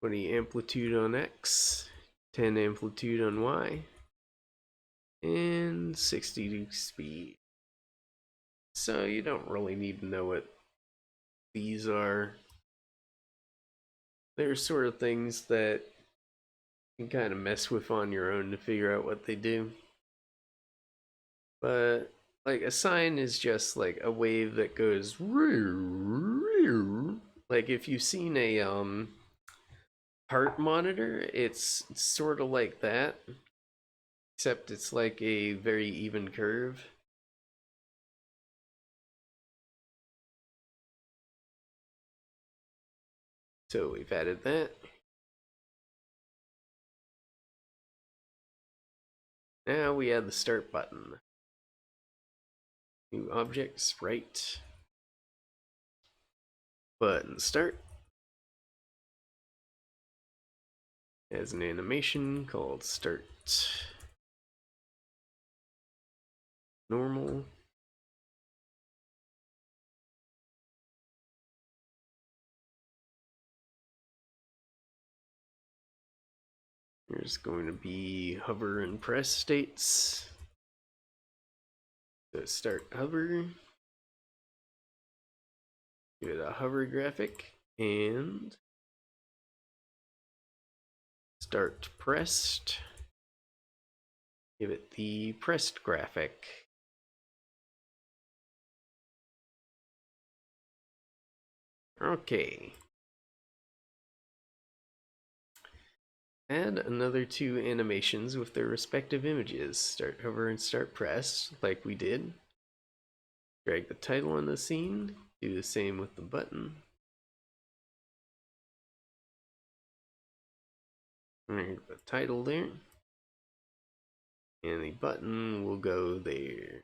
20 amplitude on X, 10 amplitude on Y, and 60 speed. So you don't really need to know what these are. They're sort of things that you can kind of mess with on your own to figure out what they do. But like a sine is just like a wave that goes like if you've seen a heart monitor, it's sort of like that, except it's like a very even curve. So we've added that. Now we add the start button. New object, Sprite. Button start. Has an animation called start normal. There's going to be hover and press states. So start hover. Give it a hover graphic and start pressed. Give it the pressed graphic. Okay. Add another two animations with their respective images. Start hover and start press, like we did. Drag the title on the scene. Do the same with the button. There's the title there. And the button will go there.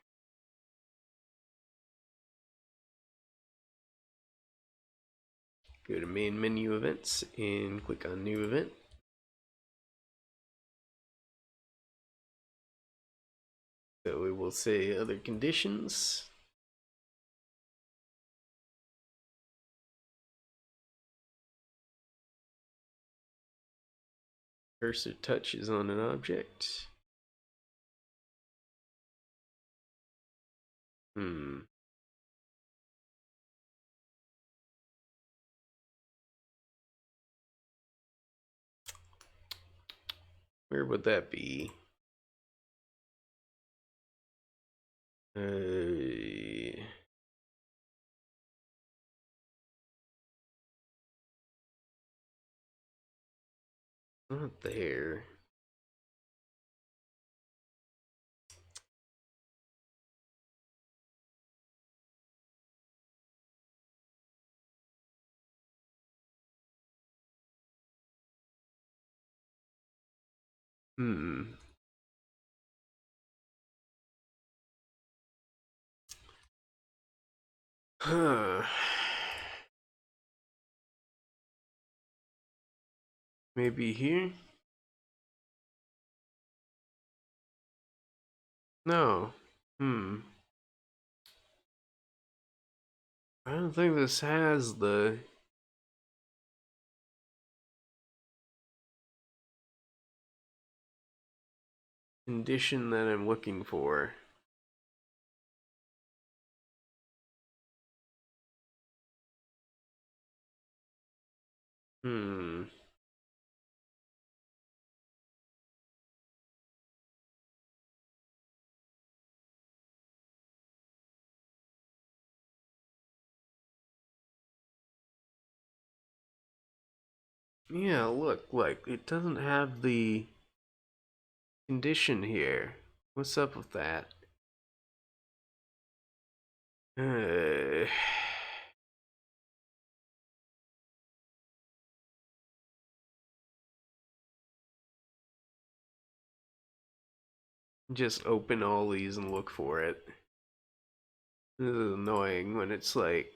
Go to main menu events and click on new event. So we will say other conditions. Cursor touches on an object. Where would that be? Not there. Huh. Maybe here? No. I don't think this has the condition that I'm looking for. Yeah, look, it doesn't have the condition here. What's up with that? Just open all these and look for it. This is annoying when it's like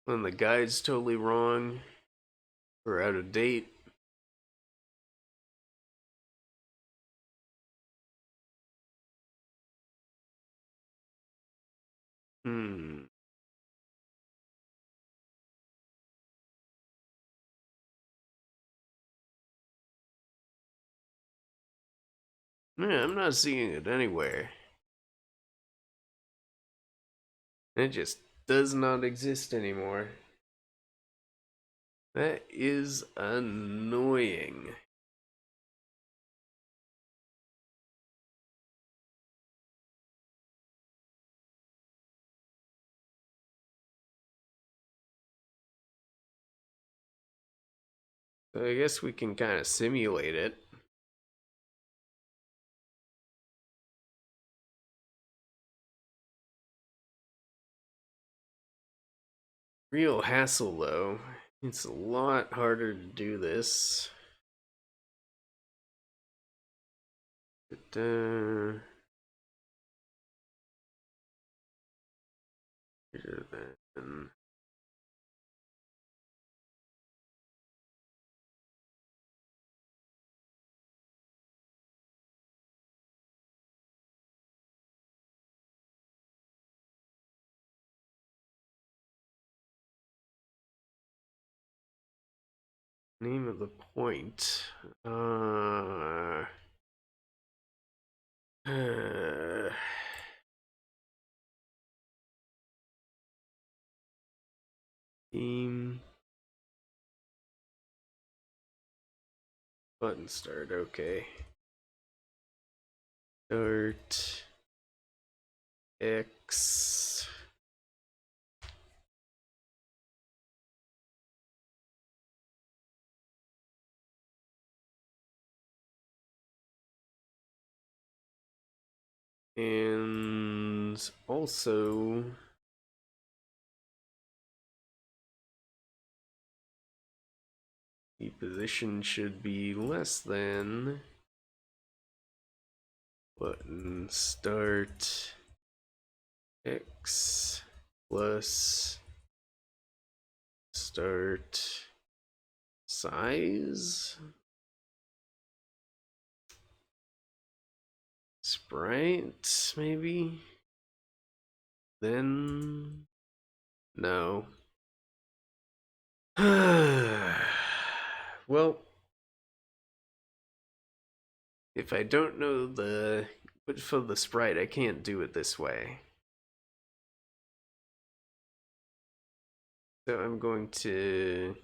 when the guide's totally wrong or out of date. Yeah, I'm not seeing it anywhere. It just does not exist anymore. That is annoying. So I guess we can kind of simulate it. Real hassle though. It's a lot harder to do this. But, greater than. Name of the point. Theme. Button start, okay. Start. X. And also the position should be less than button start X plus start size. Sprite, maybe? Then no. Well, if I don't know the width of the sprite, I can't do it this way. So I'm going to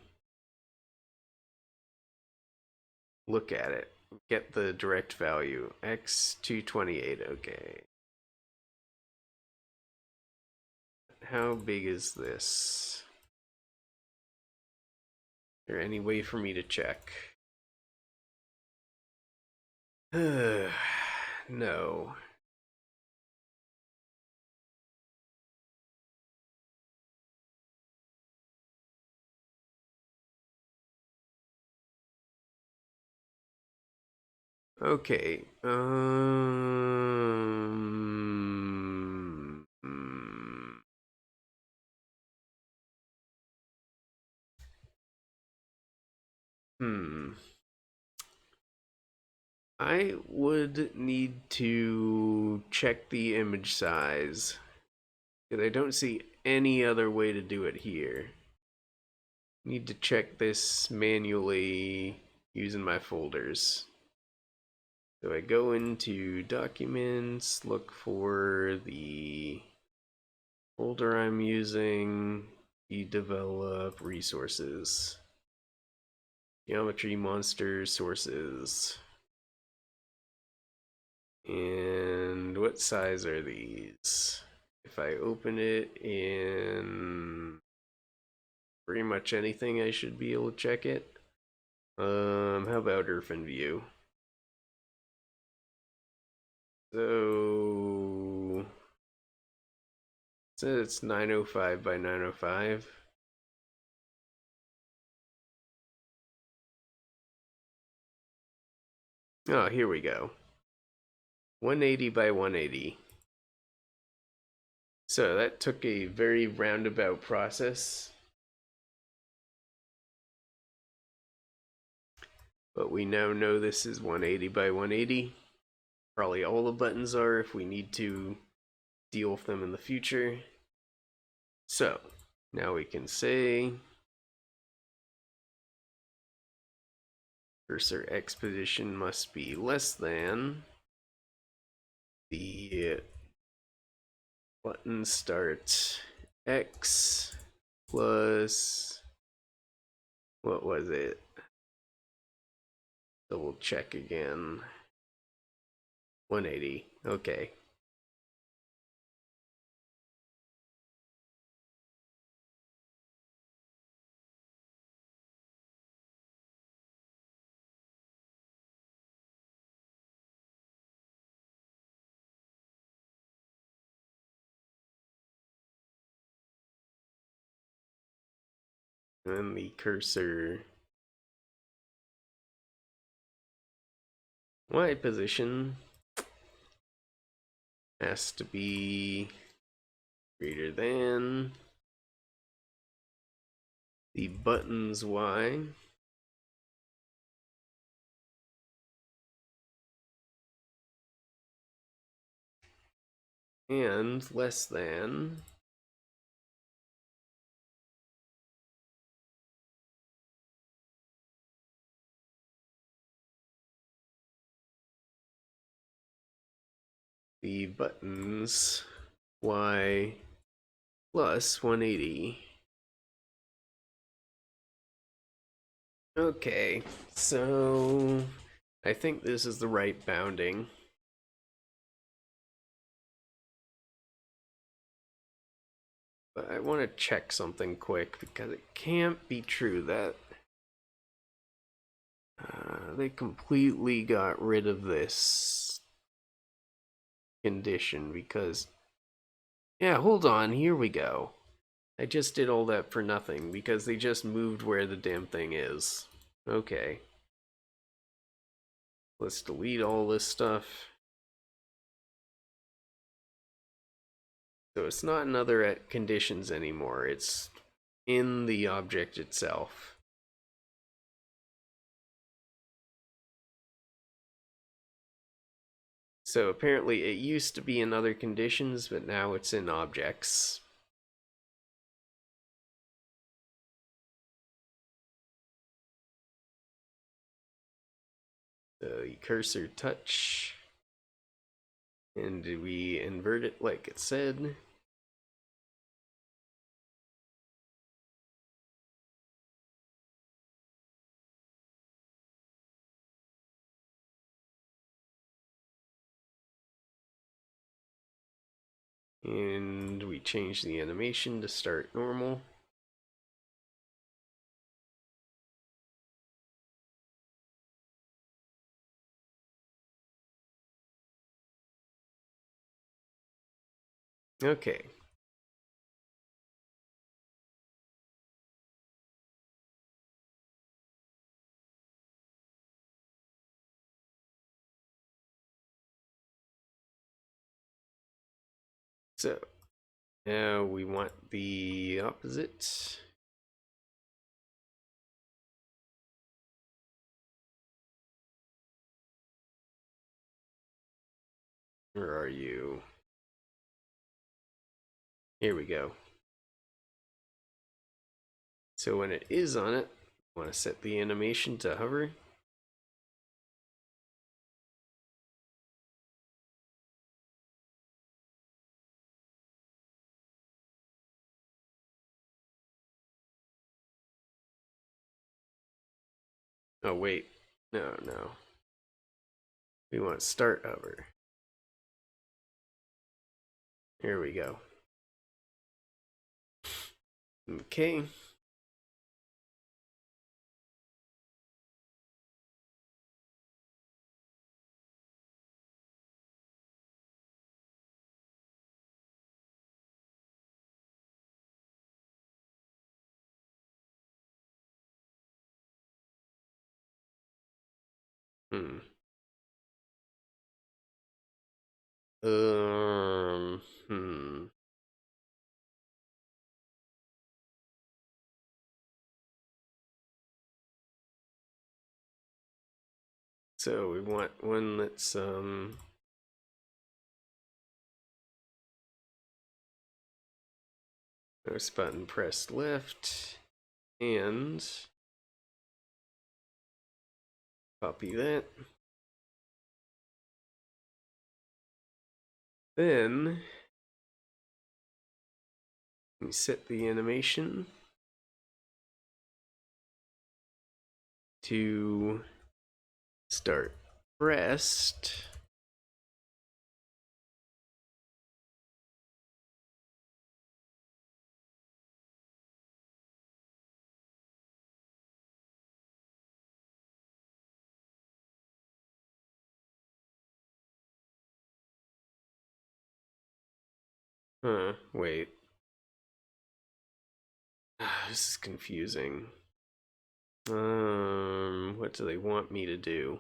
look at it, get the direct value. X228, okay. How big is this? Is there any way for me to check? No. Okay. Hmm. I would need to check the image size, because I don't see any other way to do it here. Need to check this manually using my folders. So I go into documents, look for the folder I'm using, GDevelop resources, geometry monster sources. And what size are these? If I open it in pretty much anything, I should be able to check it. How about Earth and View? So it's 905 by 905. Oh, here we go. 180 by 180. So that took a very roundabout process. But we now know this is 180 by 180. Probably all the buttons are if we need to deal with them in the future. So now we can say cursor X position must be less than the button start X plus, what was it? Double check again. 180. Okay. And the cursor Y position has to be greater than the button's Y and less than the button's Y plus 180. Okay, so I think this is the right bounding. But I want to check something quick because it can't be true that they completely got rid of this condition because, yeah, hold on, here we go. I just did all that for nothing because they just moved where the damn thing is. Okay. Let's delete all this stuff. So it's not in other conditions anymore, it's in the object itself. So apparently it used to be in other conditions, but now it's in objects. The cursor touch. And did we invert it like it said? And we change the animation to start normal. Okay. So now we want the opposite. Where are you? Here we go. So when it is on it, I want to set the animation to hover. Oh wait, no. We want start hover. Here we go. Okay. Hmm. Hmm. So we want one that's mouse button pressed left and copy that. Then we set the animation to start rest. Wait. This is confusing. What do they want me to do?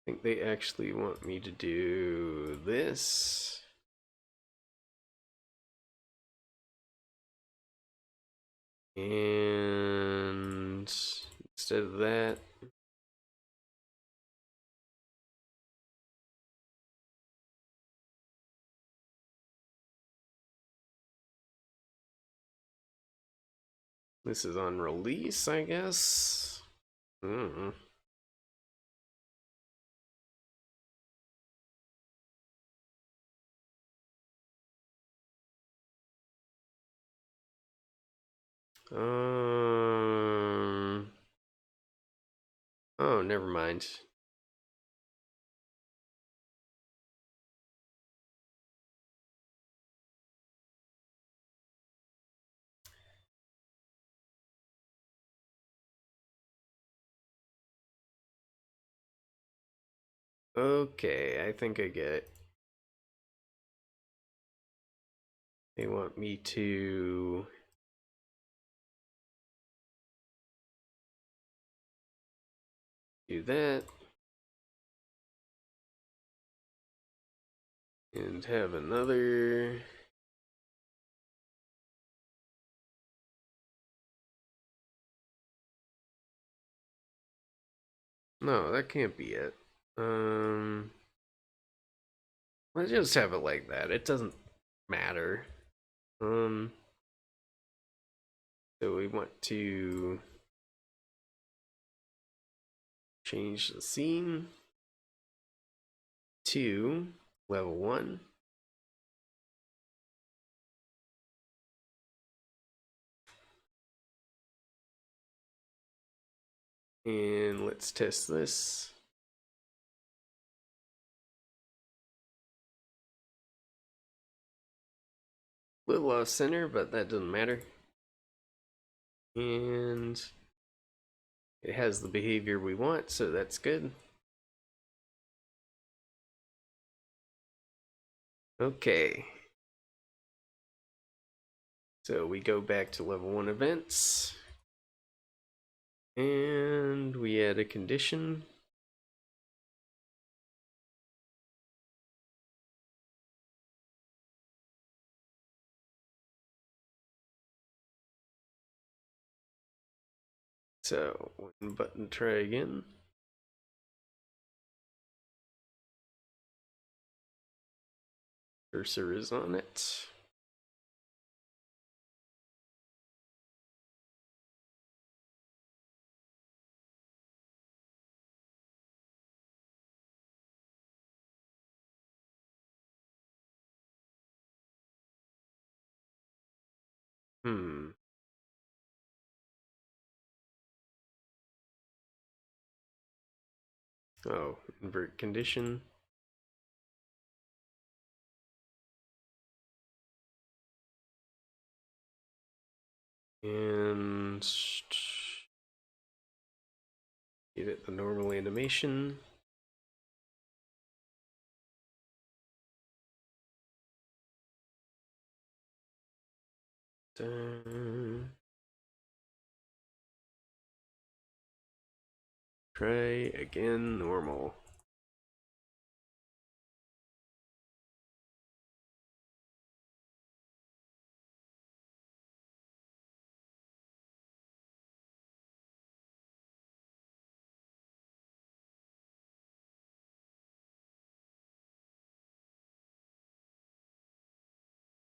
I think they actually want me to do this. And instead of that, this is on release, I guess. Oh, never mind. Okay, I think I get it. They want me to do that and have another. No, that can't be it. Let's just have it like that. It doesn't matter. So we want to change the scene to level 1. And let's test this. Little off center, but that doesn't matter. And it has the behavior we want, so that's good. Okay. So we go back to level 1 events. And we add a condition. So, one button, try again. Cursor is on it. Oh, invert condition. And give it the normal animation. Try again, normal.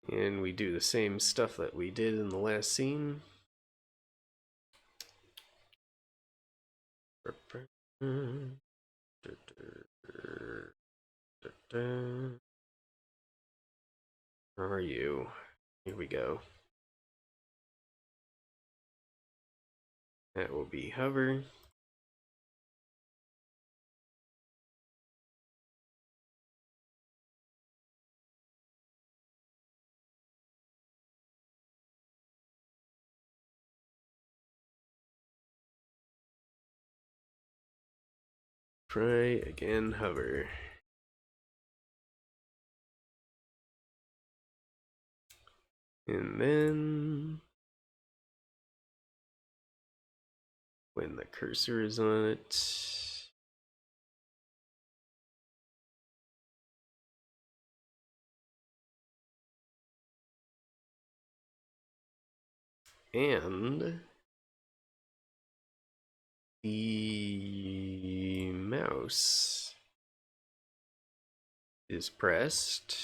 And we do the same stuff that we did in the last scene. Where are you? Here we go. That will be hover. Try again, hover. And then when the cursor is on it, and the mouse is pressed,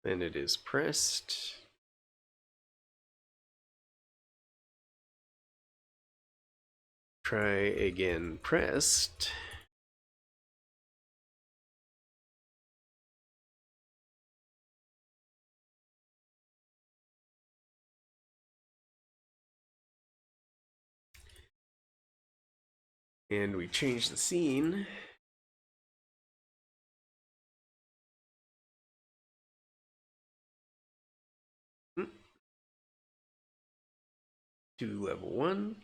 then it is pressed, try again, pressed, and we change the scene to level 1.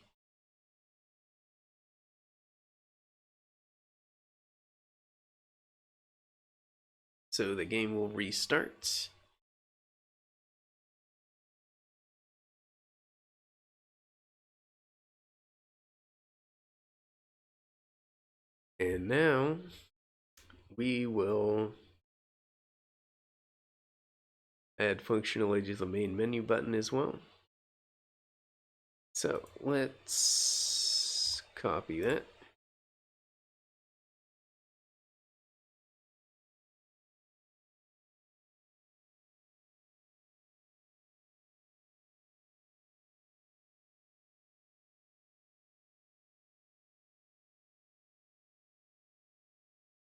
So the game will restart. And now we will add functionality to the main menu button as well. So let's copy that.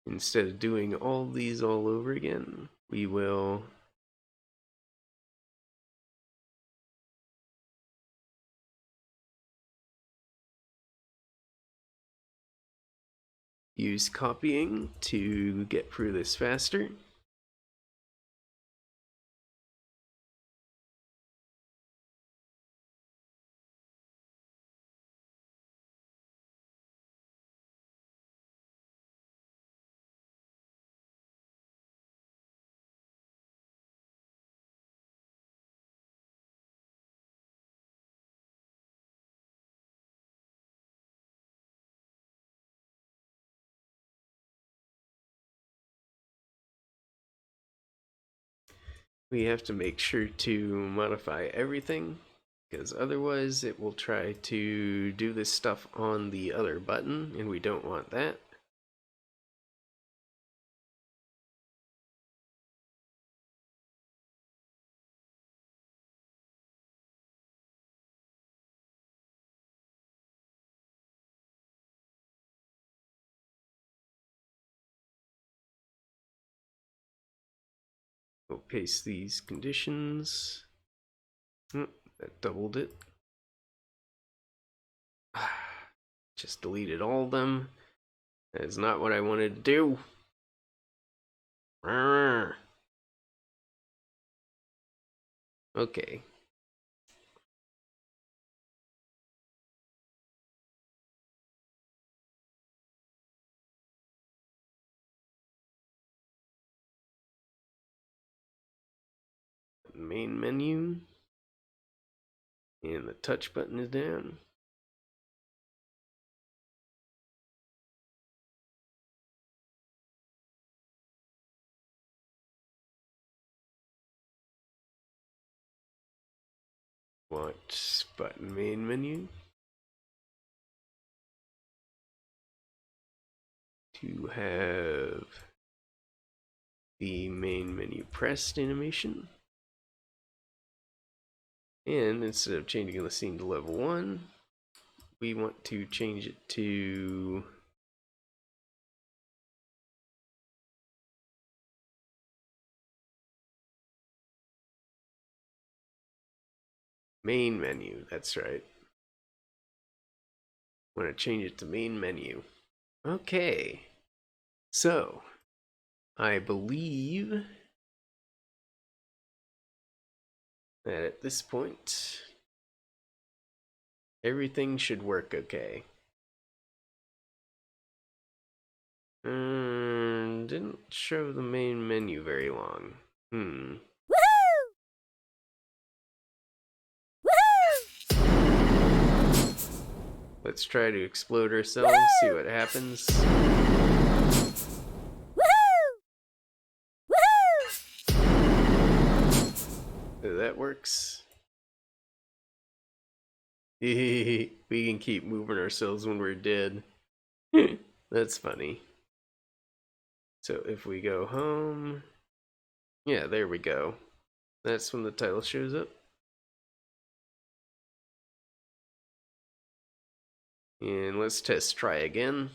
Instead of doing all these all over again, we will use copying to get through this faster. We have to make sure to modify everything, because otherwise it will try to do this stuff on the other button, and we don't want that. We'll paste these conditions. That doubled it. Just deleted all of them. That is not what I wanted to do. Okay. Main menu. And the touch button is down. Watch button main menu. to have the main menu pressed animation. And instead of changing the scene to level 1, we want to change it to main menu. That's right. I want to change it to main menu. Okay. So, I believe that at this point, everything should work okay. Didn't show the main menu very long. Let's try to explode ourselves, see what happens. So that works. We can keep moving ourselves when we're dead. That's funny. So if we go home, yeah, there we go. That's when the title shows up. And let's try again.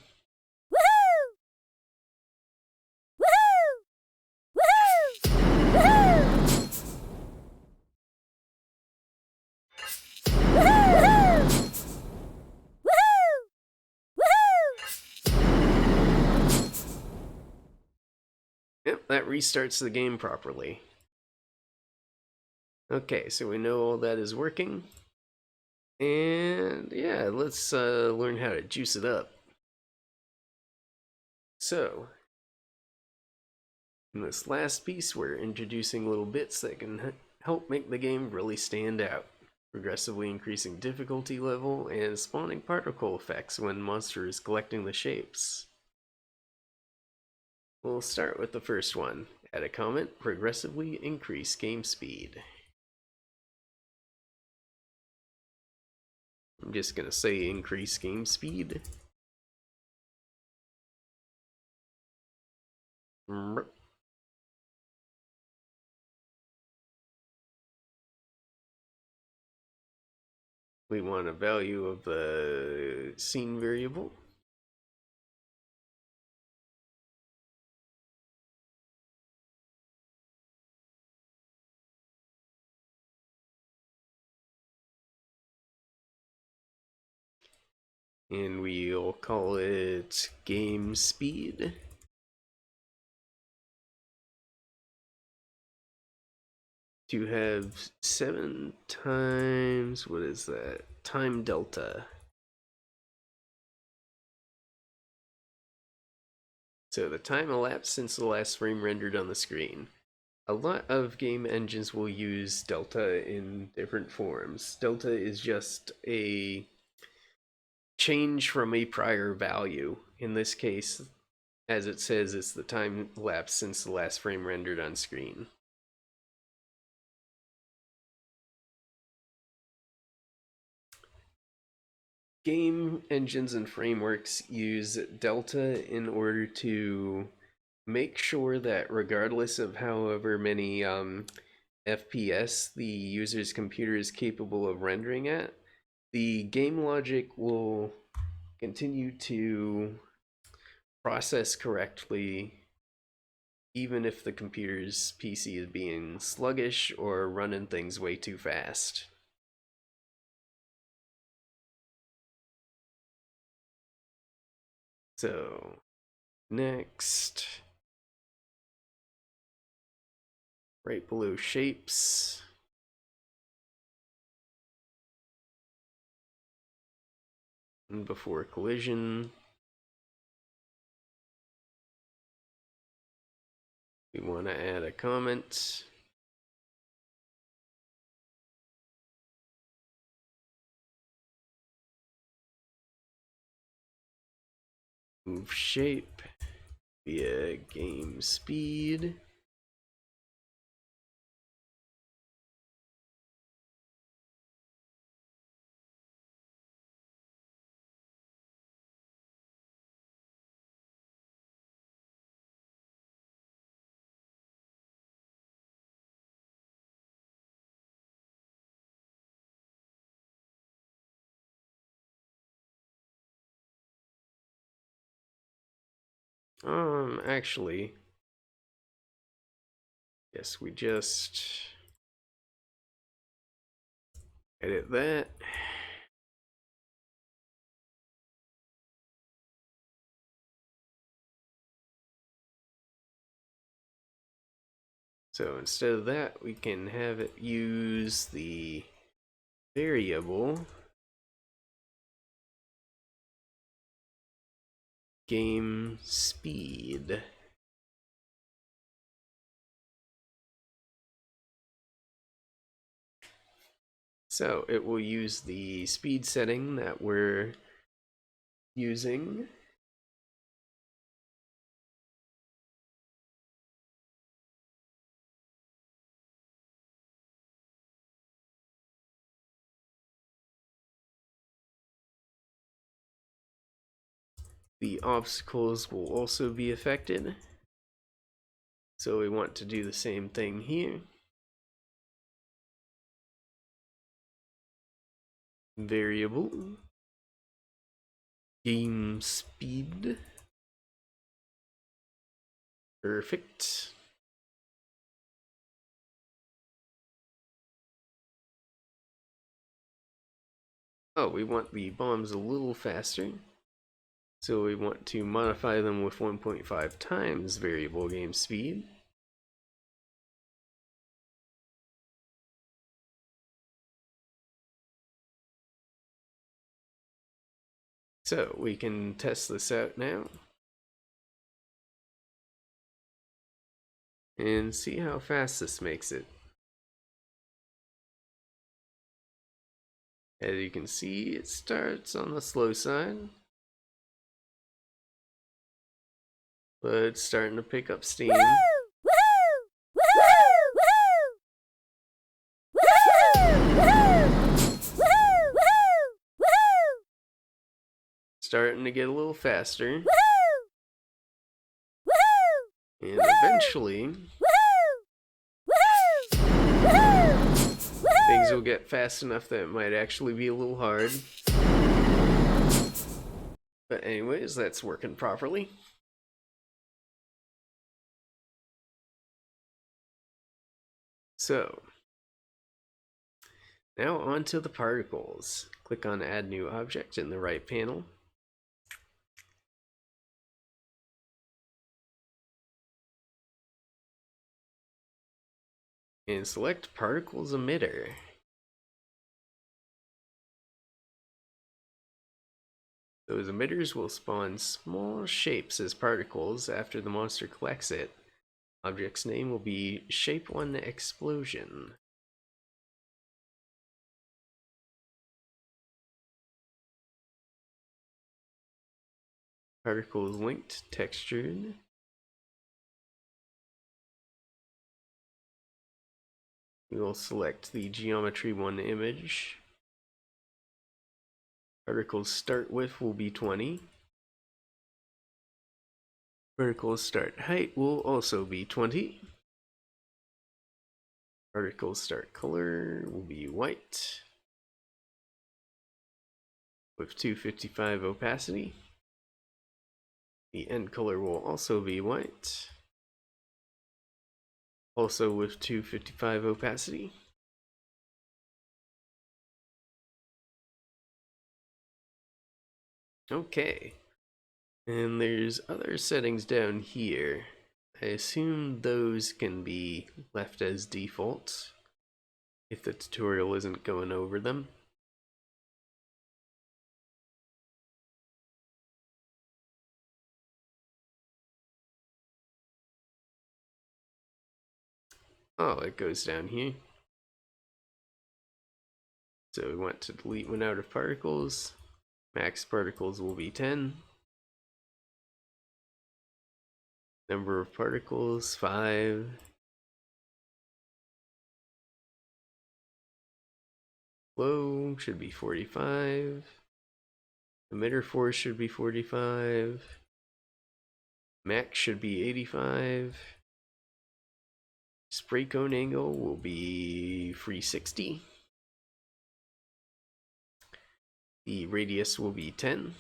Yep, that restarts the game properly. Okay, so we know all that is working. And yeah, let's learn how to juice it up. So, in this last piece, we're introducing little bits that can help make the game really stand out. Progressively increasing difficulty level and spawning particle effects when monster is collecting the shapes. We'll start with the first one. Add a comment, progressively increase game speed. I'm just gonna say increase game speed. We want a value of the scene variable. And we'll call it game speed. To have 7 times, what is that? Time delta. So the time elapsed since the last frame rendered on the screen. A lot of game engines will use delta in different forms. Delta is just a change from a prior value. In this case, as it says, it's the time elapsed since the last frame rendered on screen. Game engines and frameworks use delta in order to make sure that regardless of however many FPS the user's computer is capable of rendering at, the game logic will continue to process correctly even if the computer's PC is being sluggish or running things way too fast. So, next, right below shapes, and before collision, we want to add a comment. Move shape via game speed. Actually, yes, we just edit that. So instead of that, we can have it use the variable game speed. So it will use the speed setting that we're using. The obstacles will also be affected. So we want to do the same thing here. Variable game speed. Perfect. Oh, we want the bombs a little faster. So we want to modify them with 1.5 times variable game speed. So we can test this out now and see how fast this makes it. As you can see, it starts on the slow side, but it's starting to pick up steam. Starting to get a little faster. And eventually, things will get fast enough that it might actually be a little hard. But anyways, that's working properly. So, now onto the particles. Click on Add New Object in the right panel. And select Particles Emitter. Those emitters will spawn small shapes as particles after the monster collects it. Object's name will be Shape 1 Explosion. Particles linked, textured. We will select the Geometry 1 image. Particles start width will be 20. Particles start height will also be 20. Particles start color will be white with 255 opacity. The end color will also be white, also with 255 opacity. Okay, and there's other settings down here. I assume those can be left as default if the tutorial isn't going over them. Oh, it goes down here. So we want to delete one out of particles. Max particles will be 10. Number of particles, 5. Flow should be 45. Emitter force should be 45. Max should be 85. Spray cone angle will be 360. The radius will be 10.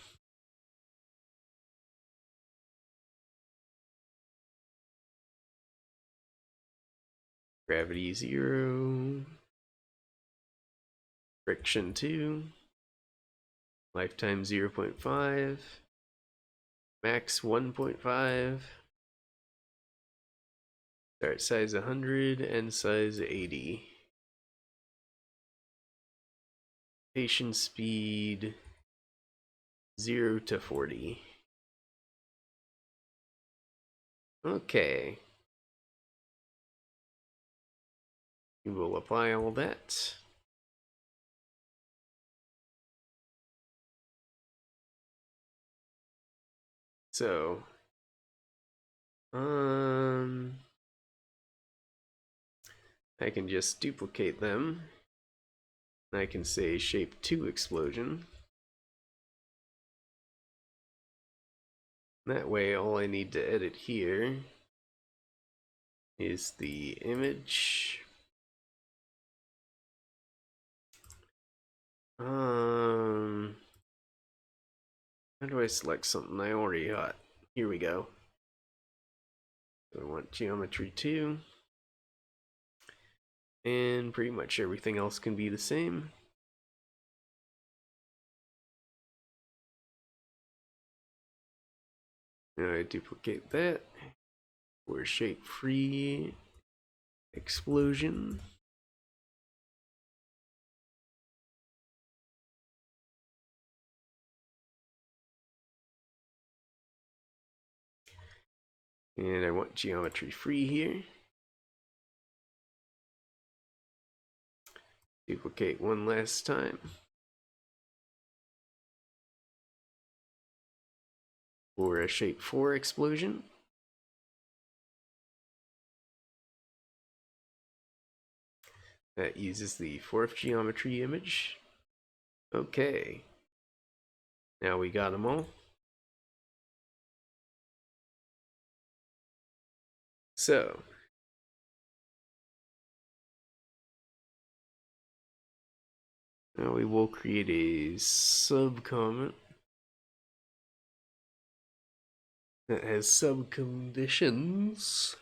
Gravity 0. Friction 2. Lifetime 0.5. Max 1.5. Start size 100 and size 80. Rotation speed 0 to 40. Okay. We will apply all that. So, I can just duplicate them. I can say shape 2 explosion. That way, all I need to edit here is the image. How do I select something I already got? Here we go. So I want geometry 2. And pretty much everything else can be the same. Now I duplicate that for shape free explosion. And I want geometry free here. Duplicate one last time. For a shape 4 explosion. That uses the 4th geometry image. Okay. Now we got them all. So, now we will create a subcomment that has subconditions.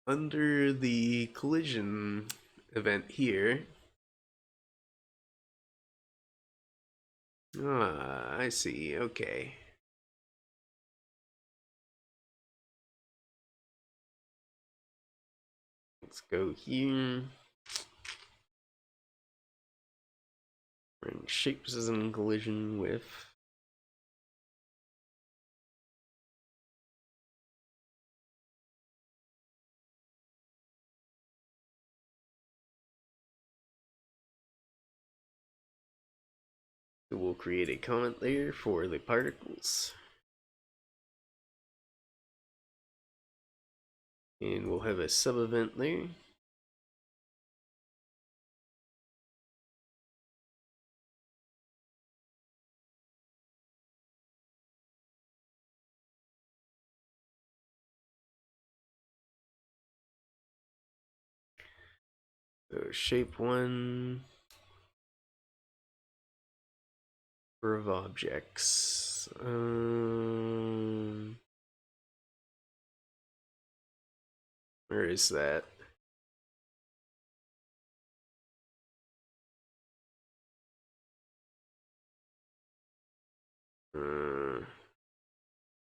Under the collision event here. Ah, I see. Okay. Let's go here. Bring shapes as in collision with. So we'll create a comment there for the particles. And we'll have a sub event there. So shape 1 of objects. Where is that?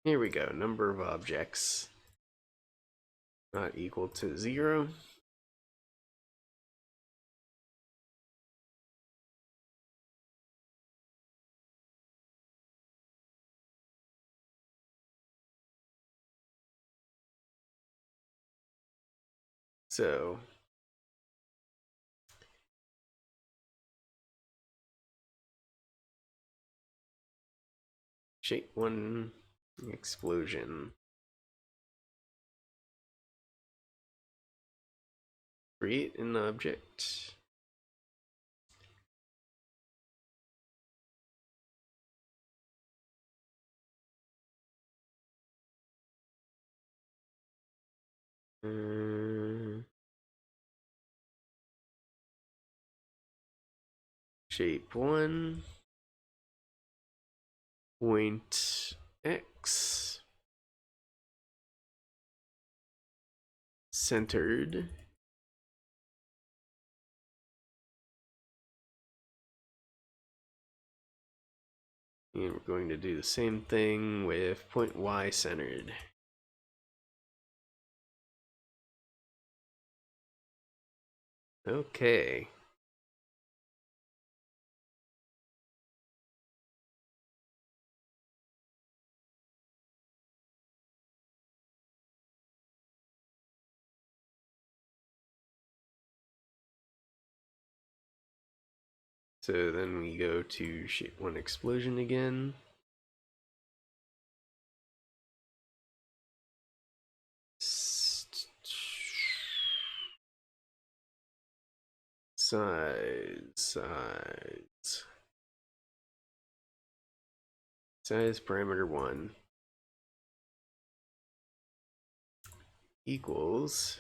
Here we go. Number of objects not equal to 0. So shape 1 explosion. Create an object. Shape 1 point X centered and we're going to do the same thing with point Y centered. Okay. So then we go to shape 1 explosion again. Size parameter 1 equals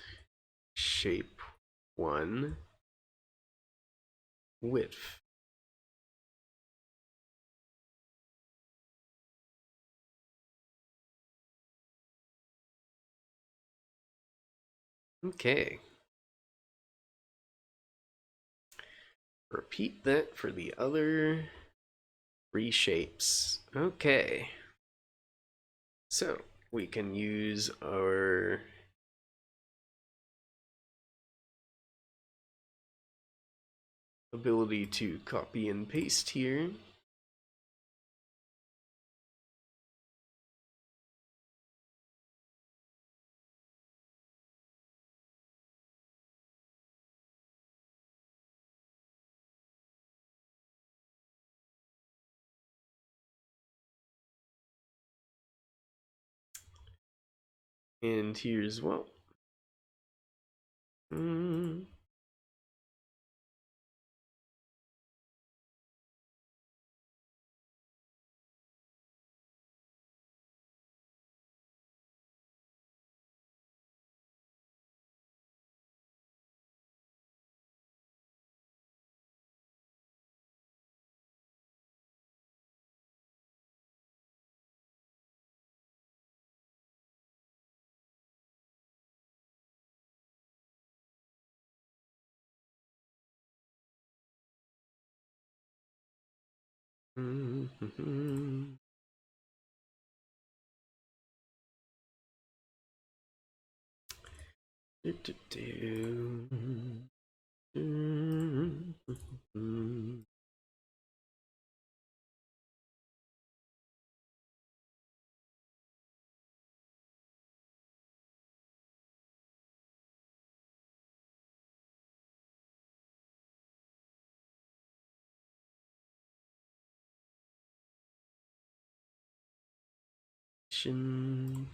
shape 1 width. Okay. Repeat that for the other 3 shapes. Okay. So we can use our ability to copy and paste here. And here as well.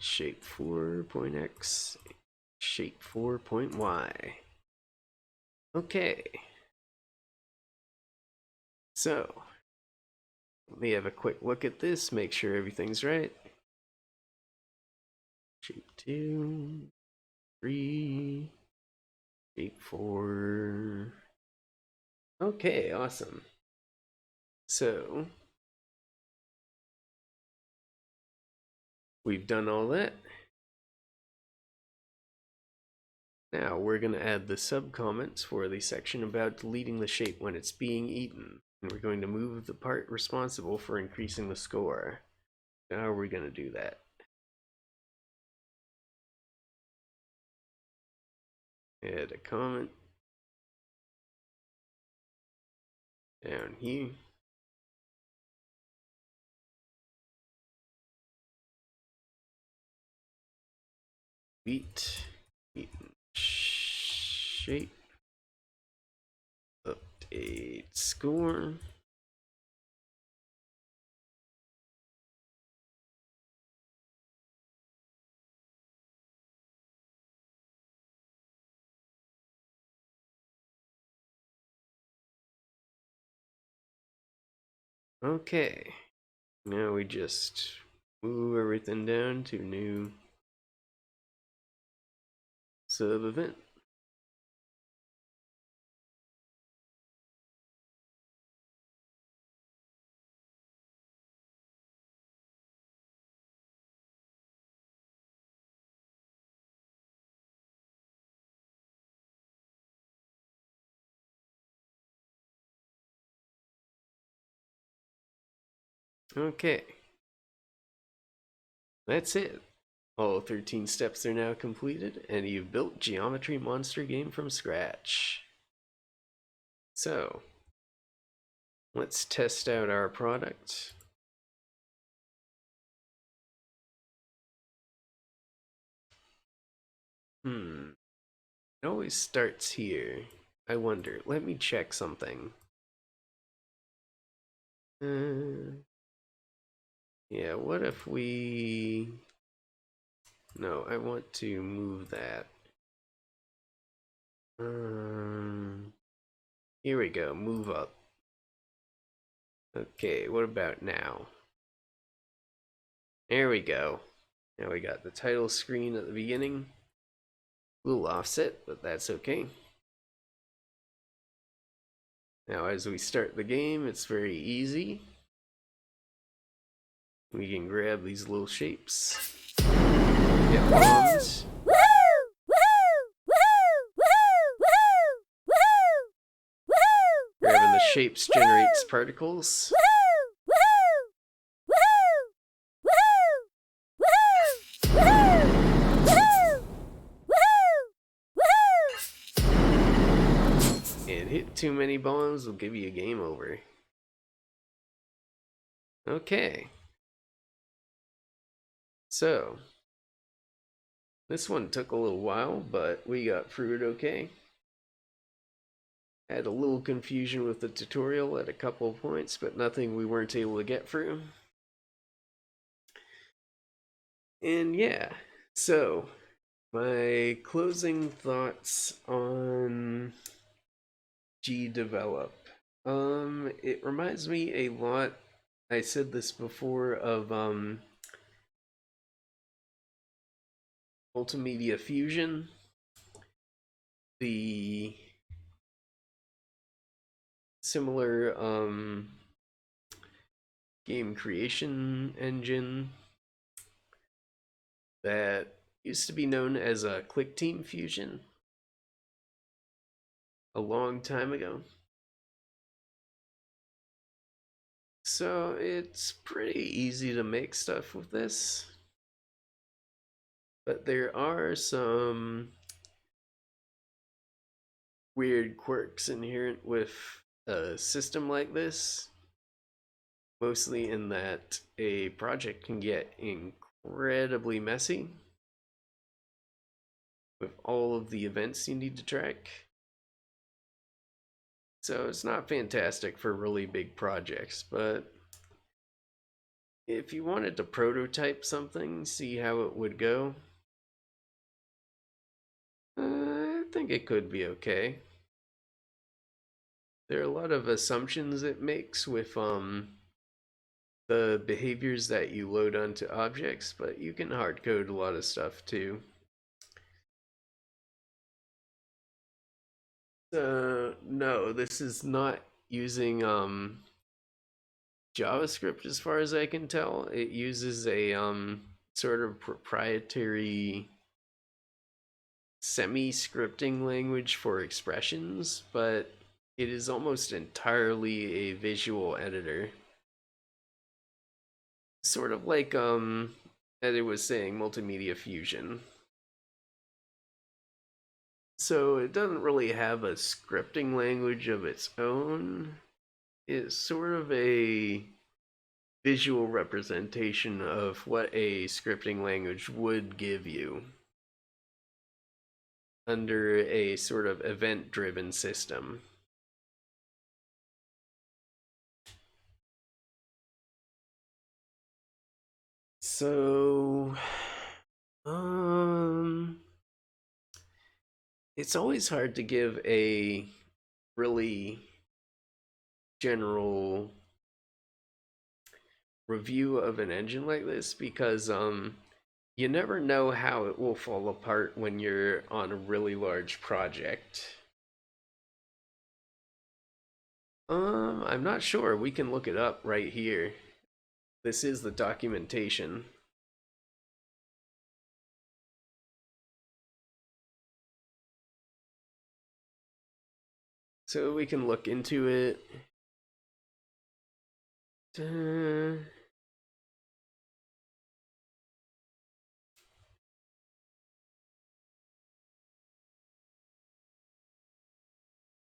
Shape 4.x, shape 4.y. Okay. So, let me have a quick look at this, make sure everything's right. Shape 2, 3, shape 4. Okay, awesome. So, we've done all that. Now we're going to add the sub-comments for the section about deleting the shape when it's being eaten. And we're going to move the part responsible for increasing the score. How are we going to do that? Add a comment down here. Eaten shape, update score. Okay, now we just move everything down to new sub event. Okay. That's it. All 13 steps are now completed, and you've built Geometry Monster Game from scratch. So, let's test out our product. It always starts here. I wonder, let me check something. Yeah, what if we... No, I want to move that. Here we go, move up. Okay, what about now? There we go. Now we got the title screen at the beginning. We'll offset, but that's okay. Now as we start the game, it's very easy. We can grab these little shapes. Get bombs. Grabbing the shapes generates particles. And hit too many bombs will give you a game over. Okay. So, this one took a little while, but we got through it okay. Had a little confusion with the tutorial at a couple of points, but nothing we weren't able to get through. And yeah, so my closing thoughts on GDevelop. It reminds me a lot, I said this before, of Multimedia Fusion. The similar game creation engine that used to be known as a Click Team Fusion a long time ago. So it's pretty easy to make stuff with this, but there are some weird quirks inherent with a system like this, mostly in that a project can get incredibly messy with all of the events you need to track. So it's not fantastic for really big projects, but if you wanted to prototype something, see how it would go, I think it could be okay. There are a lot of assumptions it makes with the behaviors that you load onto objects, but you can hard code a lot of stuff too. No, this is not using JavaScript as far as I can tell. It uses a sort of proprietary semi-scripting language for expressions, but it is almost entirely a visual editor. Sort of like as it was saying, Multimedia Fusion. So it doesn't really have a scripting language of its own. It's sort of a visual representation of what a scripting language would give you under a sort of event-driven system. So, it's always hard to give a really general review of an engine like this because you never know how it will fall apart when you're on a really large project. I'm not sure. We can look it up right here. This is the documentation. So we can look into it.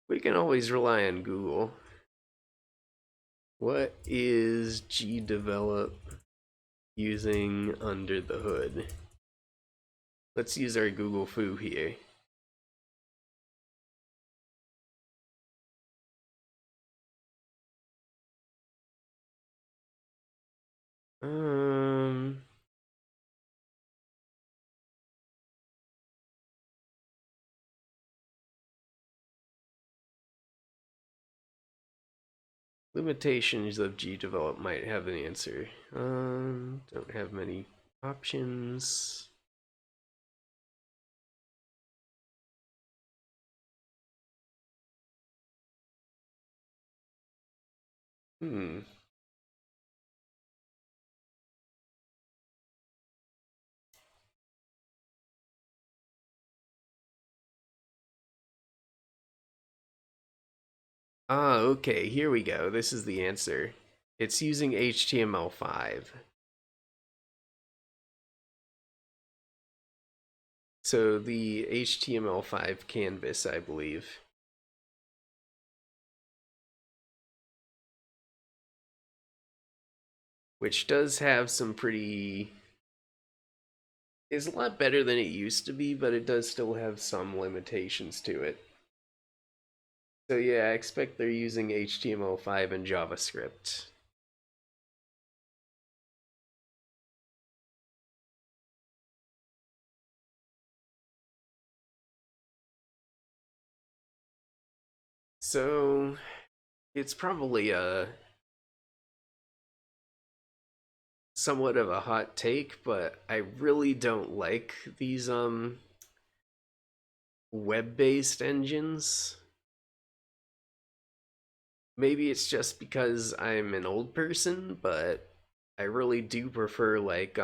We can always rely on Google. What is GDevelop using under the hood? Let's use our Google foo here. Um, Limitations of GDevelop might have an answer. Don't have many options. Hmm. Ah, okay, here we go. This is the answer. It's using HTML5. So the HTML5 canvas, I believe. Which does have some pretty... is a lot better than it used to be, but it does still have some limitations to it. So yeah, I expect they're using HTML5 and JavaScript. So it's probably a somewhat of a hot take, but I really don't like these web-based engines. Maybe it's just because I'm an old person, but I really do prefer like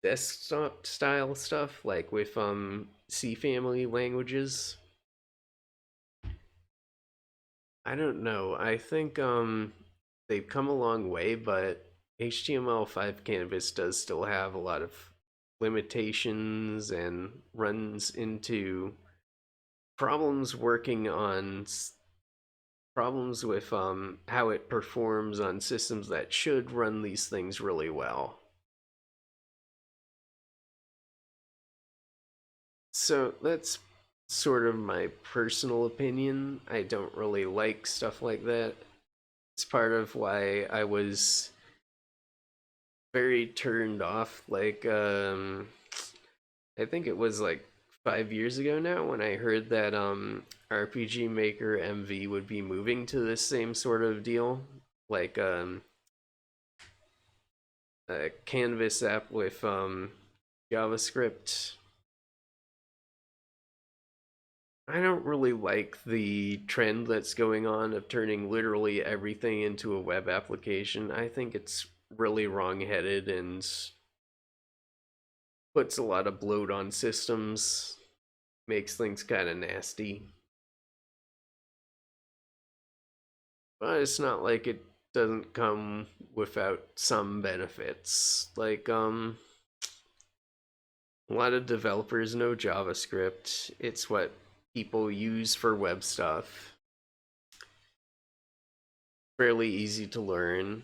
desktop style stuff like with C family languages. I don't know. I think they've come a long way, but HTML5 Canvas does still have a lot of limitations and runs into problems working on problems with how it performs on systems that should run these things really well. So that's sort of my personal opinion. I don't really like stuff like that. It's part of why I was very turned off. Like, I think it was like 5 years ago now when I heard that RPG Maker MV would be moving to this same sort of deal, like a Canvas app with JavaScript. I don't really like the trend that's going on of turning literally everything into a web application. I think it's really wrong-headed and puts a lot of bloat on systems, makes things kind of nasty. But it's not like it doesn't come without some benefits. Like, a lot of developers know JavaScript. It's what people use for web stuff. Fairly easy to learn.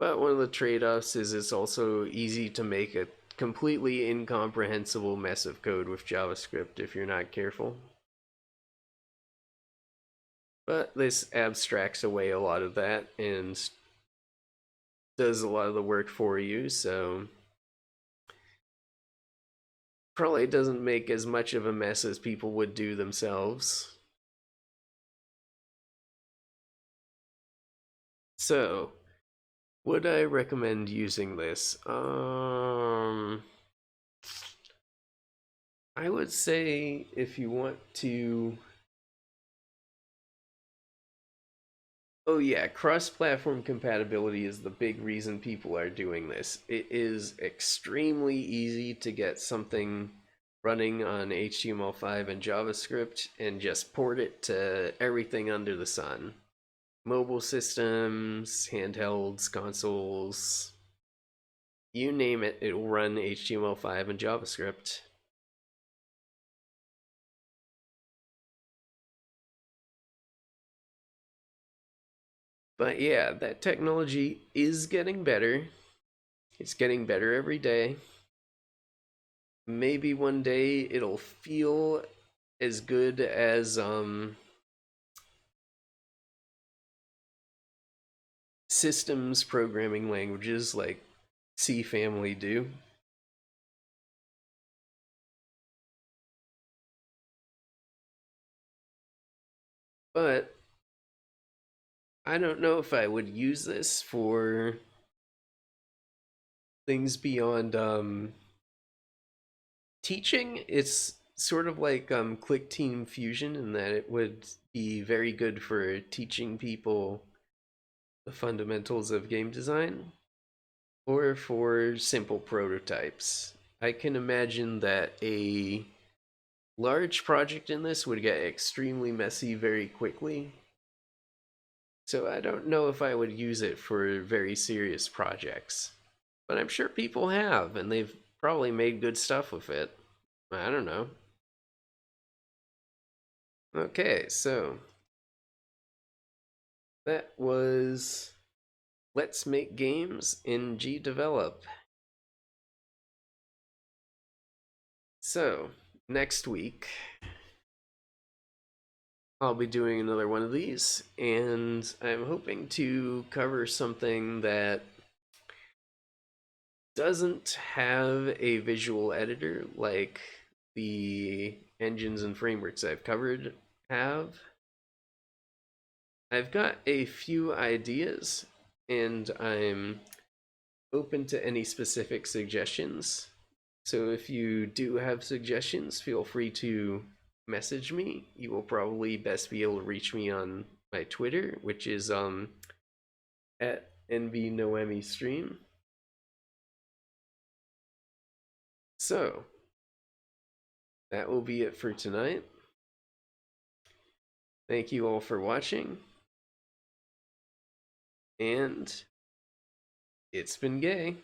But one of the trade-offs is it's also easy to make a completely incomprehensible mess of code with JavaScript if you're not careful. But this abstracts away a lot of that and does a lot of the work for you, so probably doesn't make as much of a mess as people would do themselves. So, would I recommend using this? I would say if you want to... Oh yeah, cross-platform compatibility is the big reason people are doing this. It is extremely easy to get something running on HTML5 and JavaScript and just port it to everything under the sun. Mobile systems, handhelds, consoles, you name it, it will run HTML5 and JavaScript. But yeah, that technology is getting better. It's getting better every day. Maybe one day it'll feel as good as systems programming languages like C family do. But I don't know if I would use this for things beyond teaching. It's sort of like Click Team Fusion in that it would be very good for teaching people the fundamentals of game design or for simple prototypes. I can imagine that a large project in this would get extremely messy very quickly. So I don't know if I would use it for very serious projects. But I'm sure people have, and they've probably made good stuff with it. I don't know. Okay, so that was Let's Make Games in GDevelop. So, next week, I'll be doing another one of these, and I'm hoping to cover something that doesn't have a visual editor like the engines and frameworks I've covered have. I've got a few ideas, and I'm open to any specific suggestions. So if you do have suggestions, feel free to message me. You will probably best be able to reach me on my Twitter, which is at NVNoemiStream. So that will be it for tonight. Thank you all for watching, and it's been gay.